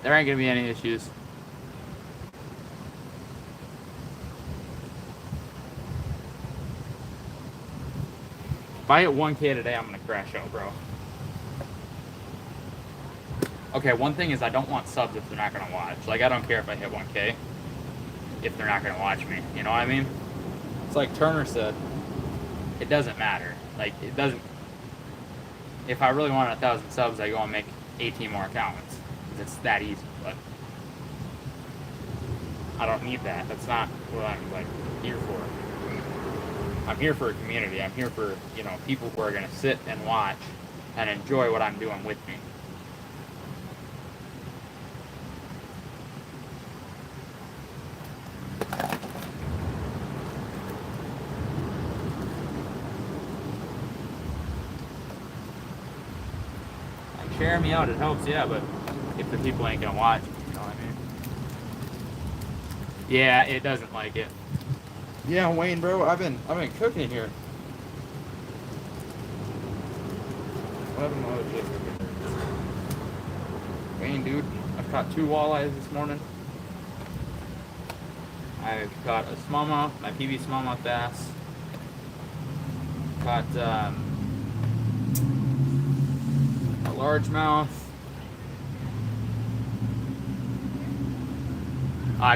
There ain't gonna be any issues. If I hit 1K today, I'm gonna crash out, bro. Okay, one thing is I don't want subs if they're not gonna watch. Like, I don't care if I hit 1K if they're not gonna watch me. You know what I mean? It's like Turner said, it doesn't matter. Like, it doesn't. If I really wanted 1,000 subs, I go and make 18 more accounts. It's that easy, but I don't need that. That's not what I'm like here for. I'm here for a community. I'm here for, you know, people who are gonna sit and watch and enjoy what I'm doing with me. Share me out, it helps, yeah, but if the people ain't gonna watch, you know what I mean? Yeah, it doesn't like it. Yeah, Wayne, bro, I've been cooking here. What happened to my other shit? Wayne, dude, I've caught 2 walleyes this morning. I've caught a smallmouth, my PB smallmouth bass. Caught a largemouth.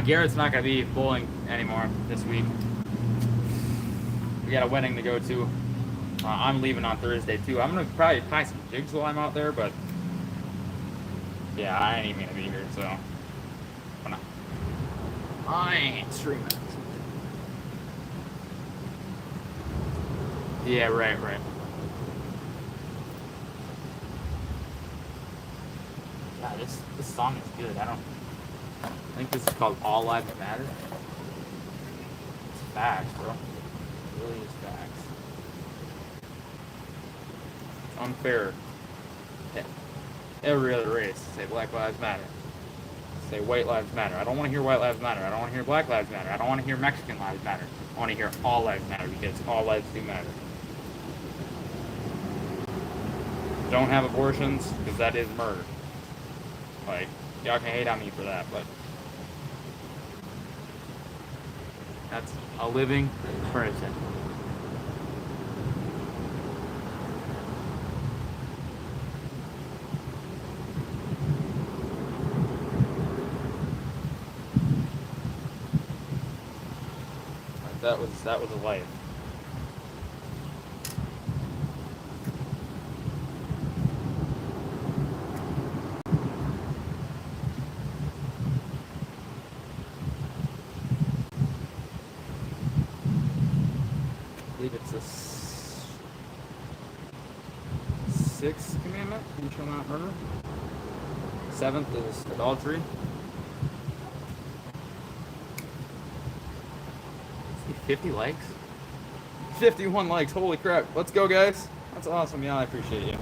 Garrett's not going to be bowling anymore this week. We got a wedding to go to. I'm leaving on Thursday too. I'm going to probably tie some jigs while I'm out there, but yeah, I ain't even going to be here, so I ain't streaming. Yeah, right. Yeah, this song is good. I think this is called All Lives Matter. It's facts, bro. It really is facts. It's unfair. Every other race say Black Lives Matter. Say White Lives Matter. I don't want to hear White Lives Matter. I don't want to hear Black Lives Matter. I don't want to hear Mexican Lives Matter. I want to hear All Lives Matter because all lives do matter. Don't have abortions because that is murder. Like, y'all can hate on me for that, but that's a living person. That was a life. believe it's the sixth commandment, you shall not murder. Seventh is adultery. 50 likes? 51 likes, holy crap. Let's go, guys. That's awesome. Yeah, I appreciate you.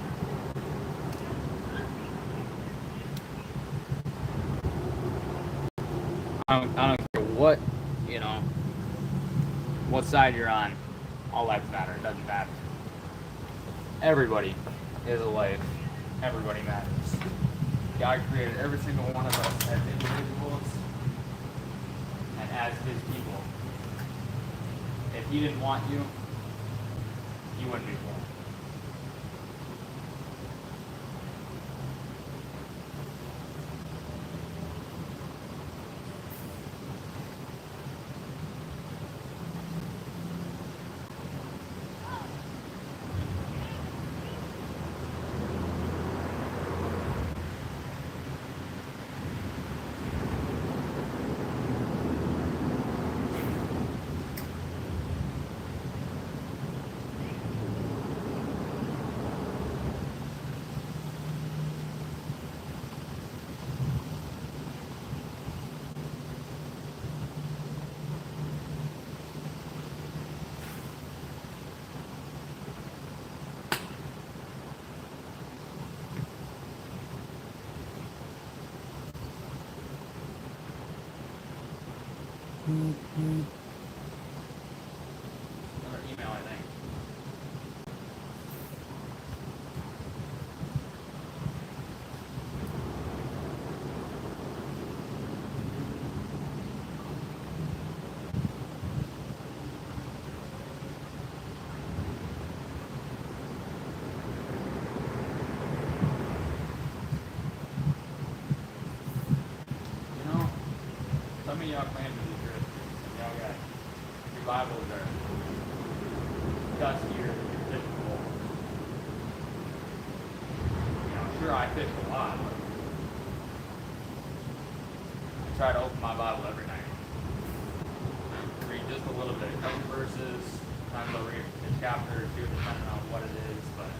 I don't care what, what side you're on. All lives matter. It doesn't matter. Everybody is a life. Everybody matters. God created every single one of us as individuals and as His people. If He didn't want you, you wouldn't be born. Another email, I think. Some of y'all claim to be Christians. Y'all got your Bibles are dustier than your fishing pole. Sure I fish a lot, but I try to open my Bible every night. Read just a little bit, a couple verses, sometimes I'll read a chapter or two depending on what it is, but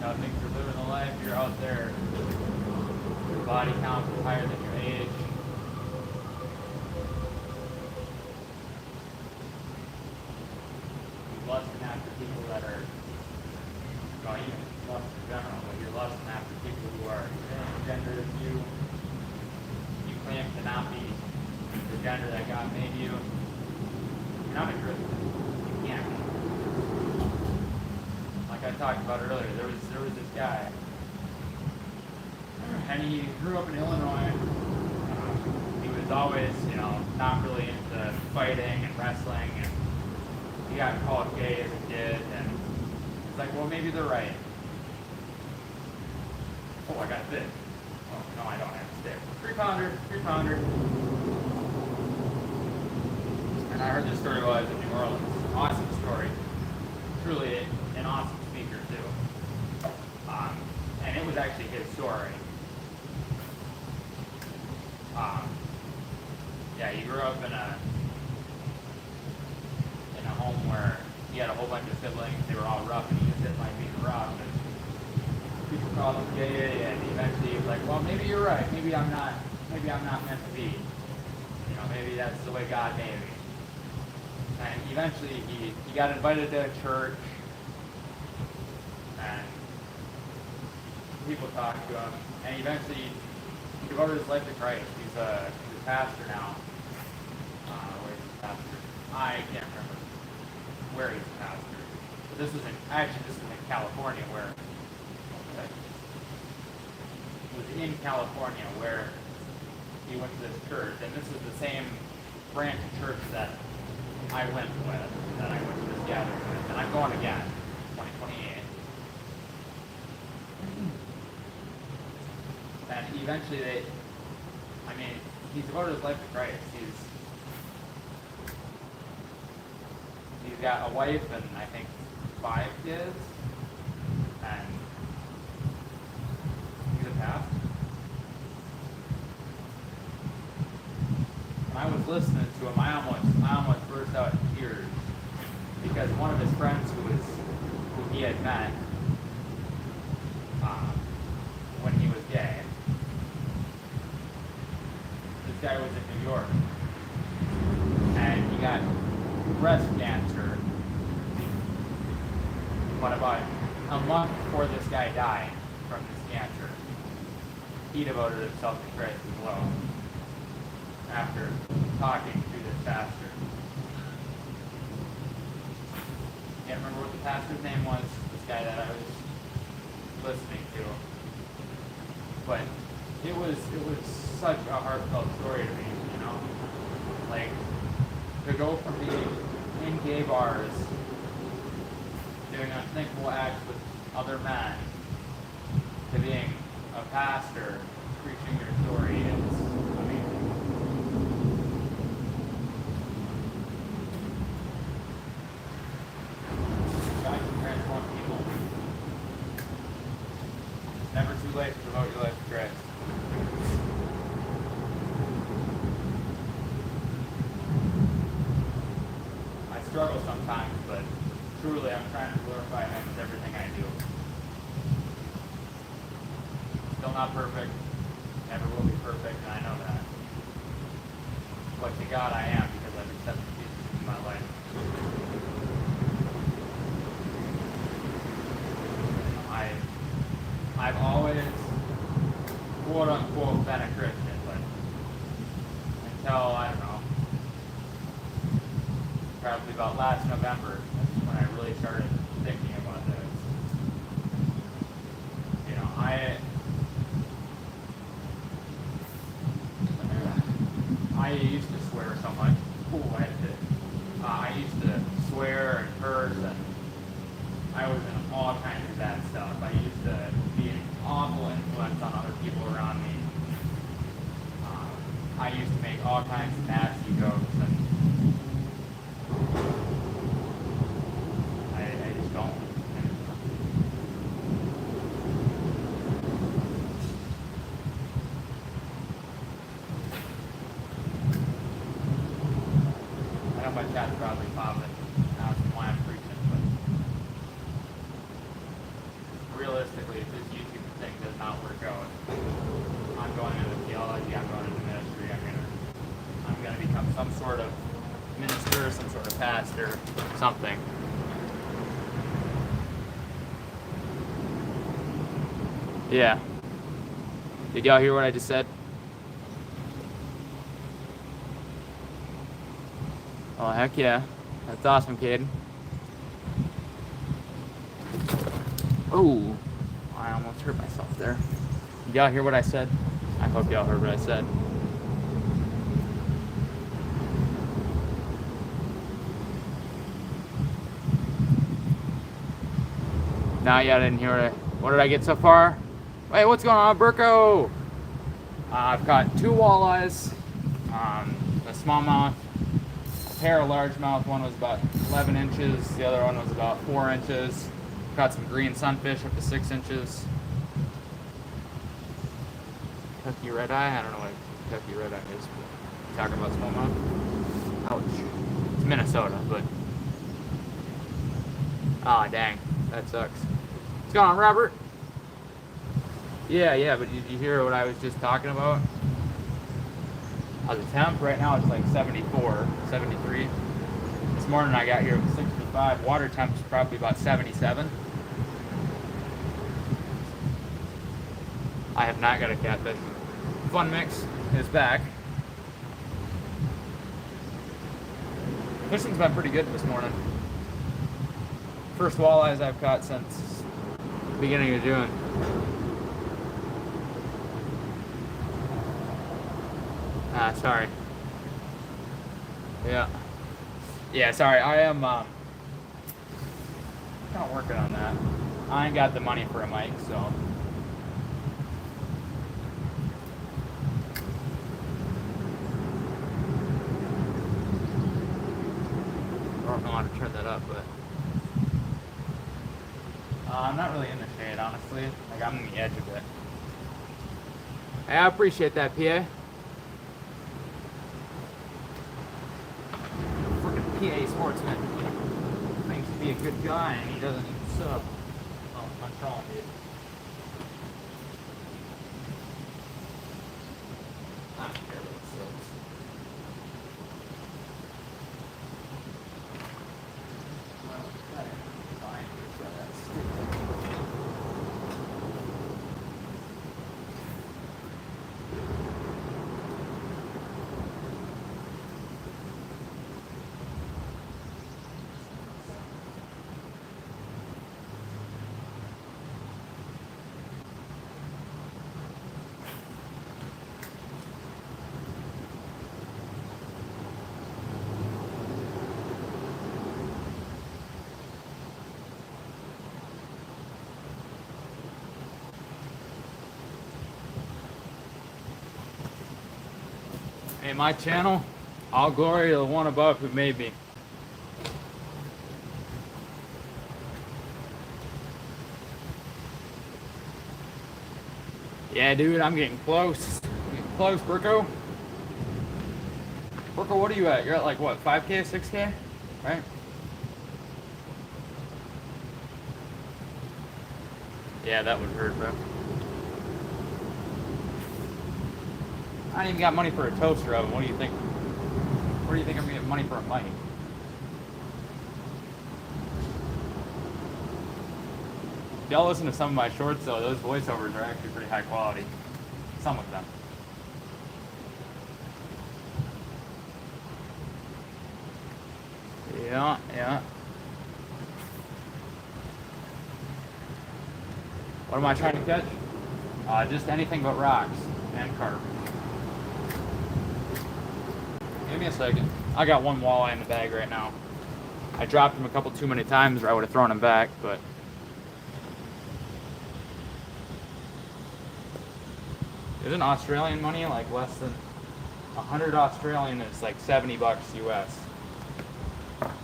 I think you're living a life, you're out there, your body count is higher than your age. You're lusting after people that are, well, even lust in general, but you're lusting after people who are same gender as you. You claim to not be the gender that God made you. You're not a Christian. You can't be. Like I talked about earlier, there was this guy, and he grew up in Illinois. He was always, not really into fighting and wrestling, and he got called gay as a kid, and it's like, well, maybe they're right. Oh, I got a stick. Oh, no, I don't have a stick. 3-pounder. And I heard this story while I was in New Orleans. Awesome story. Truly an awesome speaker too. And it was actually his story. He grew up in a home where he had a whole bunch of siblings. They were all rough, and he just didn't like being rough. And people called him gay, and eventually he was like, "Well, maybe you're right. Maybe I'm not meant to be. Maybe that's the way God made me." And eventually he got invited to a church, and people talked to him, and eventually he devoted his life to Christ. He's a pastor now. Where he's a pastor? I can't remember where he's a pastor. But this is in California, where it was in California where he went to this church, and this is the same branch of church that I went to this gathering with, and I'm going again, 2028. And eventually he's devoted his life to Christ. He's got a wife and I think 5 kids, and he's a cast. When I was listening to him, I almost burst out in tears because one of his friends who he had met when he was gay. This guy was in New York, and he got breast cancer. But about a month before this guy died from this cancer, he devoted himself to Christ as well. After talking through this pastor, can't remember what the pastor's name was. This guy that I was listening to, but it was such a heartfelt story to me. You know, like to go from being in gay bars, doing unthinkable acts with other men, to being a pastor preaching your story is amazing. God can transform people. It's never too late to devote your life to Christ. I struggle sometimes, but truly I'm trying to glorify Him with everything I do. Still not perfect, never will be perfect, and I know that. But to God I am, because I've accepted Jesus in my life. I've always, quote unquote, been a Christian, but until, I don't know, probably about last November, that's when I really started thinking about this. You know, I used to swear so much. I used to swear and curse, and I was in all kinds of bad stuff. I used to be an awful influence on other people around me. I used to make all kinds of nasty jokes, and I just don't. I know my chat's probably popping, asking why I'm preaching, but realistically, if this YouTube thing does not work out, I'm going into theology, I'm going into ministry, I'm gonna become some sort of minister, some sort of pastor, something. Yeah. Did y'all hear what I just said? Oh, heck yeah. That's awesome, kid. Oh, I almost hurt myself there. Did y'all hear what I said? I hope y'all heard what I said. Nah, y'all didn't hear it. What did I get so far? Wait, what's going on, Burko? I've caught 2 walleyes, a smallmouth, a pair of largemouth. One was about 11 inches, the other one was about 4 inches. Caught some green sunfish up to 6 inches. Kentucky red eye? I don't know what Kentucky red eye is. But talking about smallmouth? Ouch. It's Minnesota, but... Ah, dang. That sucks. What's going on, Robert? Yeah, but did you hear what I was just talking about? The temp right now it's like 74, 73. This morning I got here with 65. Water temp is probably about 77. I have not got a catfish. Fun Mix is back. Fishing's been pretty good this morning. First walleyes I've caught since the beginning of June. Sorry. Yeah, sorry, I am not working on that. I ain't got the money for a mic, so. I don't know how to turn that up, but I'm not really in the shade, honestly. Like, I'm on the edge of it. Hey, I appreciate that, PA. Freaking PA sportsman. Thinks to be a good guy and he doesn't even sub. Oh, I'm trolling, dude. I don't care about subs. Well, that ain't fine. So that's stupid. Hey, my channel, all glory to the one above who made me. Yeah, dude, I'm getting close. I'm getting close, Bricko. Bricko, what are you at? You're at like what, 5K, 6K? Right? Yeah, that would hurt, bro. I ain't even got money for a toaster oven. What do you think? Where do you think I'm gonna get money for a mic? If y'all listen to some of my shorts though, those voiceovers are actually pretty high quality. Some of them. Yeah, yeah. What am I trying to catch? Just anything but rocks and carp. Give me a second. I got one walleye in the bag right now. I dropped him a couple too many times or I would have thrown him back, but isn't Australian money like less than 100 Australian is like 70 bucks US.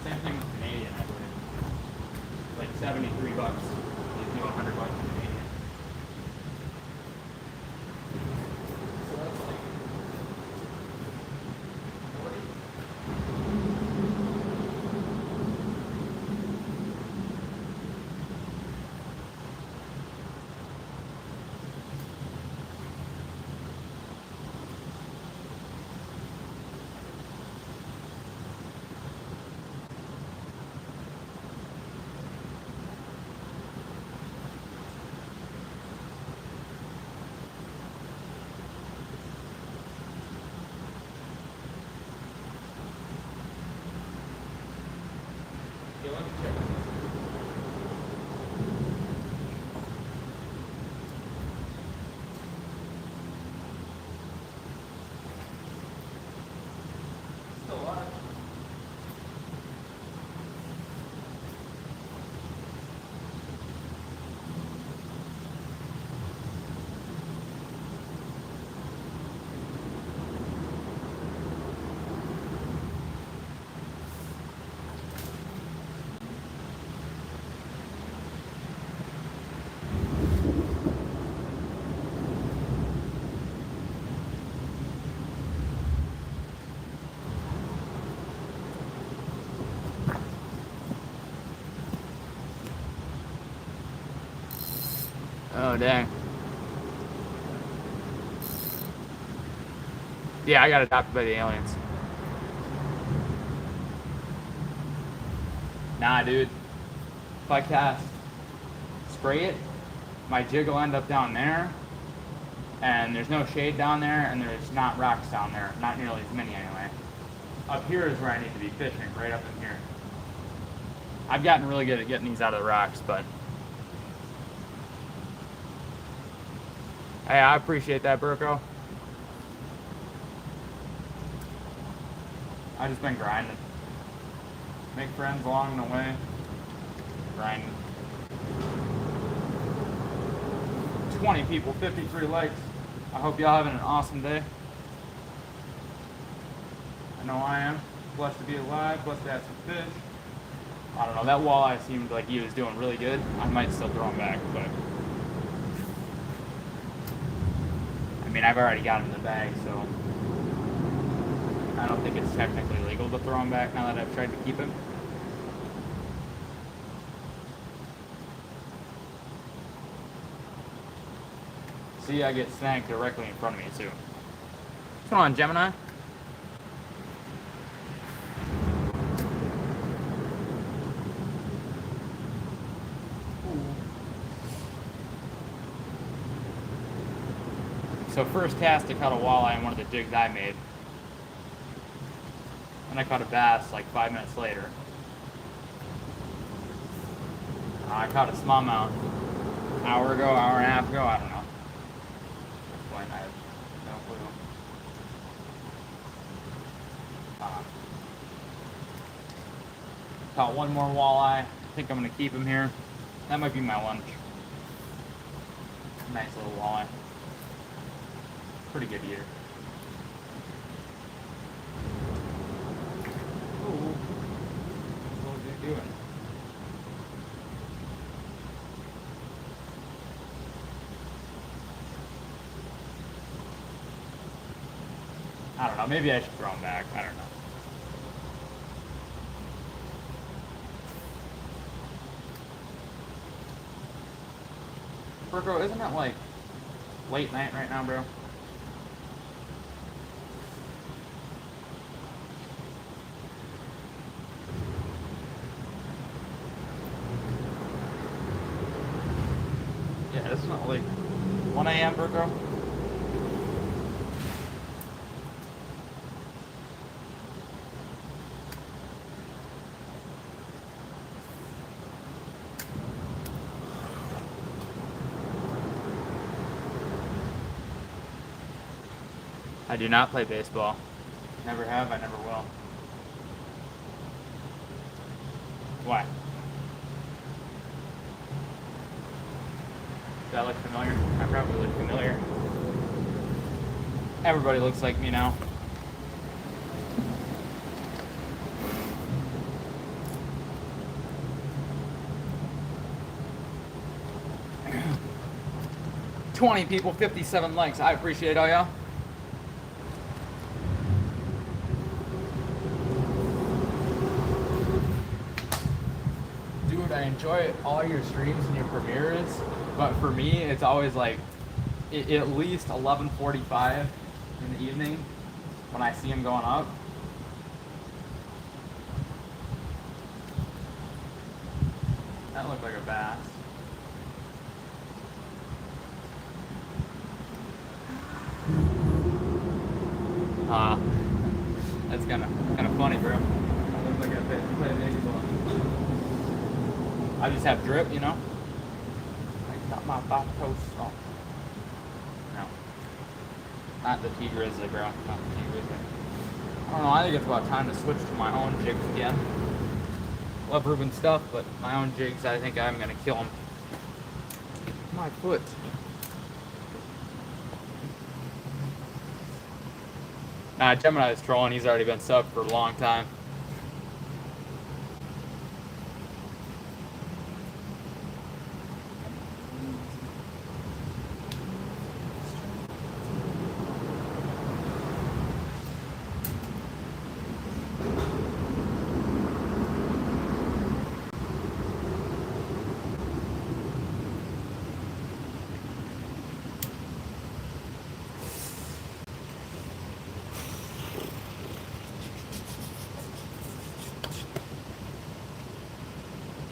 Same thing with Canadian, I believe. Like 73 bucks. Gives you 100 bucks Canadian. So that's like oh, dang. Yeah, I got adopted by the aliens. Nah, dude. If I cast, spray it, my jig will end up down there, and there's no shade down there, and there's not rocks down there. Not nearly as many anyway. Up here is where I need to be fishing, right up in here. I've gotten really good at getting these out of the rocks, but hey, I appreciate that, Burko. I just been grinding. Make friends along the way. Grinding. 20 people, 53 likes. I hope y'all having an awesome day. I know I am. Blessed to be alive, blessed to have some fish. I don't know, that walleye seemed like he was doing really good. I might still throw him back, but mean, I've already got him in the bag, so I don't think it's technically legal to throw him back now that I've tried to keep him. See, I get snagged directly in front of me, too. What's going on, Gemini? So first cast, I caught a walleye in one of the jigs I made. And I caught a bass like 5 minutes later. I caught a smallmouth an hour ago, hour and a half ago, I don't know. At this point, I have no clue. Caught one more walleye. I think I'm going to keep him here. That might be my lunch. Nice little walleye. Pretty good eater. Ooh. What's he doing? I don't know. Maybe I should throw him back. I don't know. Virgo, isn't it like late night right now, bro? Yeah, isn't it like 1 a.m., Virgo? I do not play baseball. Never have, I never will. Why? Do I look familiar? I probably look familiar. Everybody looks like me now. $20 people, 57 likes. I appreciate all y'all. I enjoy all your streams and your premieres, but for me, it's always like at least 11:45 in the evening when I see them going up. That looked like a bass. That's kind of funny, bro. That looks like I play baseball. I just have drip, you know? I got my back post on. No. Not the T-Grizzly, bro. Not the T-Grizzly. I don't know, I think it's about time to switch to my own jigs again. Love Ruben stuff, but my own jigs, I think I'm going to kill them. My foot. Nah, Gemini is trolling. He's already been subbed for a long time.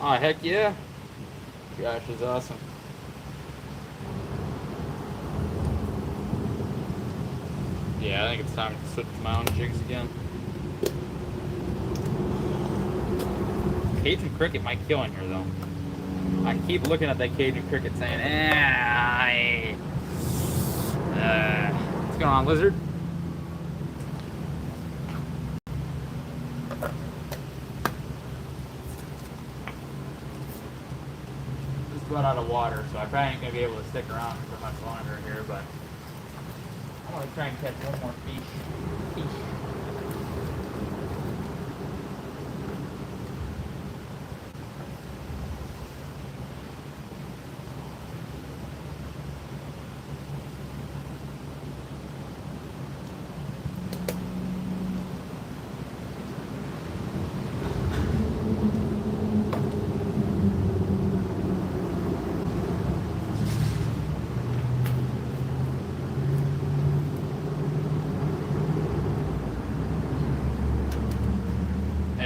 Oh, heck yeah. Gosh, is awesome. Yeah, I think it's time to switch to my own jigs again. Cajun cricket might kill in here, though. I keep looking at that Cajun cricket saying, what's going on, lizard? Run out of water, so I probably ain't gonna be able to stick around for much longer here, but I want to try and catch one more fish.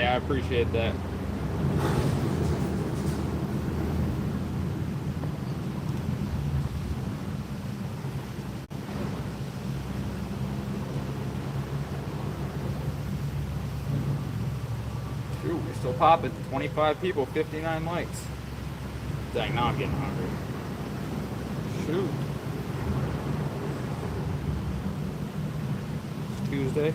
I appreciate that. Shoot, we're still popping. 25 people, 59 likes. Dang, now I'm getting hungry. Shoot. It's Tuesday.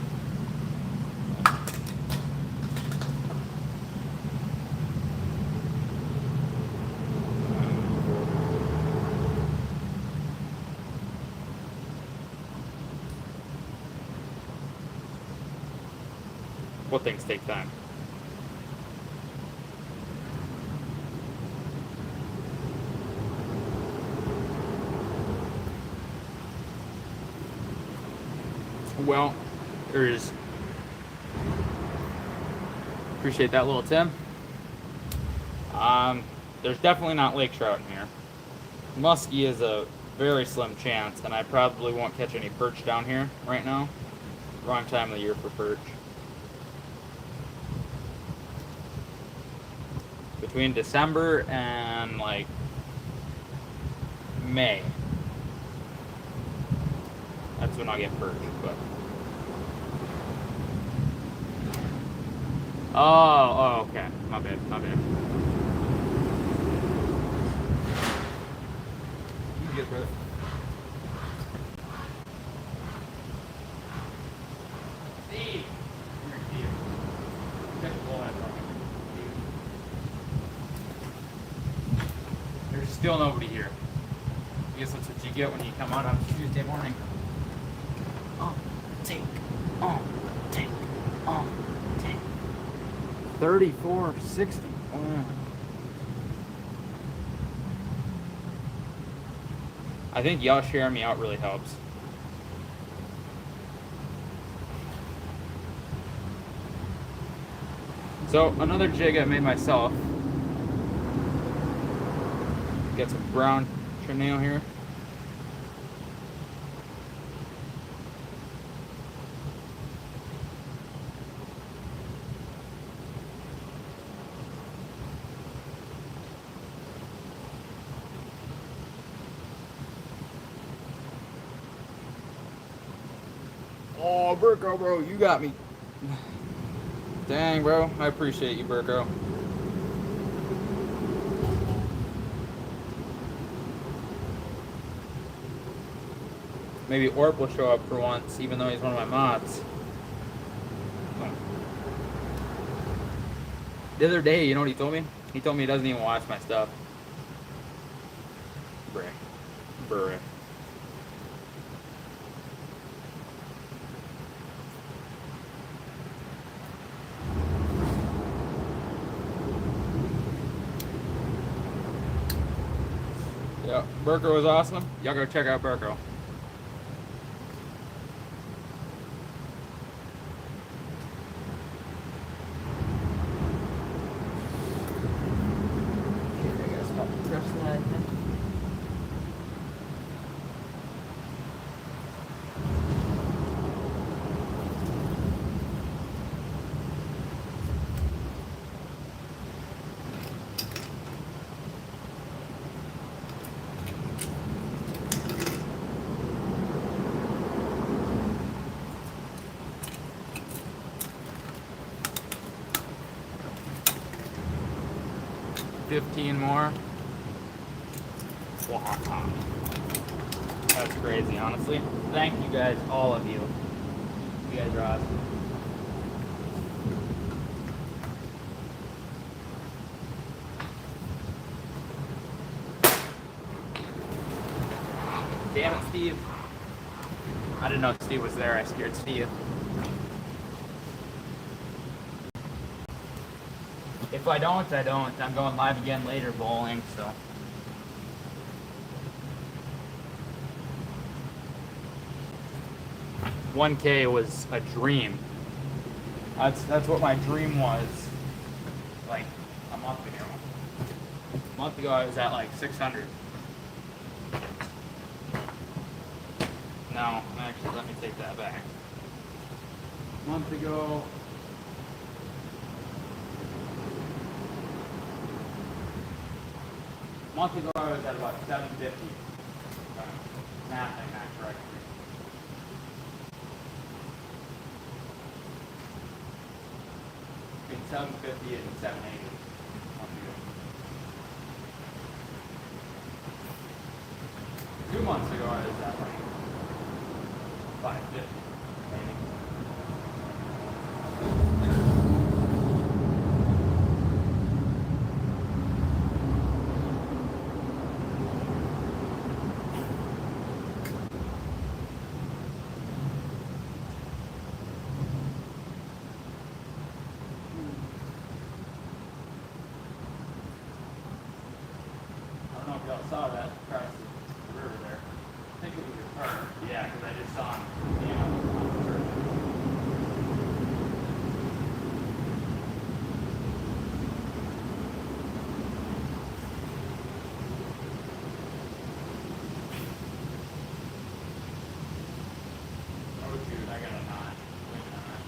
What things take time? Well, there's, appreciate that, little Tim. There's definitely not lake trout in here. Muskie is a very slim chance, and I probably won't catch any perch down here right now. Wrong time of the year for perch. Between December and like May, that's when I'll get perch. But oh, okay, my bad. You get brother. Steve, check the bullhead. There's still nobody here. I guess that's what you get when you come out on Tuesday morning. Take. 34.60. I think y'all sharing me out really helps. So another jig I made myself. Get some brown chenille here. Oh, Burko, bro, you got me. Dang, bro, I appreciate you, Burko. Maybe Orp will show up for once, even though he's one of my mods. The other day, you know what he told me? He told me he doesn't even watch my stuff. Bruh. Yeah, Burko was awesome. Y'all go check out Burko. $15 more. Wow. That's crazy, honestly. Thank you guys, all of you. You guys are awesome. Damn it, Steve. I didn't know Steve was there. I scared Steve. If I don't, I don't. I'm going live again later bowling, so. $1K was a dream. That's what my dream was. Like a month ago. A month ago I was at like 600. No, actually, let me take that back. A month ago, A month ago I was at about 750. Mathing that correctly. Between 750 and 780. 2 months ago I was at like 550, maybe. I don't know if y'all saw that across the river there. I think it was your car. Yeah, because I just saw him on the surface. Oh dude, I got a knot. Wait a minute.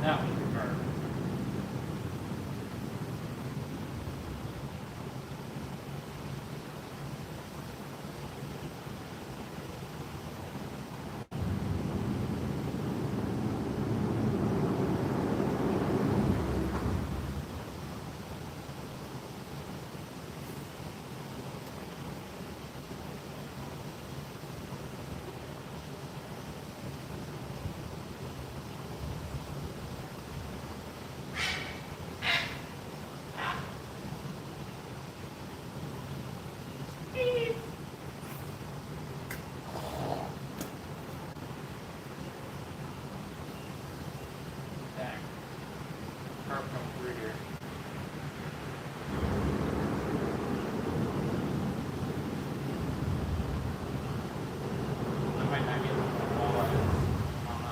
That was your car. Dang. Car come through here. I might not get the walleye. I don't know.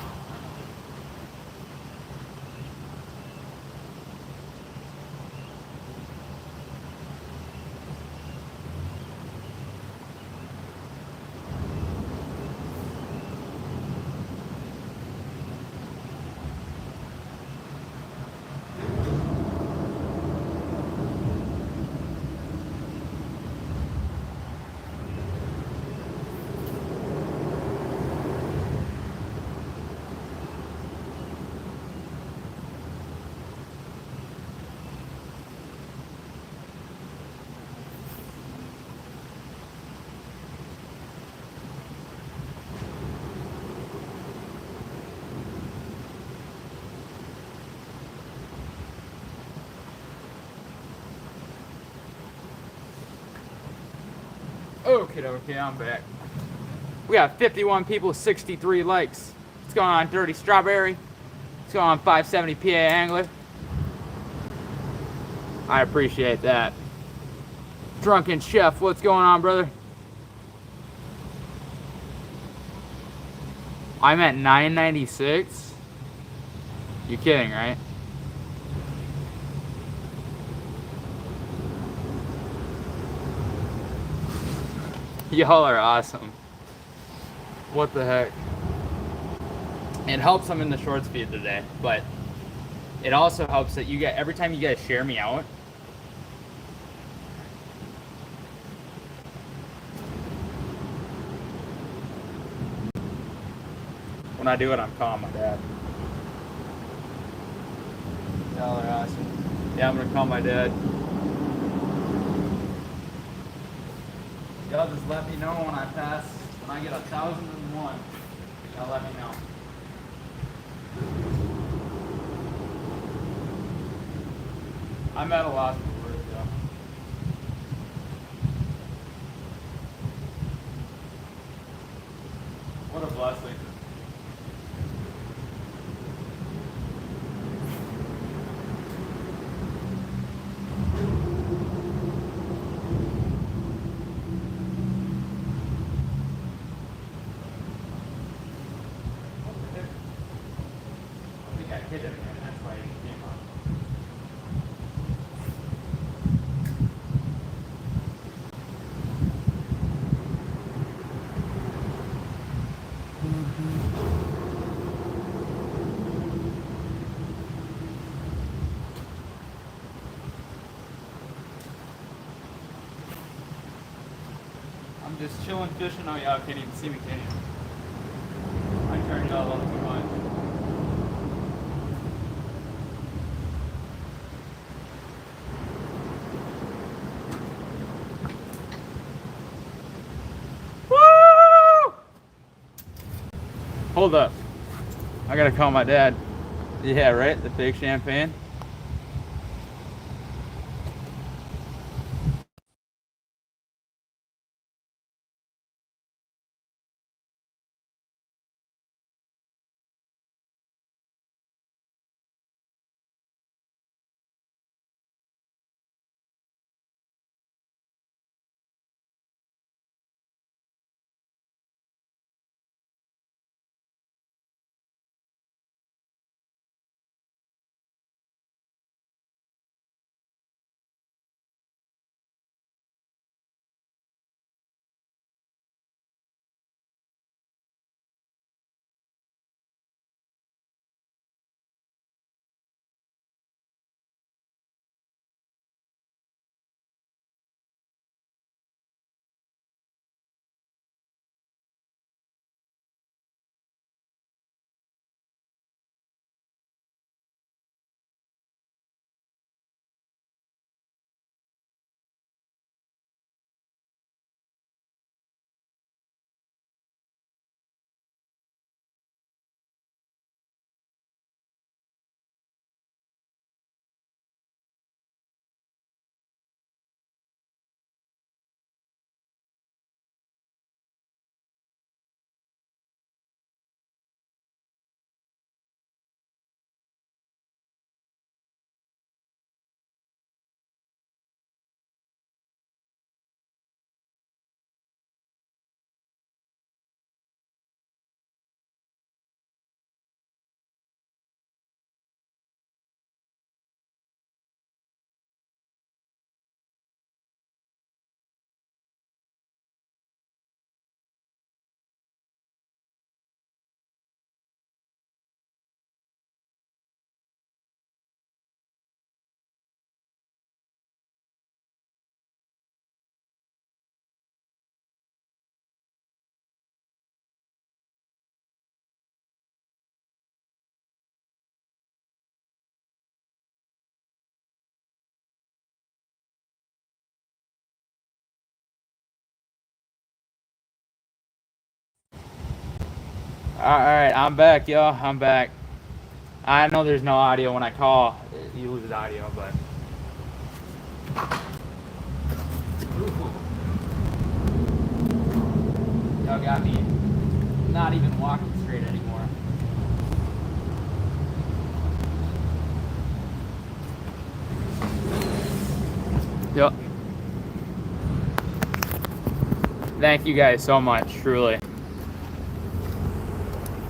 Okay, I'm back. We got 51 people, 63 likes. What's going on, Dirty Strawberry? What's going on, 570 PA Angler? I appreciate that. Drunken Chef, what's going on, brother? I'm at 996. You kidding, right? Y'all are awesome. What the heck? It helps I'm in the shorts feed today, but it also helps that you get every time you guys share me out. When I do it, I'm calling my dad. Y'all are awesome. Yeah, I'm gonna call my dad. Y'all just let me know when I pass, when I get 1,001. Y'all let me know. I'm at a loss for words, though. What a blessing. I think I hit him, and that's why he came up. I'm just chilling, fishing. Oh, y'all can't even see me, can you? I turned y'all up too much. Woo! Hold up. I gotta call my dad. Yeah, right? The fake champagne. Alright, I'm back, y'all. I'm back. I know there's no audio when I call. You lose audio, but. Y'all got me not even walking straight anymore. Yep. Thank you guys so much, truly.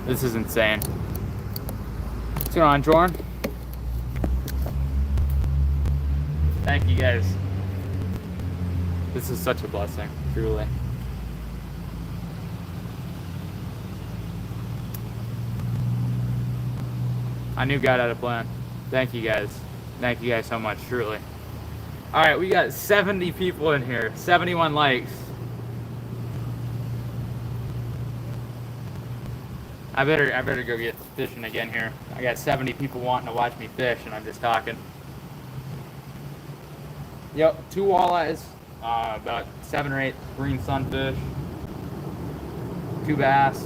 This is insane. What's going on, Jordan? Thank you guys. This is such a blessing, truly. I knew God had a plan. Thank you guys. Thank you guys so much, truly. All right, we got 70 people in here, 71 likes. I better go get fishing again here. I got 70 people wanting to watch me fish, and I'm just talking. Yep, 2 walleyes, about 7 or 8 green sunfish, 2 bass, 2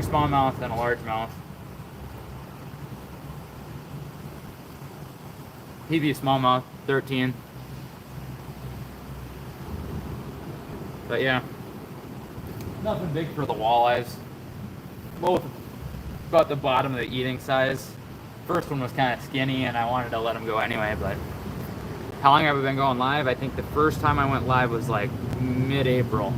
smallmouth and a largemouth. PB smallmouth, 13. But yeah, nothing big for the walleyes. Both about the bottom of the eating size. First one was kind of skinny, and I wanted to let them go anyway, but how long have I been going live? I think the first time I went live was like mid-April.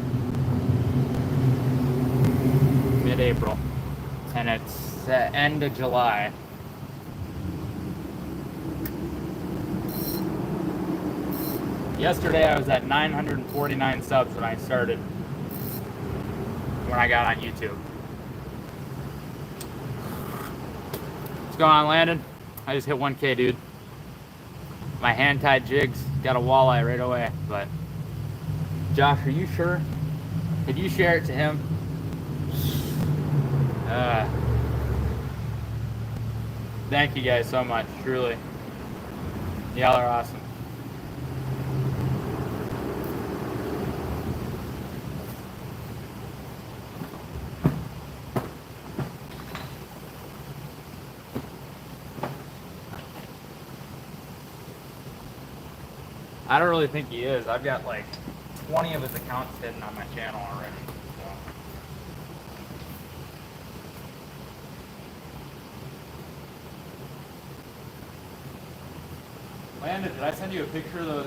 And it's the end of July. Yesterday I was at 949 subs when I started, when I got on YouTube. What's going on, Landon? I just hit 1K, dude. My hand-tied jigs got a walleye right away, but Josh, are you sure? Could you share it to him? Thank you guys so much, truly. Y'all are awesome. I don't really think he is. I've got like 20 of his accounts hidden on my channel already. Landon, did I send you a picture of those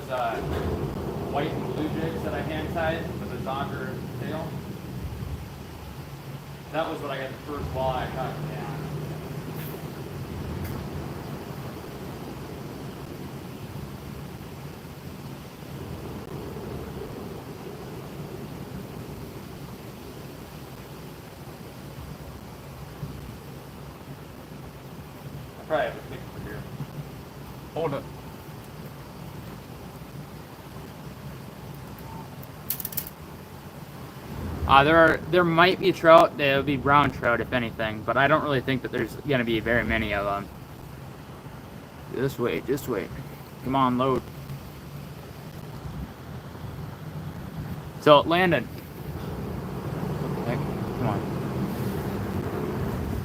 white and blue jigs that I hand-tied with a zonker tail? That was what I got the first walleye I caught. Yeah. I probably have a picture here. Hold it. There might be trout. There'll be brown trout if anything, but I don't really think that there's gonna be very many of them. Just wait. Come on, load. So Landon, come on.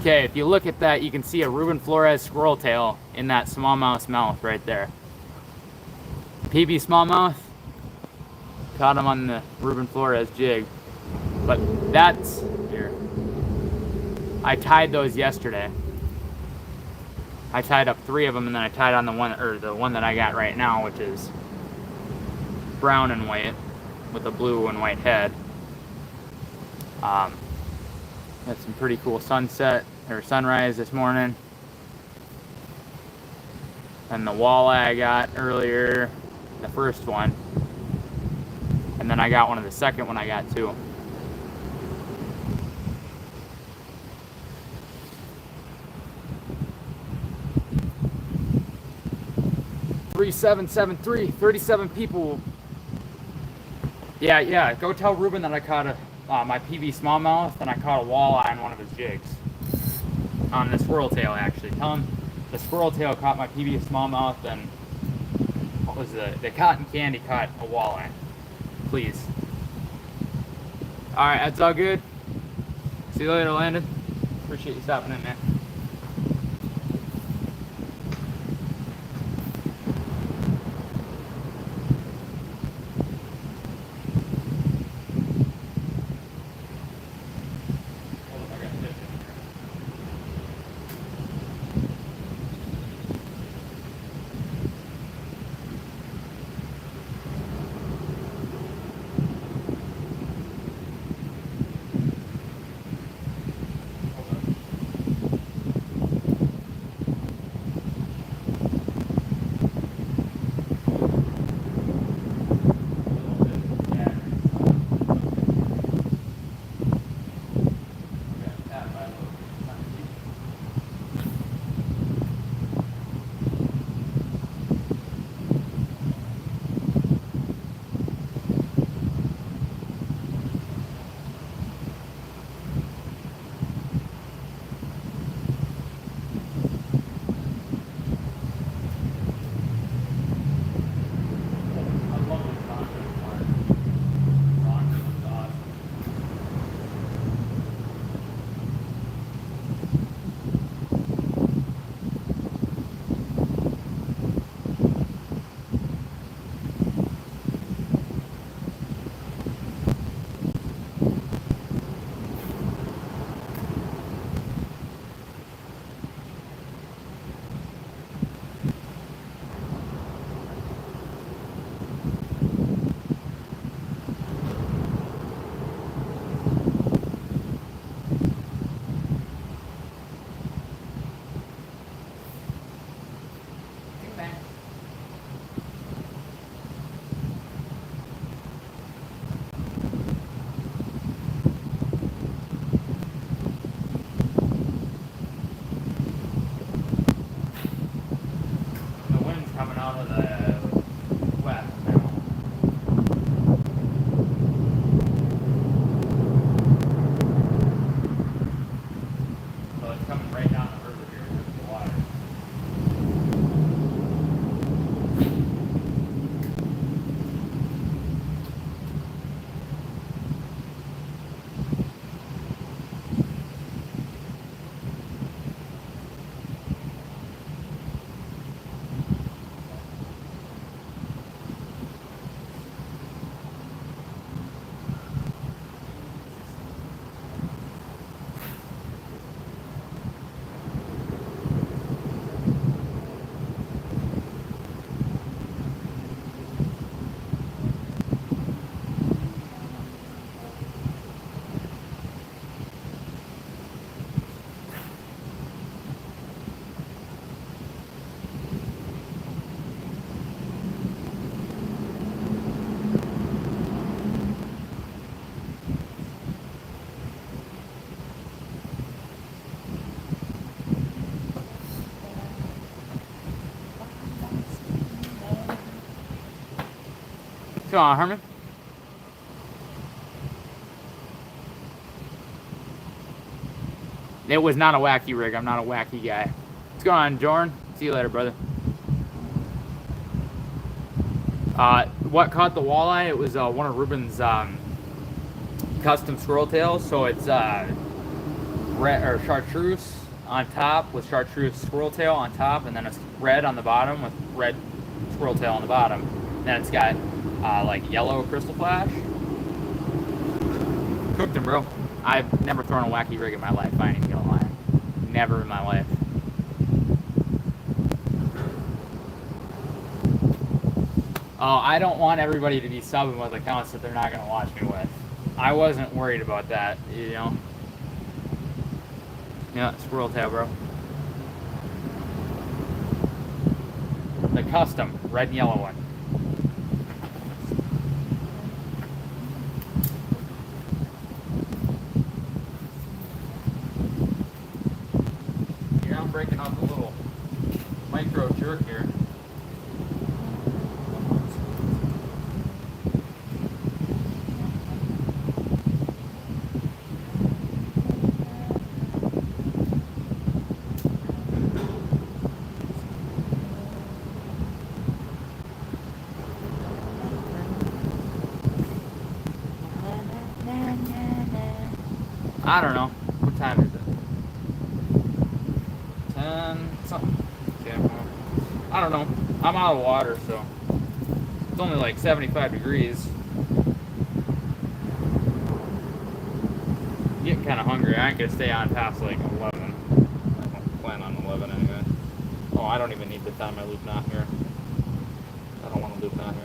Okay, if you look at that, you can see a Ruben Flores squirrel tail in that smallmouth's mouth right there. PB smallmouth, caught him on the Ruben Flores jig. But that's here. I tied those yesterday. I tied up 3 of them, and then I tied on the one that I got right now, which is brown and white with a blue and white head. Had some pretty cool sunrise this morning. And the walleye I got earlier, the first one. And then I got one of the second one I got too. $3773, 37 people. Yeah. Go tell Ruben that I caught my PB smallmouth and I caught a walleye on one of his jigs. On the squirrel tail, actually. Tell him the squirrel tail caught my PB smallmouth and what was the cotton candy caught a walleye. Please. Alright, that's all good. See you later, Landon. Appreciate you stopping in, man. going on, Herman? It was not a wacky rig. I'm not a wacky guy. What's going on, Jordan? See you later, brother. What caught the walleye? It was one of Ruben's custom squirrel tails. So it's red or chartreuse on top with chartreuse squirrel tail on top, and then it's red on the bottom with red squirrel tail on the bottom. Then it's got like yellow crystal flash. Cooked him, bro. I've never thrown a wacky rig in my life. I ain't even gonna lie. Never in my life. Oh, I don't want everybody to be subbing with accounts that they're not gonna watch me with. I wasn't worried about that, you know. Yeah, squirrel tail, bro. The custom red and yellow one. Yeah, I'm breaking off a little micro jerk here. I don't know. What time is it? 10 something. Okay, well, I don't know. I'm out of water, so it's only like 75 degrees. I'm getting kind of hungry. I ain't gonna stay on past like 11. I don't plan on 11 anyway. Oh, I don't even need to time my loop knot here. I don't want to loop knot here.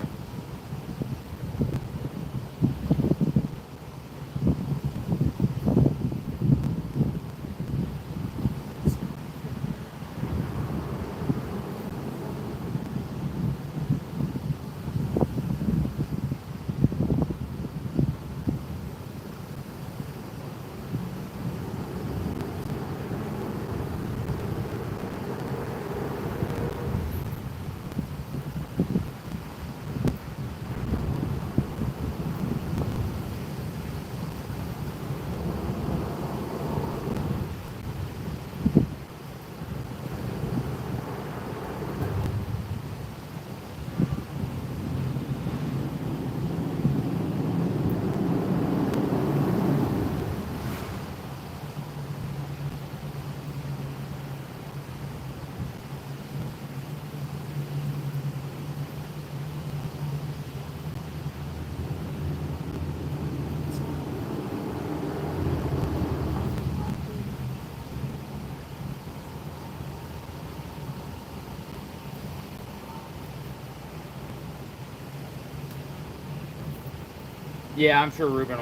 Yeah, I'm sure Ruben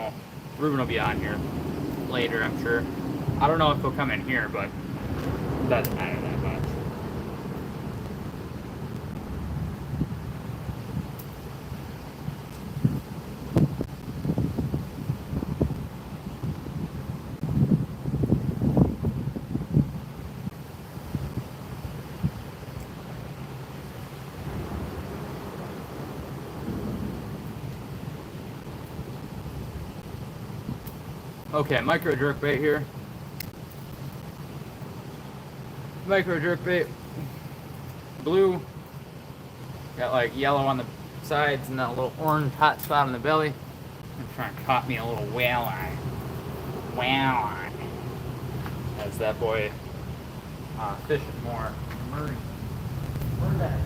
will be on here later, I'm sure. I don't know if he'll come in here, but it doesn't matter that much. Okay, micro jerkbait here. Micro jerkbait. Blue. Got like yellow on the sides and that little orange hot spot on the belly. I'm trying to caught me a little walleye. Walleye. As that boy fishing more. Where's that?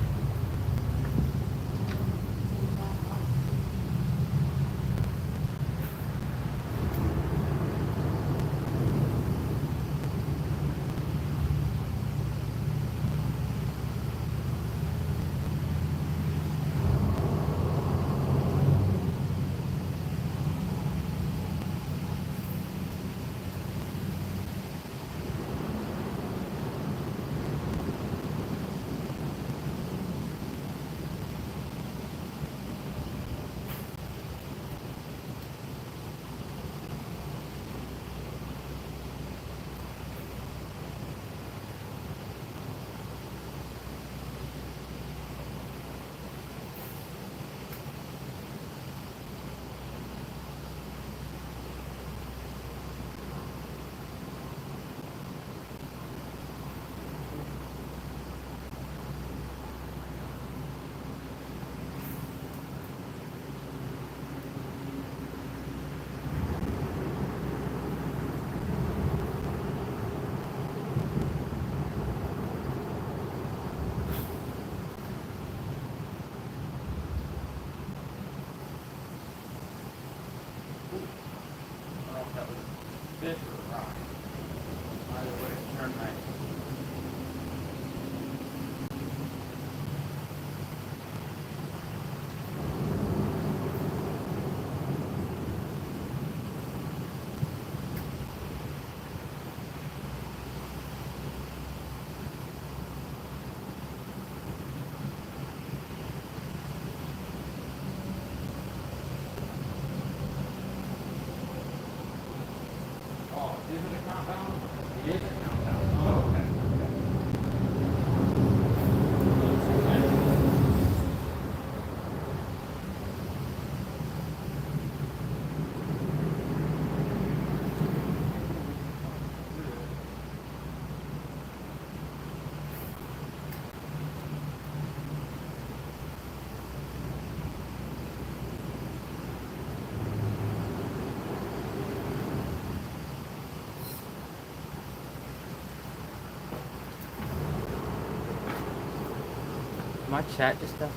My chat just got.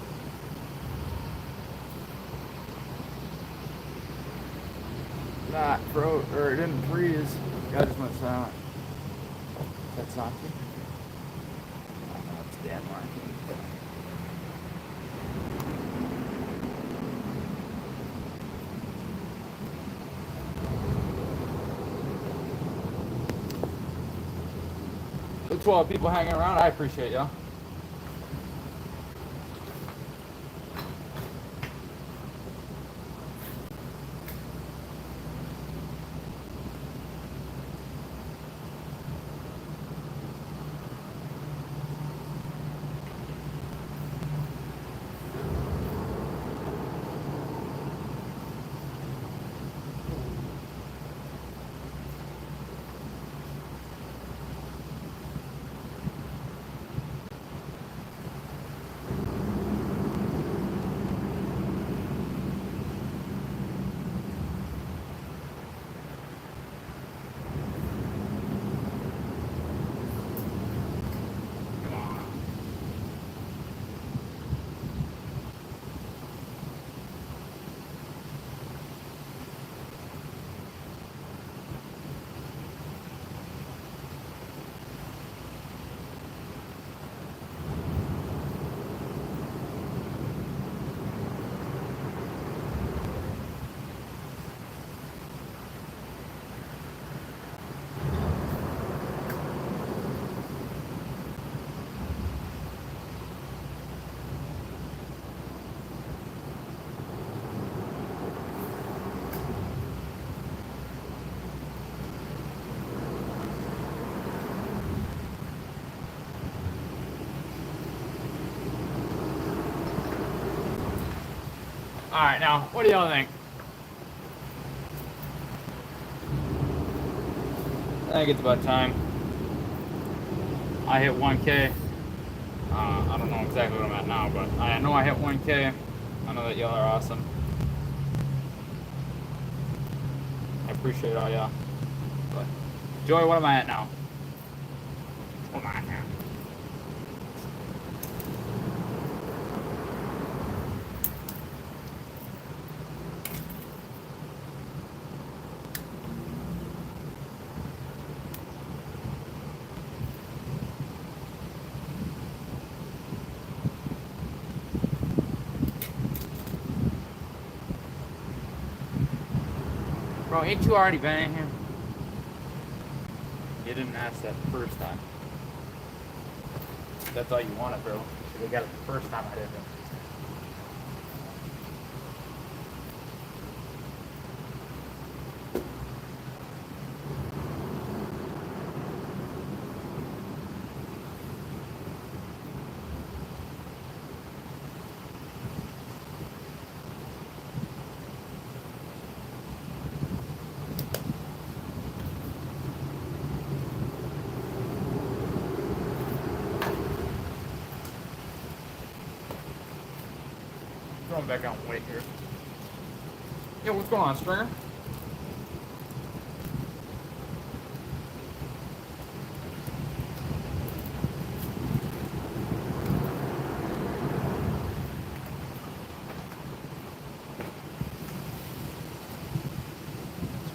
Not froze, or it didn't freeze. I just went silent. That's not true. Oh, it's Denmark. The 12 people hanging around, I appreciate y'all. Alright, now, what do y'all think? I think it's about time. I hit 1K. I don't know exactly what I'm at now, but I know I hit 1K. I know that y'all are awesome. I appreciate all y'all. But, Joy, what am I at now? Come on now. Bro, ain't you already been in here? You didn't ask that the first time. That's all you wanted, bro. Should have got it the first time I did it. Throwing back on weight here. Yo, what's going on, Stringer?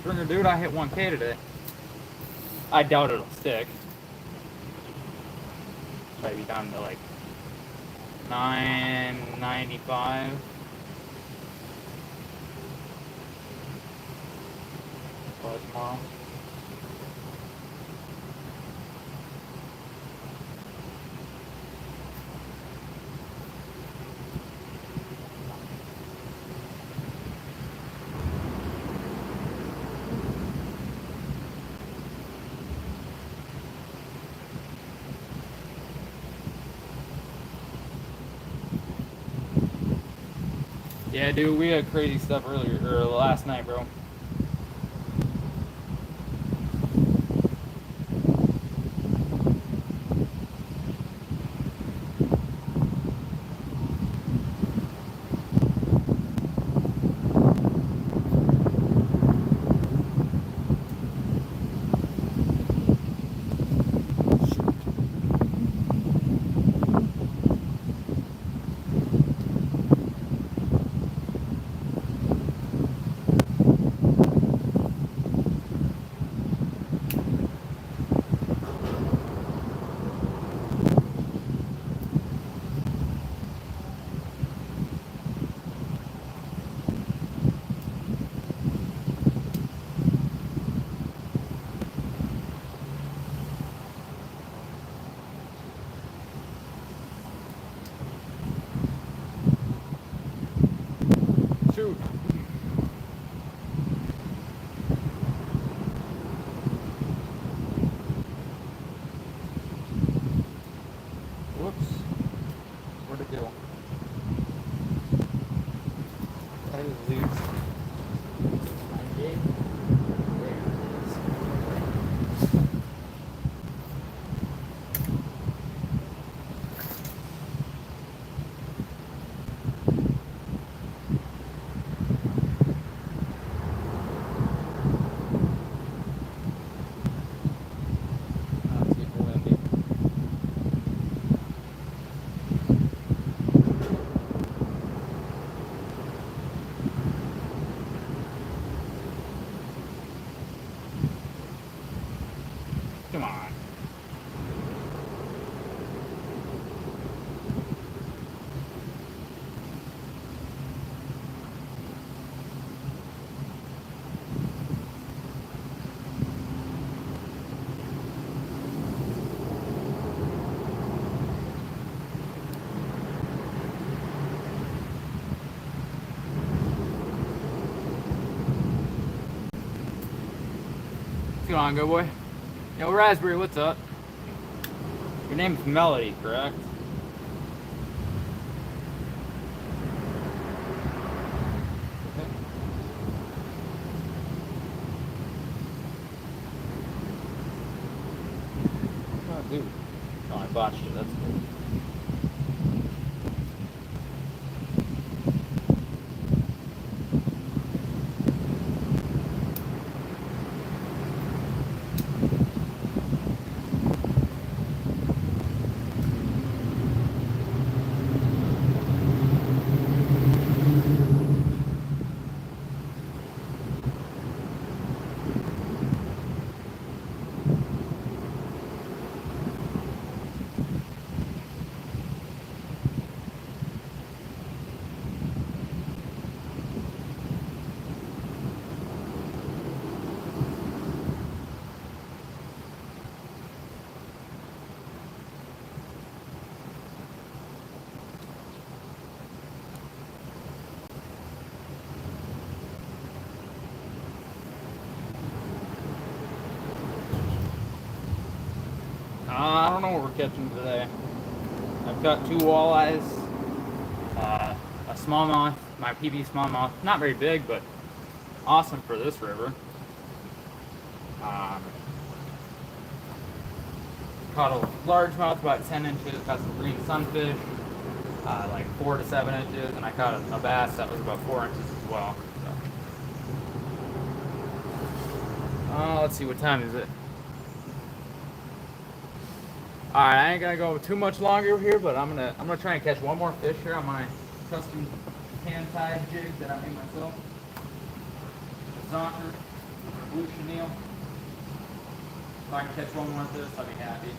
Stringer, dude, I hit 1K today. I doubt it'll stick. Maybe down to like 995. Tomorrow. Yeah, dude, we had crazy stuff earlier, or last night, bro. too. That is loose. My jig. There it is. Oh, it's getting windy. Come on. What's going on, good boy? Yo, Raspberry, what's up? Your name's Melody, correct? Okay. Oh, dude. Oh, I botched it. That's good. I don't know what we're catching today. I've got 2 walleyes, a smallmouth, my PB smallmouth. Not very big, but awesome for this river. Caught a largemouth about 10 inches, caught some green sunfish, like 4 to 7 inches, and I caught a bass that was about 4 inches as well. So. Let's see, what time is it? Alright, I ain't gonna go too much longer here, but I'm gonna try and catch one more fish here on my custom hand-tied jig that I made myself. Zonker, blue chenille. If I can catch one more of this, I'll be happy.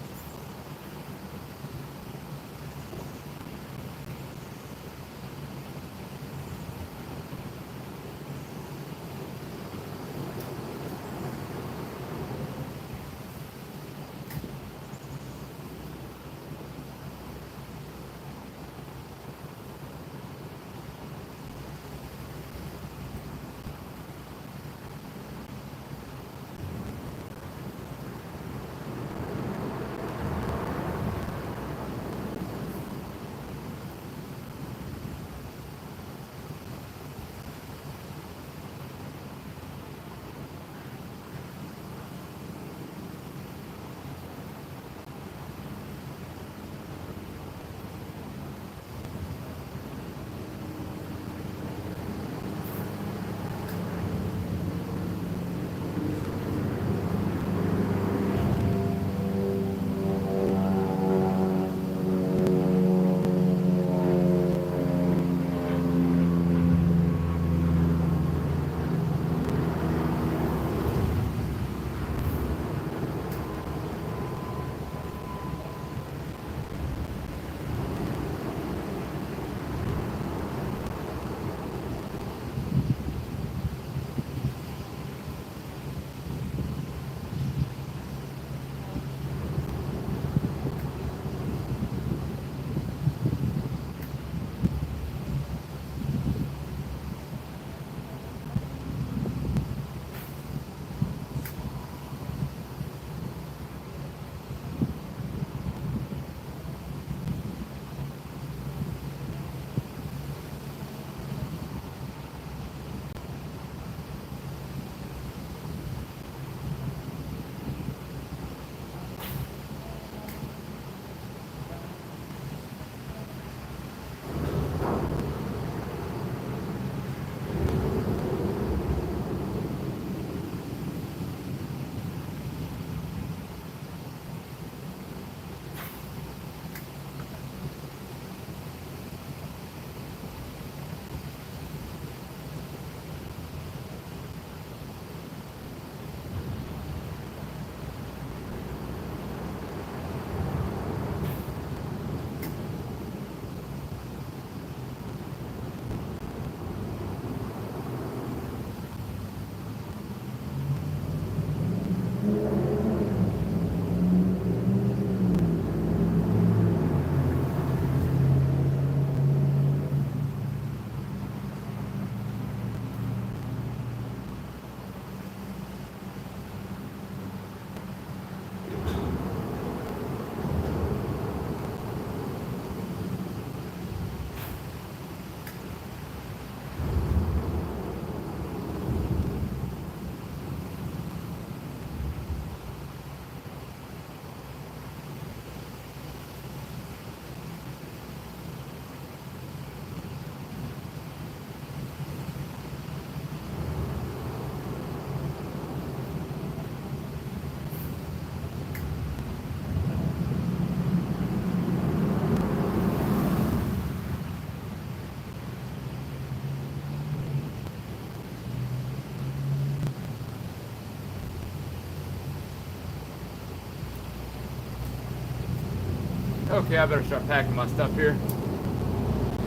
Okay, I better start packing my stuff here.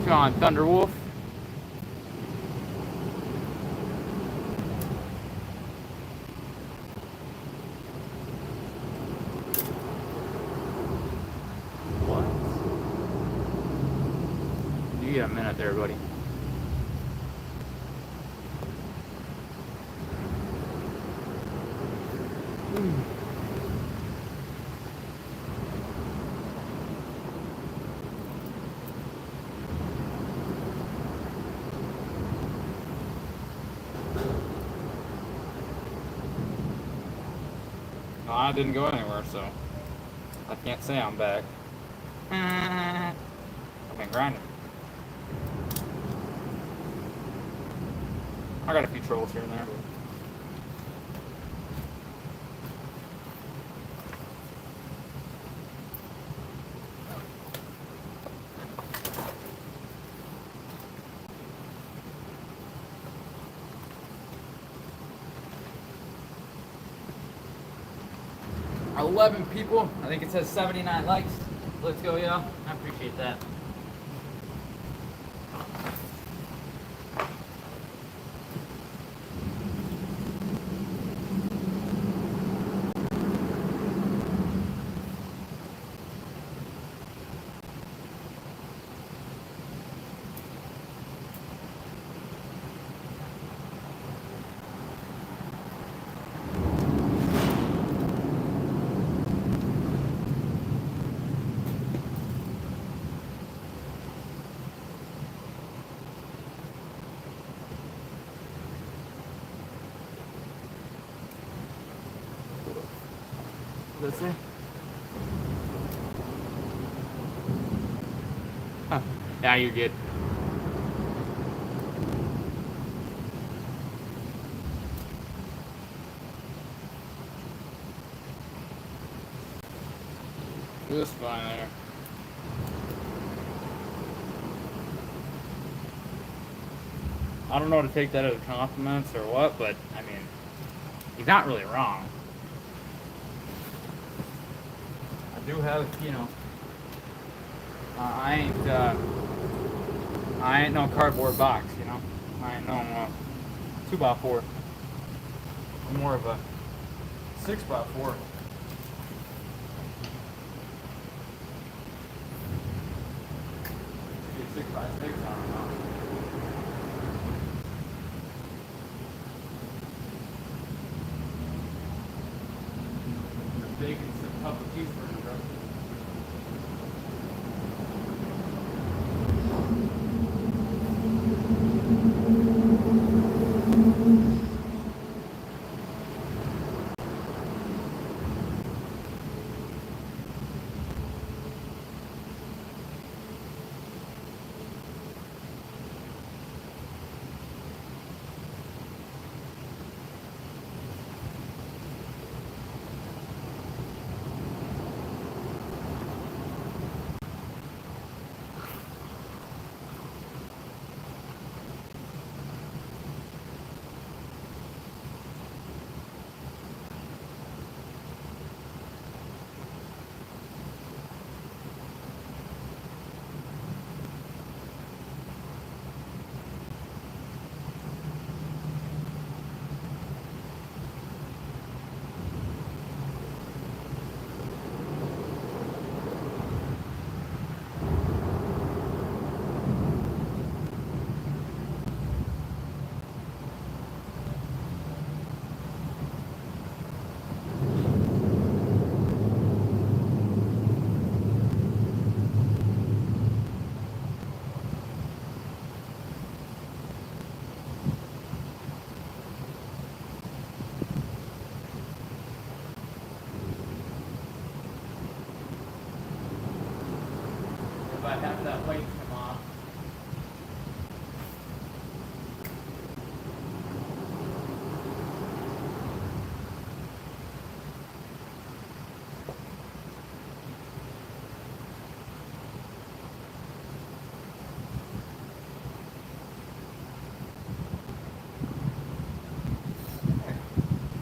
Come on, Thunderwolf. What? You get a minute there, buddy. Hmm. 'Cause I didn't go anywhere, so I can't say I'm back. I've been grinding. I got a few trolls here and there. 11 people. I think it says 79 likes. Let's go, y'all. I appreciate that. What's that? Huh. Yeah, you're good. Just fine there. I don't know to take that as compliments or what, but I mean, he's not really wrong. I do have, you know, I ain't no cardboard box, you know. I ain't no 2x4. I'm more of a 6x4. 6x6, I don't know. The bacon's a couple cheeseburgers, bro. If I have that weight come off.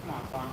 Come on, Tom.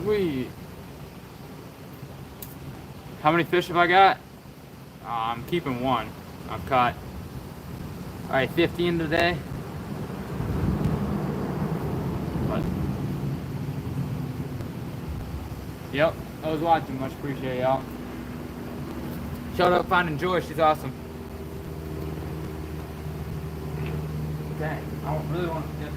Sweet. How many fish have I got? I'm keeping one. I've caught, all right, 15 today. But, yep, I was watching. Much appreciate y'all. Shout out Finding Joy. She's awesome. Dang, I don't really want to get.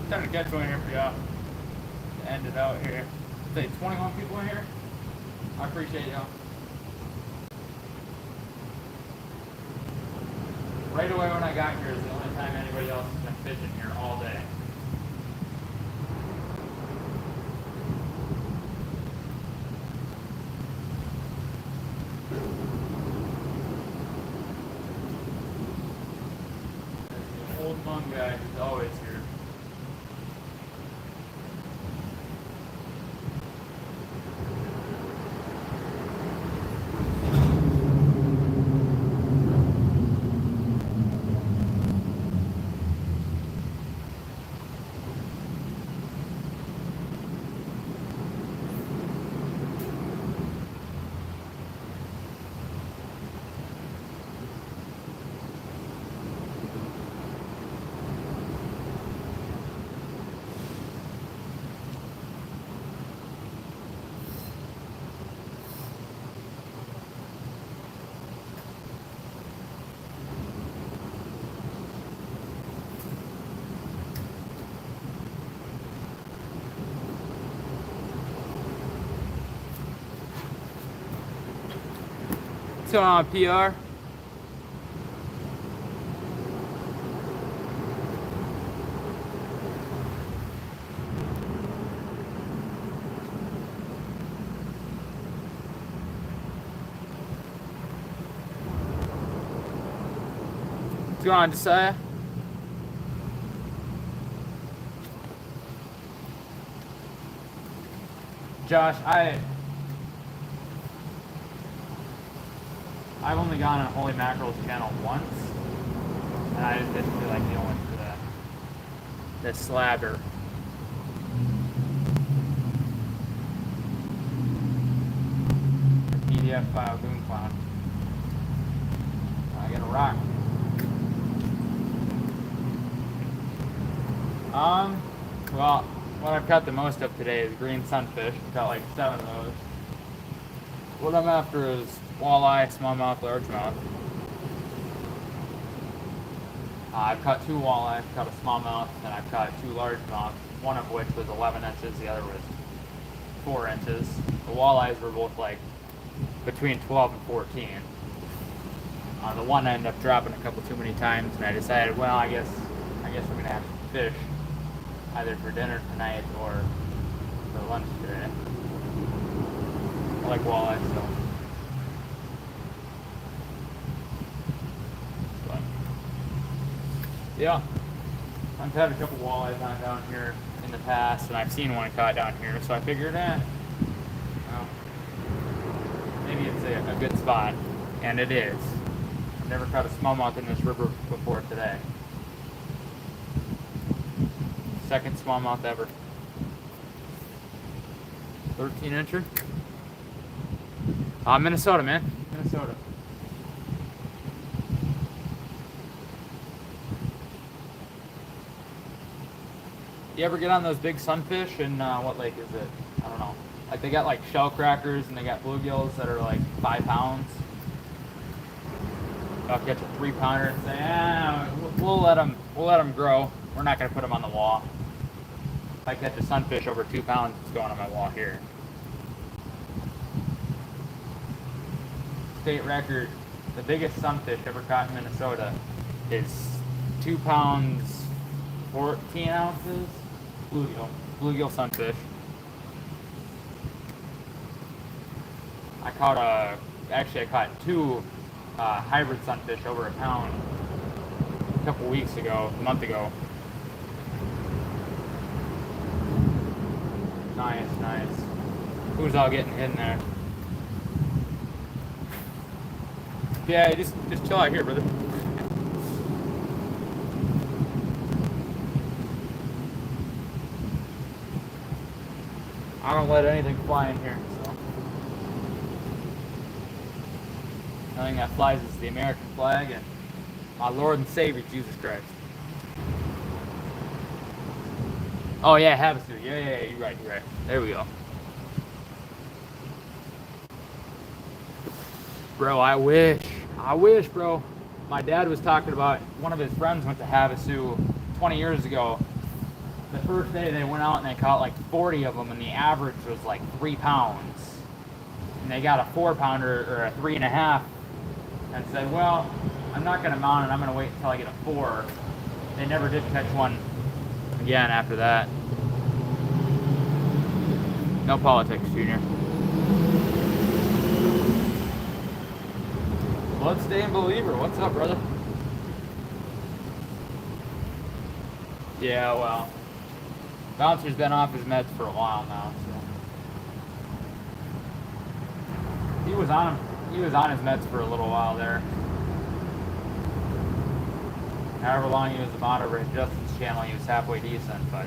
trying to catch one here for y'all. To end it out here. Say 21 people in here. I appreciate y'all. Right away when I got here is the only time anybody else has been fishing here all day. There's the old Hmong guy who's always here. What's going on, PR? What's going on, Josiah? Josh, I've only gone on Holy Mackerel's channel once, and I just didn't feel like going for the slabber. PDF file Goon Clown. I got a rock. Well, what I've caught the most of today is green sunfish. I've caught like 7 of those. What I'm after is walleye, smallmouth, largemouth. I've caught 2 walleye, I've caught a smallmouth, and I've caught 2 largemouth, one of which was 11 inches, the other was 4 inches. The walleyes were both like between 12 and 14. The one I ended up dropping a couple too many times, and I decided, well, I guess we're gonna have to fish either for dinner tonight or for lunch today. I like walleye, so. But, yeah, I've had a couple walleyes on down here in the past, and I've seen one caught down here, so I figured, well, maybe it's a good spot, and it is. I've never caught a smallmouth in this river before today. Second smallmouth ever. 13 incher. Minnesota, man. Minnesota. You ever get on those big sunfish and what lake is it? I don't know. Like they got like shell crackers and they got bluegills that are like 5 pounds. I'll catch a 3-pounder and say, we'll let them grow. We're not gonna put them on the wall. If I catch a sunfish over 2 pounds, it's going on my wall here. State record, the biggest sunfish ever caught in Minnesota is 2 pounds 14 ounces. Bluegill sunfish. I caught 2 hybrid sunfish over 1 pound a couple weeks ago, a month ago. Nice, nice. Who's all getting in there? Yeah, just chill out here, brother. I don't let anything fly in here, so. The only thing that flies is the American flag and my Lord and Savior, Jesus Christ. Oh yeah, Havasu. Yeah, you're right. There we go. Bro, I wish, bro. My dad was talking about one of his friends went to Havasu 20 years ago, the first day they went out and they caught like 40 of them, and the average was like 3 pounds. And they got a 4-pounder or a 3.5, and said, well, I'm not going to mount it, I'm going to wait until I get a 4. They never did catch one again after that. No politics, Junior. Bloodstained Believer, what's up, brother? Yeah, well, Bouncer's been off his meds for a while now, so. He was on his meds for a little while there. However long he was a monitor in Justin's channel, he was halfway decent, but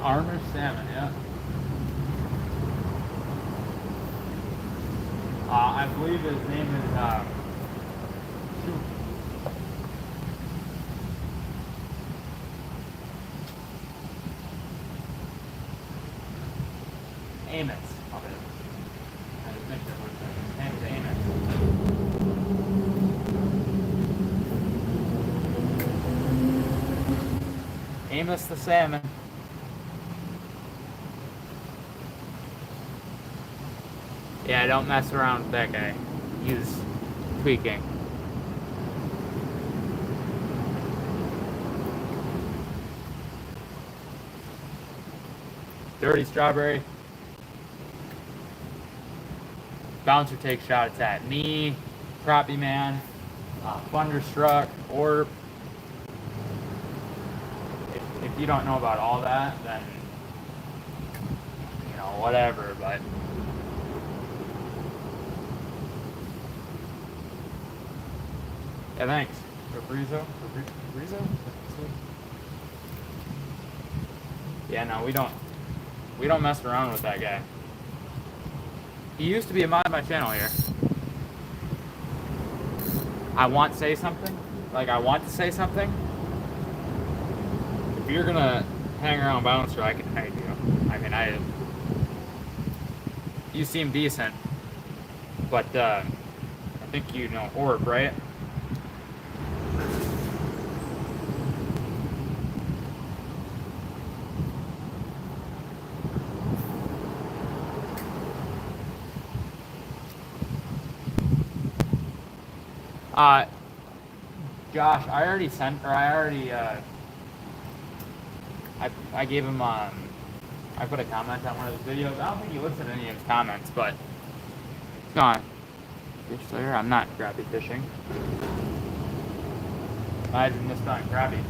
Armor salmon, yeah. I believe his name is Amos. I just think that his name is Amos. Amos the salmon. Yeah, don't mess around with that guy. He's tweaking. Dirty Strawberry. Bouncer takes shots at me, Crappie Man, Thunderstruck, Orb. If you don't know about all that, then, you know, whatever, but yeah, thanks. Fabrizio? Yeah, no, we don't mess around with that guy. He used to be a mod on my channel here. I want to say something. If you're gonna hang around Bouncer, I can hide you. I mean, you seem decent, but I think you know Orb, right? Josh, I gave him, I put a comment on one of his videos. I don't think he looked at any of his comments, but it's gone. Fish Slayer, I'm not crappie fishing. Imagine this on crappie.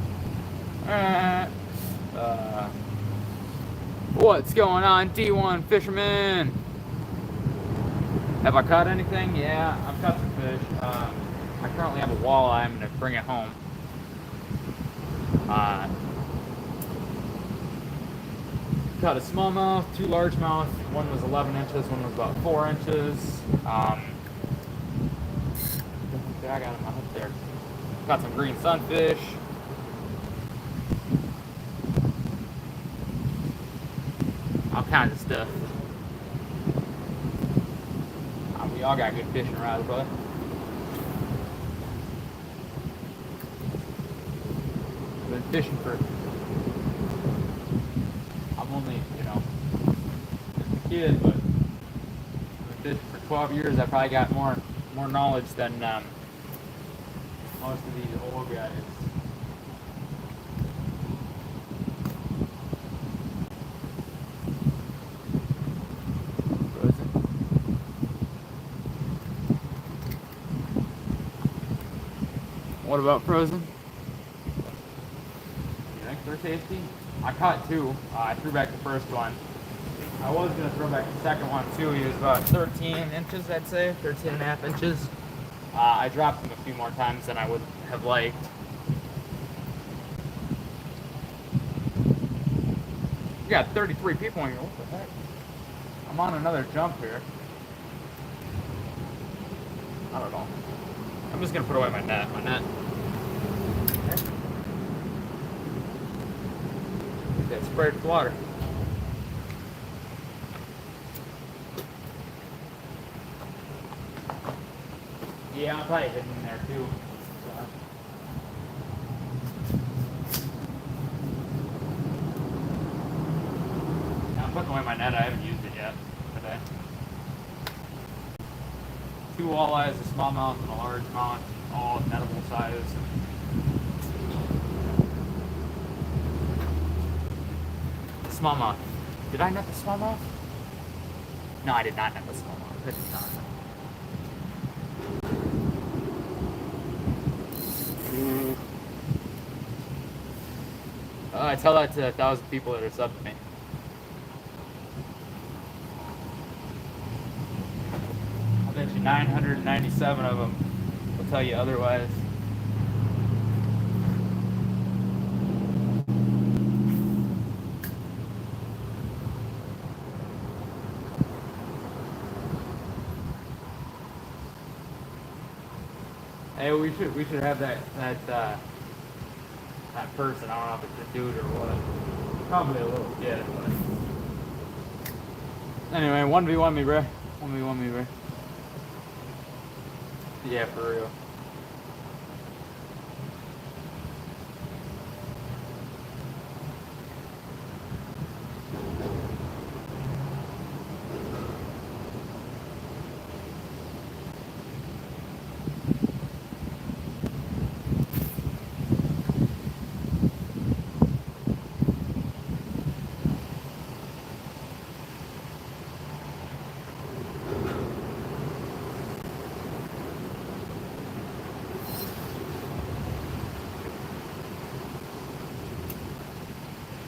What's going on, D1 fisherman? Have I caught anything? Yeah, I've caught some fish. I currently have a walleye. I'm going to bring it home. Caught a smallmouth, 2 largemouth. One was 11 inches, one was about 4 inches. I got him up there. Caught some green sunfish. All kinds of stuff. We all got good fishing rods, but I've been fishing for, I'm only, you know, a kid, but I've been fishing for 12 years. I probably got more knowledge than most of these old guys. What about frozen? You think they're tasty? I caught 2. I threw back the first one. I was going to throw back the second one too. He was about 13 inches, I'd say, 13.5 inches. I dropped him a few more times than I would have liked. You got 33 people in here. What the heck? I'm on another jump here. I don't know. I'm just gonna put away my net. My net. That sprayed with water. Yeah, I'm probably hidden in there too. I'm putting away my net. I haven't used it yet today. 2 walleyes, a smallmouth, and a largemouth, all nettable size. Smallmouth. Did I net the smallmouth? No, I did not net the smallmouth. I did not. I tell that to 1,000 people that are subbed to me. I bet you 997 of them will tell you otherwise. Hey, we should have that person. I don't know if it's a dude or what. Probably a little kid, but anyway, 1v1 me, bro. 1v1 me, bro. Yeah, for real.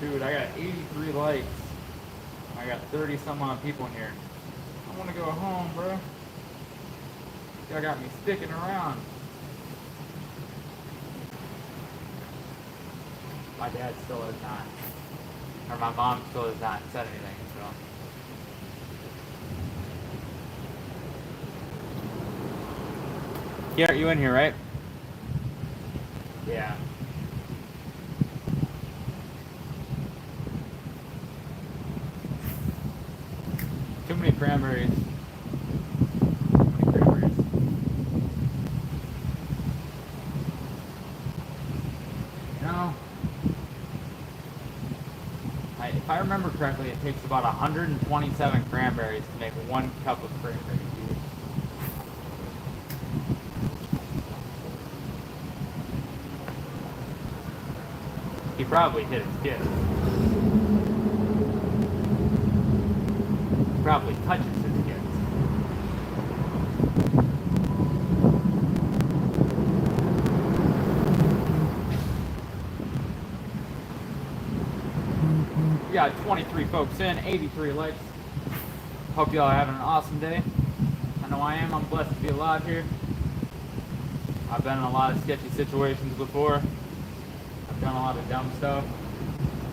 Dude, I got 83 likes. I got 30 some odd people in here. I want to go home, bro. Y'all got me sticking around. My dad still has not. Or my mom still has not said anything, so. Yeah, you in here, right? Yeah. Too many cranberries. Too many cranberries. You know, if I remember correctly, it takes about 127 cranberries to make 1 cup of cranberry juice. He probably hit his kid. Probably touches his kids. We got 23 folks in, 83 likes. Hope y'all are having an awesome day. I know I am. I'm blessed to be alive here. I've been in a lot of sketchy situations before. I've done a lot of dumb stuff.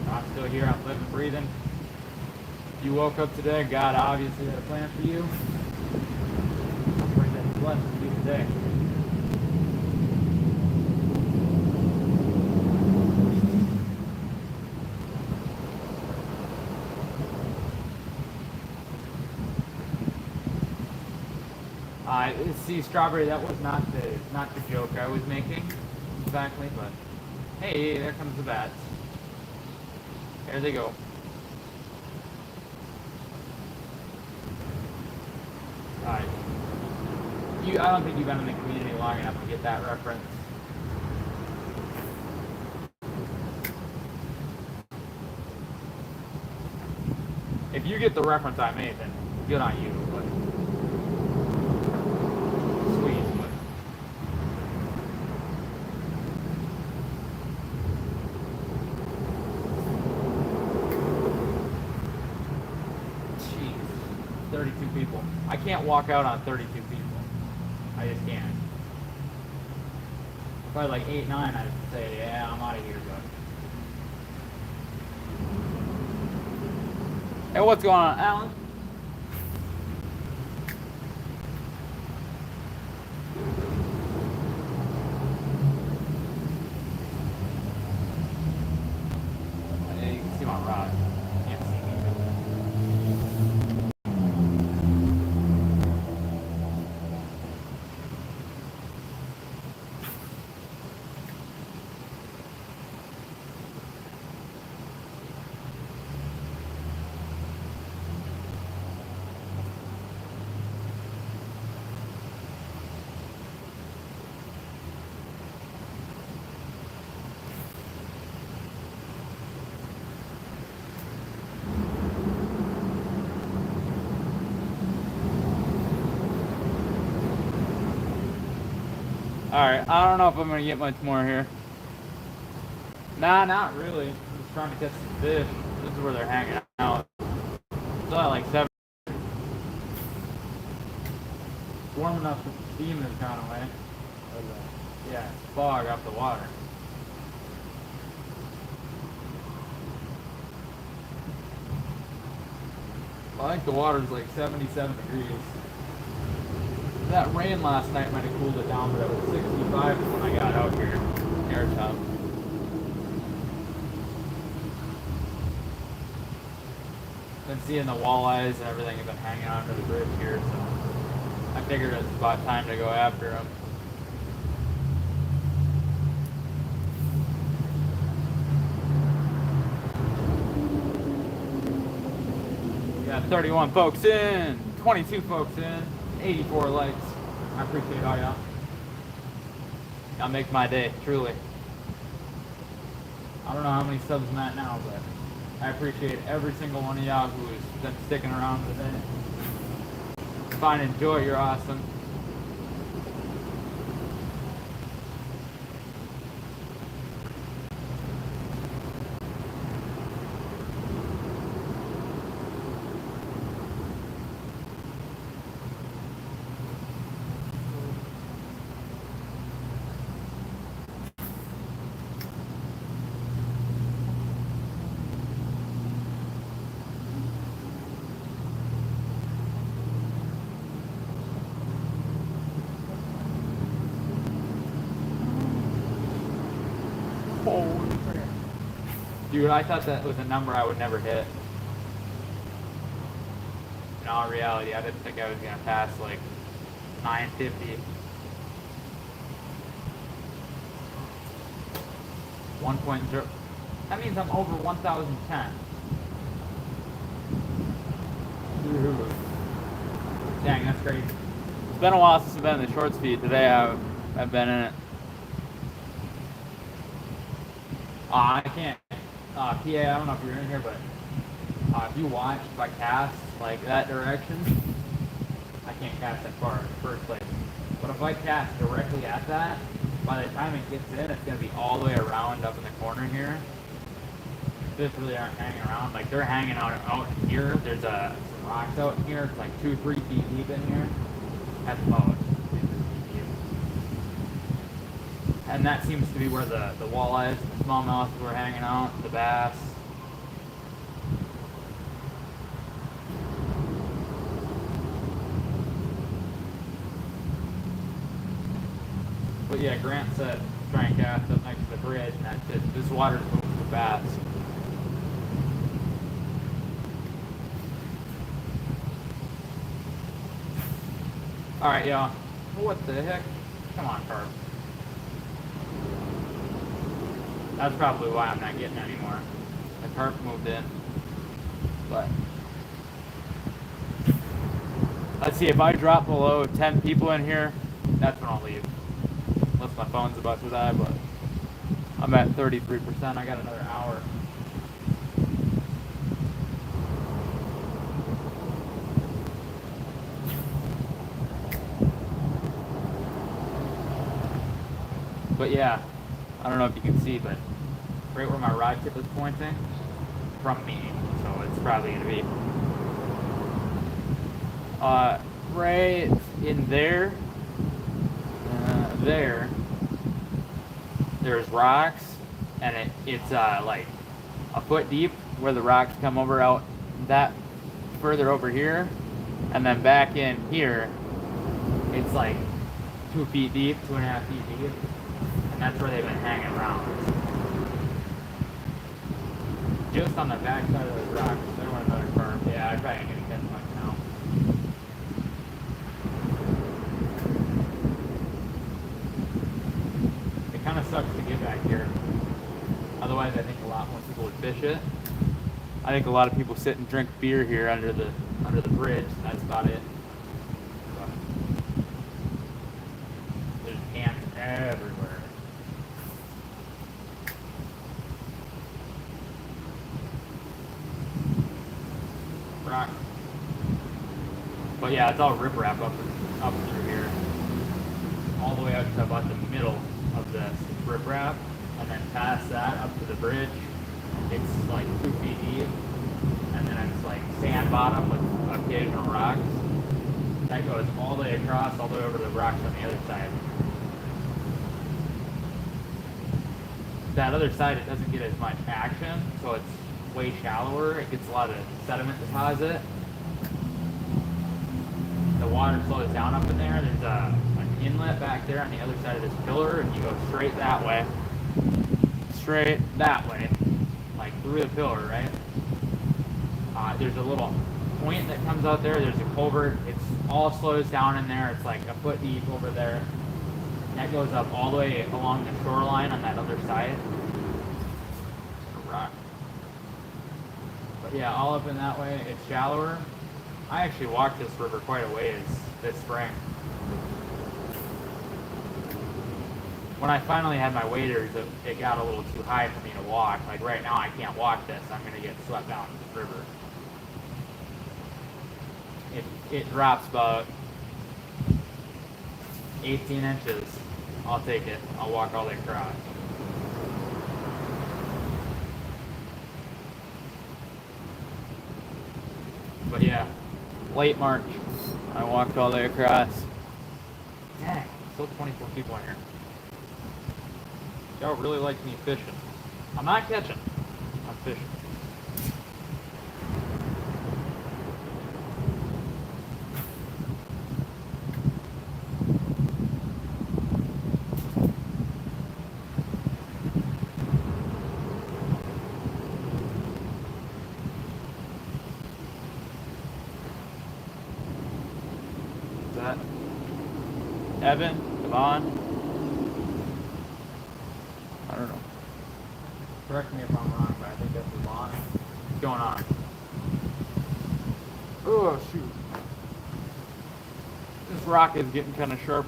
I'm still here. I'm living, breathing. You woke up today, God obviously had a plan for you. I pray that He's blessing you today. See, Strawberry, that was not the joke I was making exactly, but hey, there comes the bats. There they go. Alright. I don't think you've been in the community long enough to get that reference. If you get the reference I made, then good on you. But sweet. But jeez, 32 people. I can't walk out on 32 people. I just can't. Probably like 8, 9, I'd say, yeah, I'm out of here, but Hey, what's going on, Alan? Hey, you can see my rod. Can't see me. Alright, I don't know if I'm gonna get much more here. Nah, not really. I'm just trying to catch some fish. This is where they're hanging out. It's only like 7. It's warm enough that the steam has gone away. Yeah, it's fog off the water. I think the water's like 77 degrees. That rain last night might have cooled it down, but it was 65 when I got out here. Air top. Been seeing the walleyes and everything have been hanging onto the bridge here, so I figured it's about time to go after them. We got 31 folks in, 22 folks in, 84 likes. I appreciate all y'all. Y'all make my day, truly. I don't know how many subs I'm at now, but I appreciate every single one of y'all who has been sticking around today. Find and enjoy, you're awesome. Dude, I thought that was a number I would never hit. In all reality, I didn't think I was going to pass like 950. 1.0. That means I'm over 1,010. Dang, that's crazy. It's been a while since I've been in the shorts feed. Today I've been in it. I can't. PA, I don't know if you're in here, but if you watch, if I cast like that direction, I can't cast that far in the first place. But if I cast directly at that, by the time it gets in, it's going to be all the way around up in the corner here. Fish really aren't hanging around. Like, they're hanging out here. There's some rocks out here. It's like 2-3 feet deep in here. At the most. And that seems to be where the walleyes, the smallmouth were hanging out, the bass. But yeah, Grant said try and cast up next to the bridge, and that's it. This water's moving for bass. Alright, y'all. What the heck? Come on, carp. That's probably why I'm not getting any more. The carp moved in. But let's see, if I drop below 10 people in here, that's when I'll leave. Unless my phone's about to die, but I'm at 33%. I got another hour. But yeah, I don't know if you can see, but right where my rod tip is pointing, from me, so it's probably going to be right in there, there's rocks, and it's like a foot deep where the rocks come over out that further over here, and then back in here, it's like 2 feet deep, 2.5 feet deep, and that's where they've been hanging around. Just on the back side of those rocks, there went another firm. Yeah, I probably ain't gonna catch much now. It kind of sucks to get back here. Otherwise, I think a lot more people would fish it. I think a lot of people sit and drink beer here under the bridge. That's about it. But there's cans everywhere. Rock. But yeah, it's all riprap up through here, all the way up to about the middle of this riprap, and then past that up to the bridge. It's like 2 feet deep, and then it's like sand bottom with occasional rocks. That goes all the way across, all the way over to the rocks on the other side. That other side, it doesn't get as much action, so it's way shallower. It gets a lot of sediment deposit. The water slows down up in there. There's an inlet back there on the other side of this pillar, and you go straight that way. Straight that way. Like through the pillar, right? There's a little point that comes out there. There's a culvert. It's all slows down in there. It's like a foot deep over there. That goes up all the way along the shoreline on that other side. A rock. But yeah, all up in that way, it's shallower. I actually walked this river quite a ways this spring. When I finally had my waders, it got a little too high for me to walk. Like right now, I can't walk this. I'm going to get swept down this river. It drops about 18 inches. I'll take it. I'll walk all the way across. But yeah, late March, I walked all the way across. Dang, still 24 people in here. Y'all really like me fishing. I'm not catching, I'm fishing. Is that Evan? Devon? I don't know. Correct me if I'm wrong, but I think that's the line. What's going on? Oh, shoot. This rock is getting kind of sharp.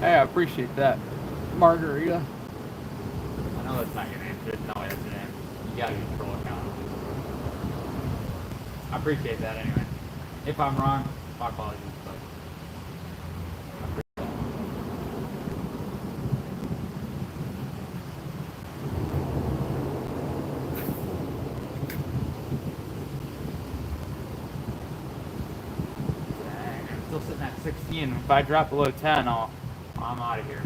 Hey, I appreciate that. Margarita. I know that's not your name. There's no way that's your name. You gotta use troll account. I appreciate that anyway. If I'm wrong, my apologies. But I appreciate that. Dang, I'm still sitting at 16. If I drop below 10, I'm out of here.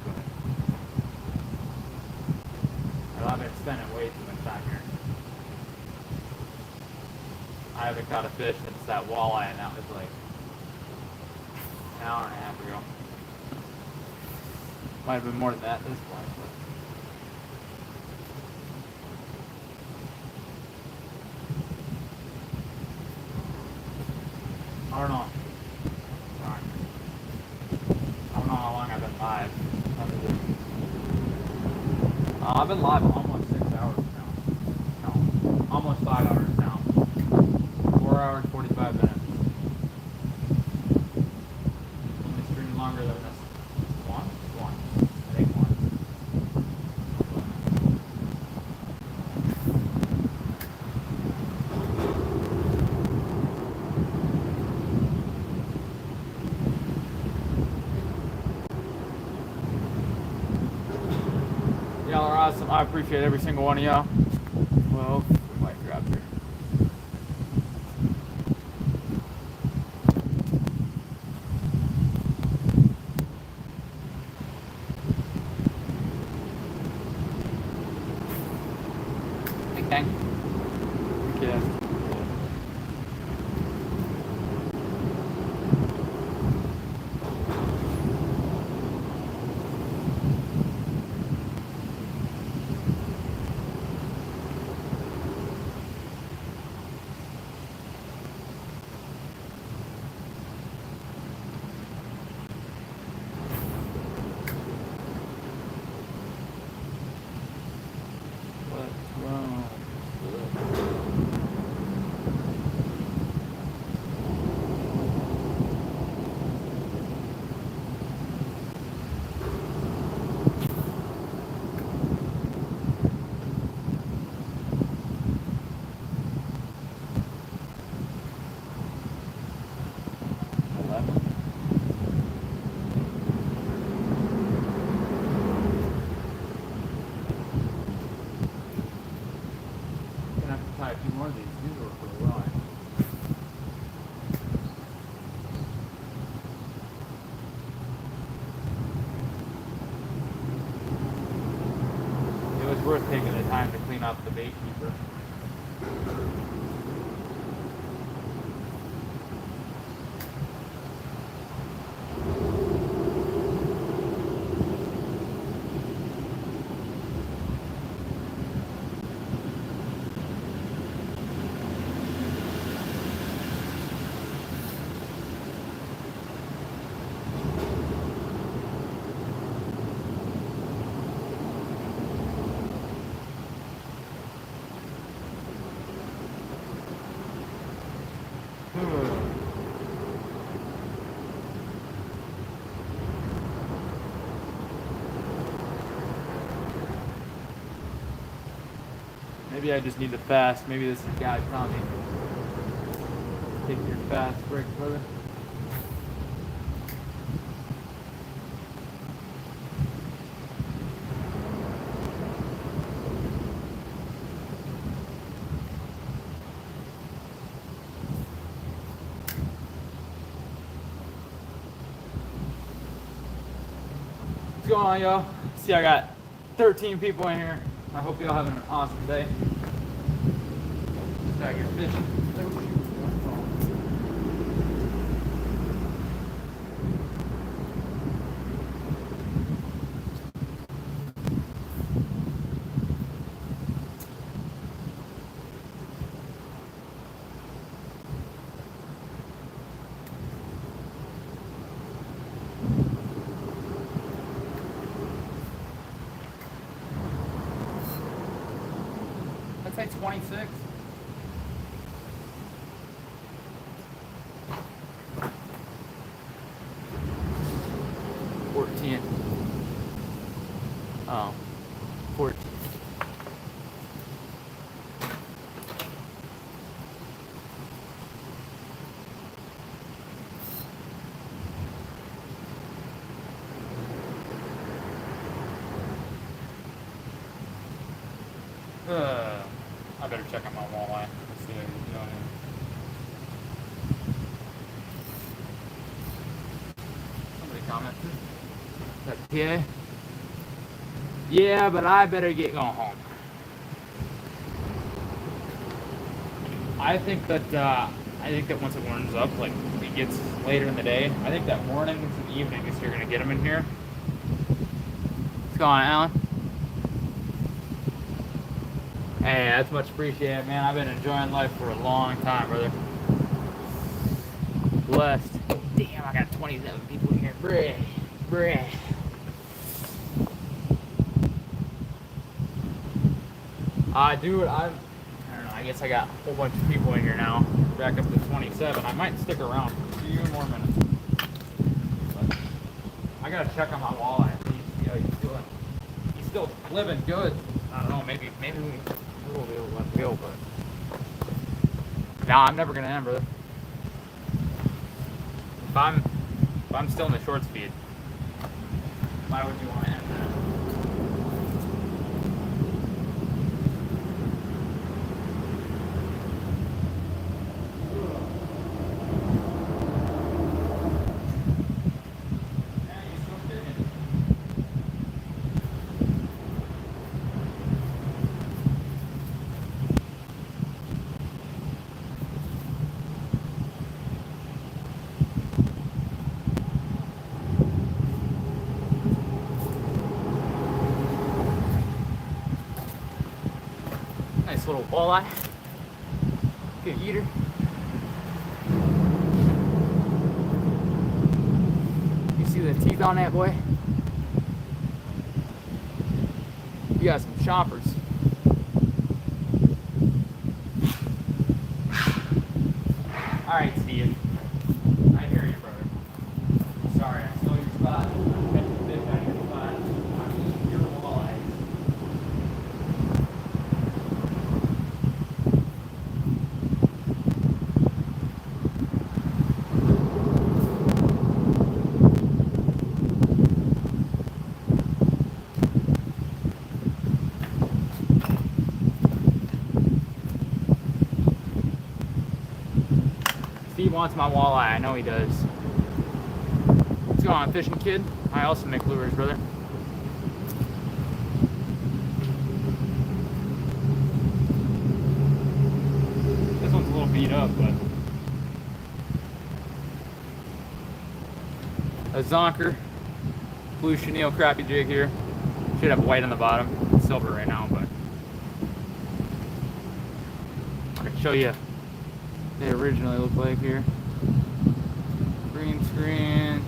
But I've been spending way too much time here. I haven't caught a fish since that walleye, and that was like an hour and a half ago. Might have been more than that at this point. But I don't know. I don't know how long I've been live. I've been live almost 6 hours now. No, almost 5 hours now. 4 hours, 45 minutes. It's streamed longer than this. One? I think one. Y'all are awesome. I appreciate every single one of y'all. Well, we might grab here. Okay. Yeah. What's wrong? Gonna have to tie a few more of these. These will work really well. It was worth taking the time to clean up the bait keeper. Maybe I just need to fast. Maybe this is God telling me. Take your fast break, brother. What's going on, y'all? See, I got 13 people in here. I hope y'all having an awesome day. Tag your fish. I'd say 26. Oh, 14. I better check out my walleye. Let's see how he's doing. Somebody commented. Is that PA? Yeah, but I better get going home. I think that once it warms up, like it gets later in the day, I think that mornings and evenings you're gonna get them in here. What's going on, Alan? Hey, that's much appreciated, man. I've been enjoying life for a long time, brother. Blessed. Damn, I got 27 people in here. Bruh. Dude, I don't know. I guess I got a whole bunch of people in here now. We're back up to 27. I might stick around for a few more minutes. But I gotta check on my walleye. See how he's doing. He's still living good. I don't know. Maybe we'll be able to let him go, but nah, I'm never gonna end, brother. If I'm still in the short speed, why would you want to end that? little walleye. Good eater. You see the teeth on that boy? You got some choppers. Alright, Steve. I hear you, brother. Sorry, I stole your spot. Catch the fish out of your spot. I'm eating your walleye. Steve wants my walleye. I know he does. What's going on, fishing kid? I also make lures, brother. This one's a little beat up, but a zonker, blue chenille crappie jig here. Should have white on the bottom, silver right now, but I can show you what they originally look like here. Green screen.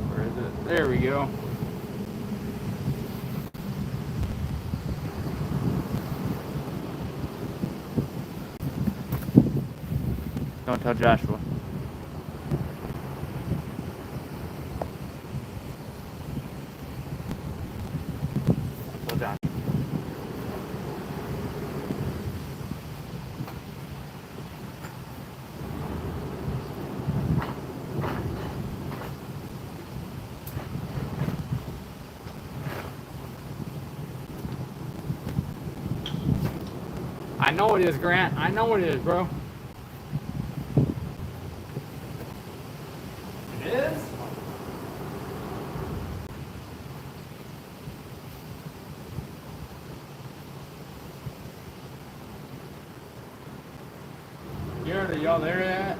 Where is it? There we go. Don't tell Joshua. Hold down. I know it is, Grant. I know it is, bro. It is? Garrett, are y'all there yet?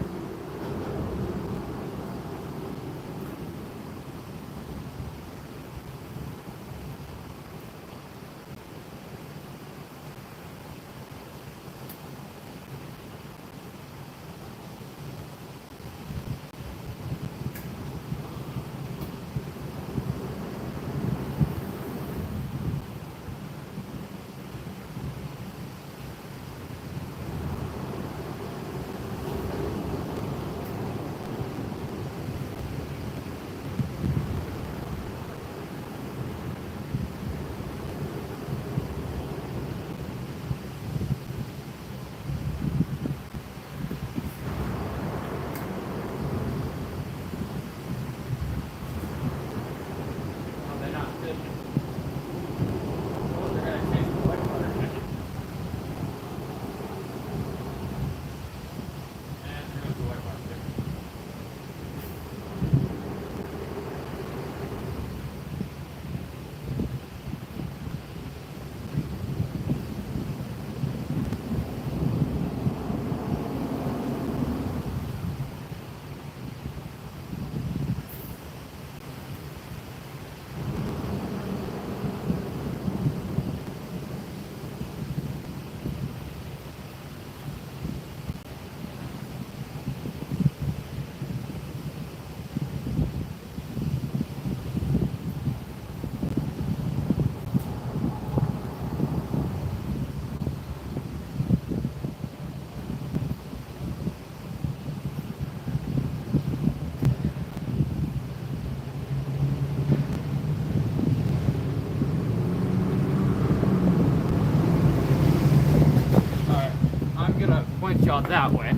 Point y'all that way.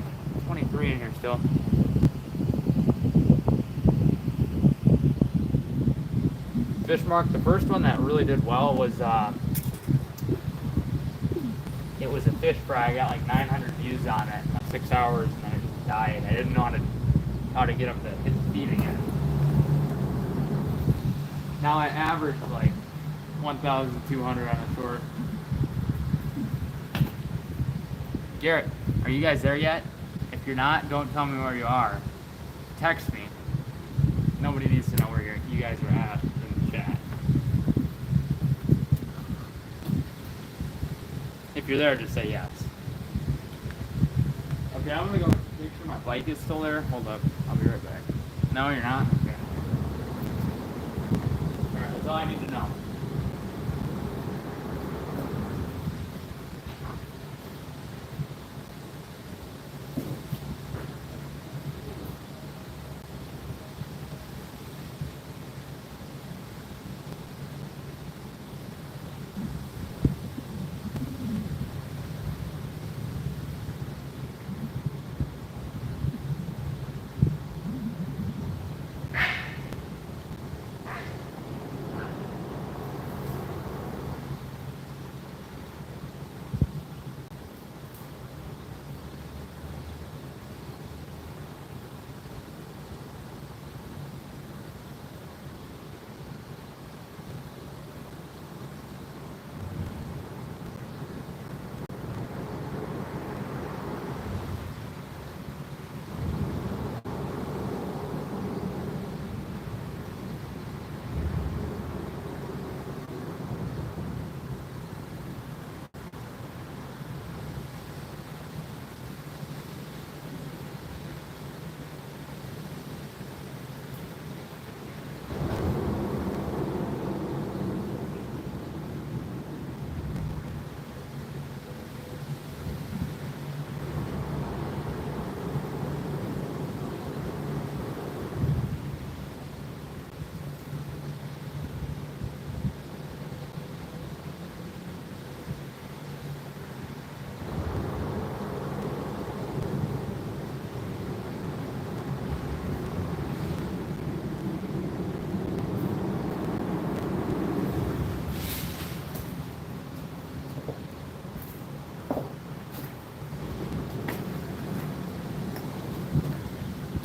23 in here still. Fish mark, the first one that really did well was it was a fish fry. I got like 900 views on it in 6 hours, and then it just died. I didn't know how to get them to hit the feed again. Now I average like 1,200 on a short. Garrett, are you guys there yet? If you're not, don't tell me where you are. Text me. Nobody needs to know where you guys are at in the chat. If you're there, just say yes. Okay, I'm gonna go make sure my bike is still there. Hold up, I'll be right back. No, you're not? Okay. Alright, that's all I need to know.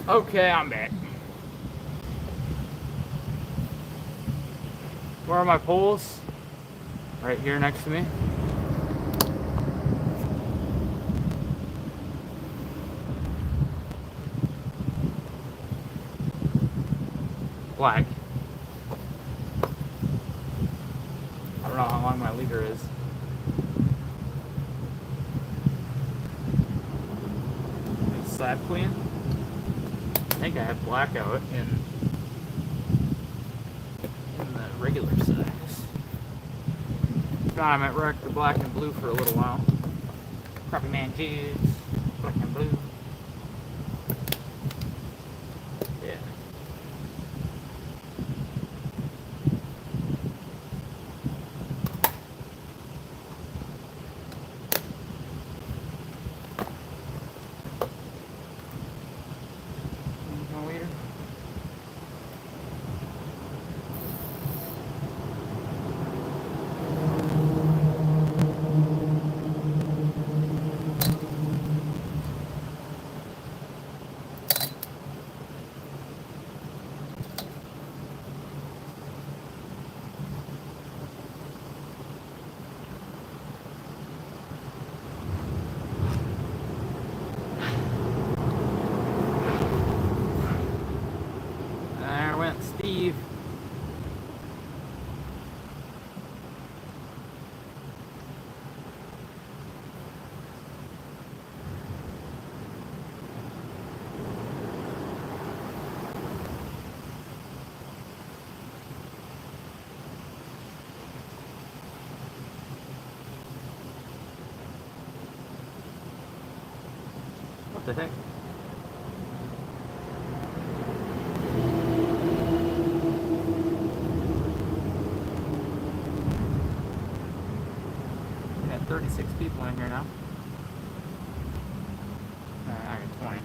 Okay, I'm back. Where are my poles? Right here next to me. Black. I don't know how long my leader is. Slab queen. I think I have blackout in the regular size. God, I'm at wreck the black and blue for a little while. Crappie man jigs, black and blue. Yeah. Steve. What the heck? We got 36 people in here now. I got 20.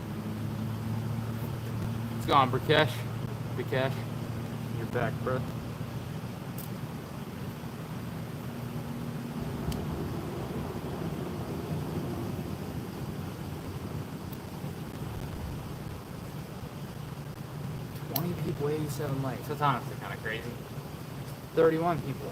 It's gone, Brikesh. Brikesh. You're back, bro. People, 87 likes. That's honestly kind of crazy. 31 people.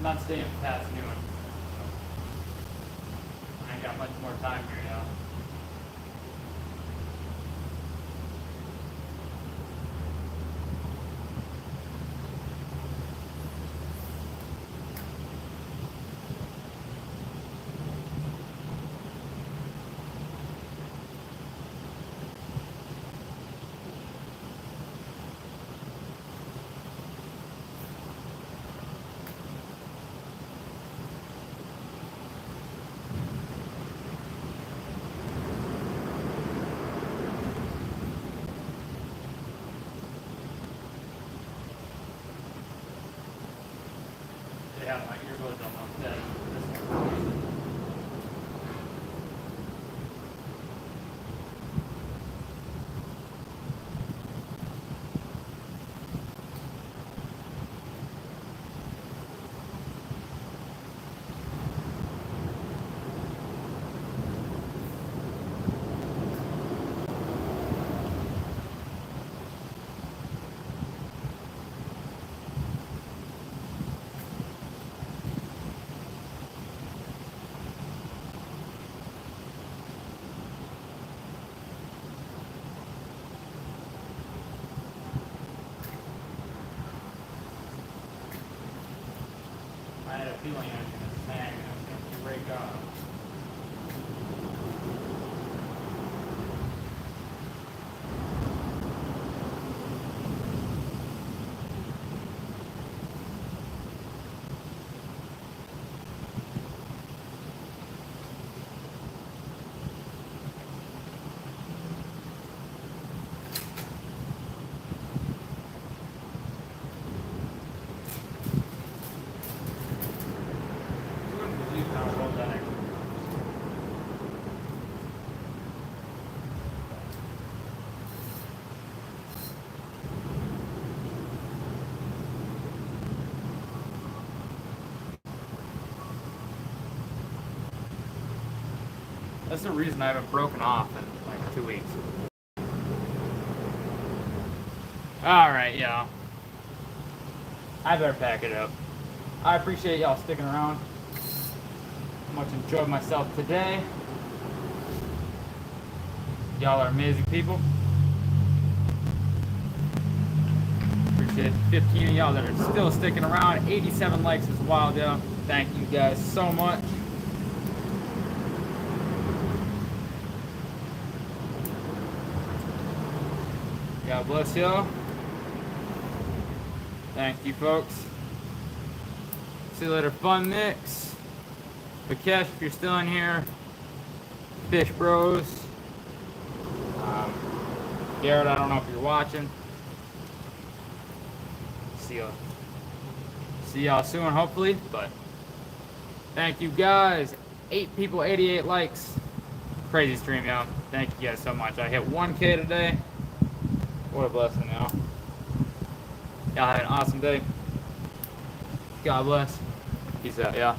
not staying past noon. I ain't got much more time here now. Yeah, my earbuds almost dead. I had a feeling I was going to snag and I was going to break off. You wouldn't believe how well that actually works. That's the reason I haven't broken off in like 2 weeks. Alright, y'all. I better pack it up. I appreciate y'all sticking around. Much enjoyed myself today. Y'all are amazing people. Appreciate 15 of y'all that are still sticking around. 87 likes is wild, y'all. Thank you guys so much. God bless y'all. Thank you, folks. See you later, Fun Mix. Vikesh, if you're still in here. Fish Bros. Garrett, I don't know if you're watching. See y'all soon, hopefully. But thank you guys. 8 people, 88 likes. Crazy stream, y'all. Thank you guys so much. I hit 1K today. What a blessing, y'all. Y'all have an awesome day. God bless. Peace out, y'all.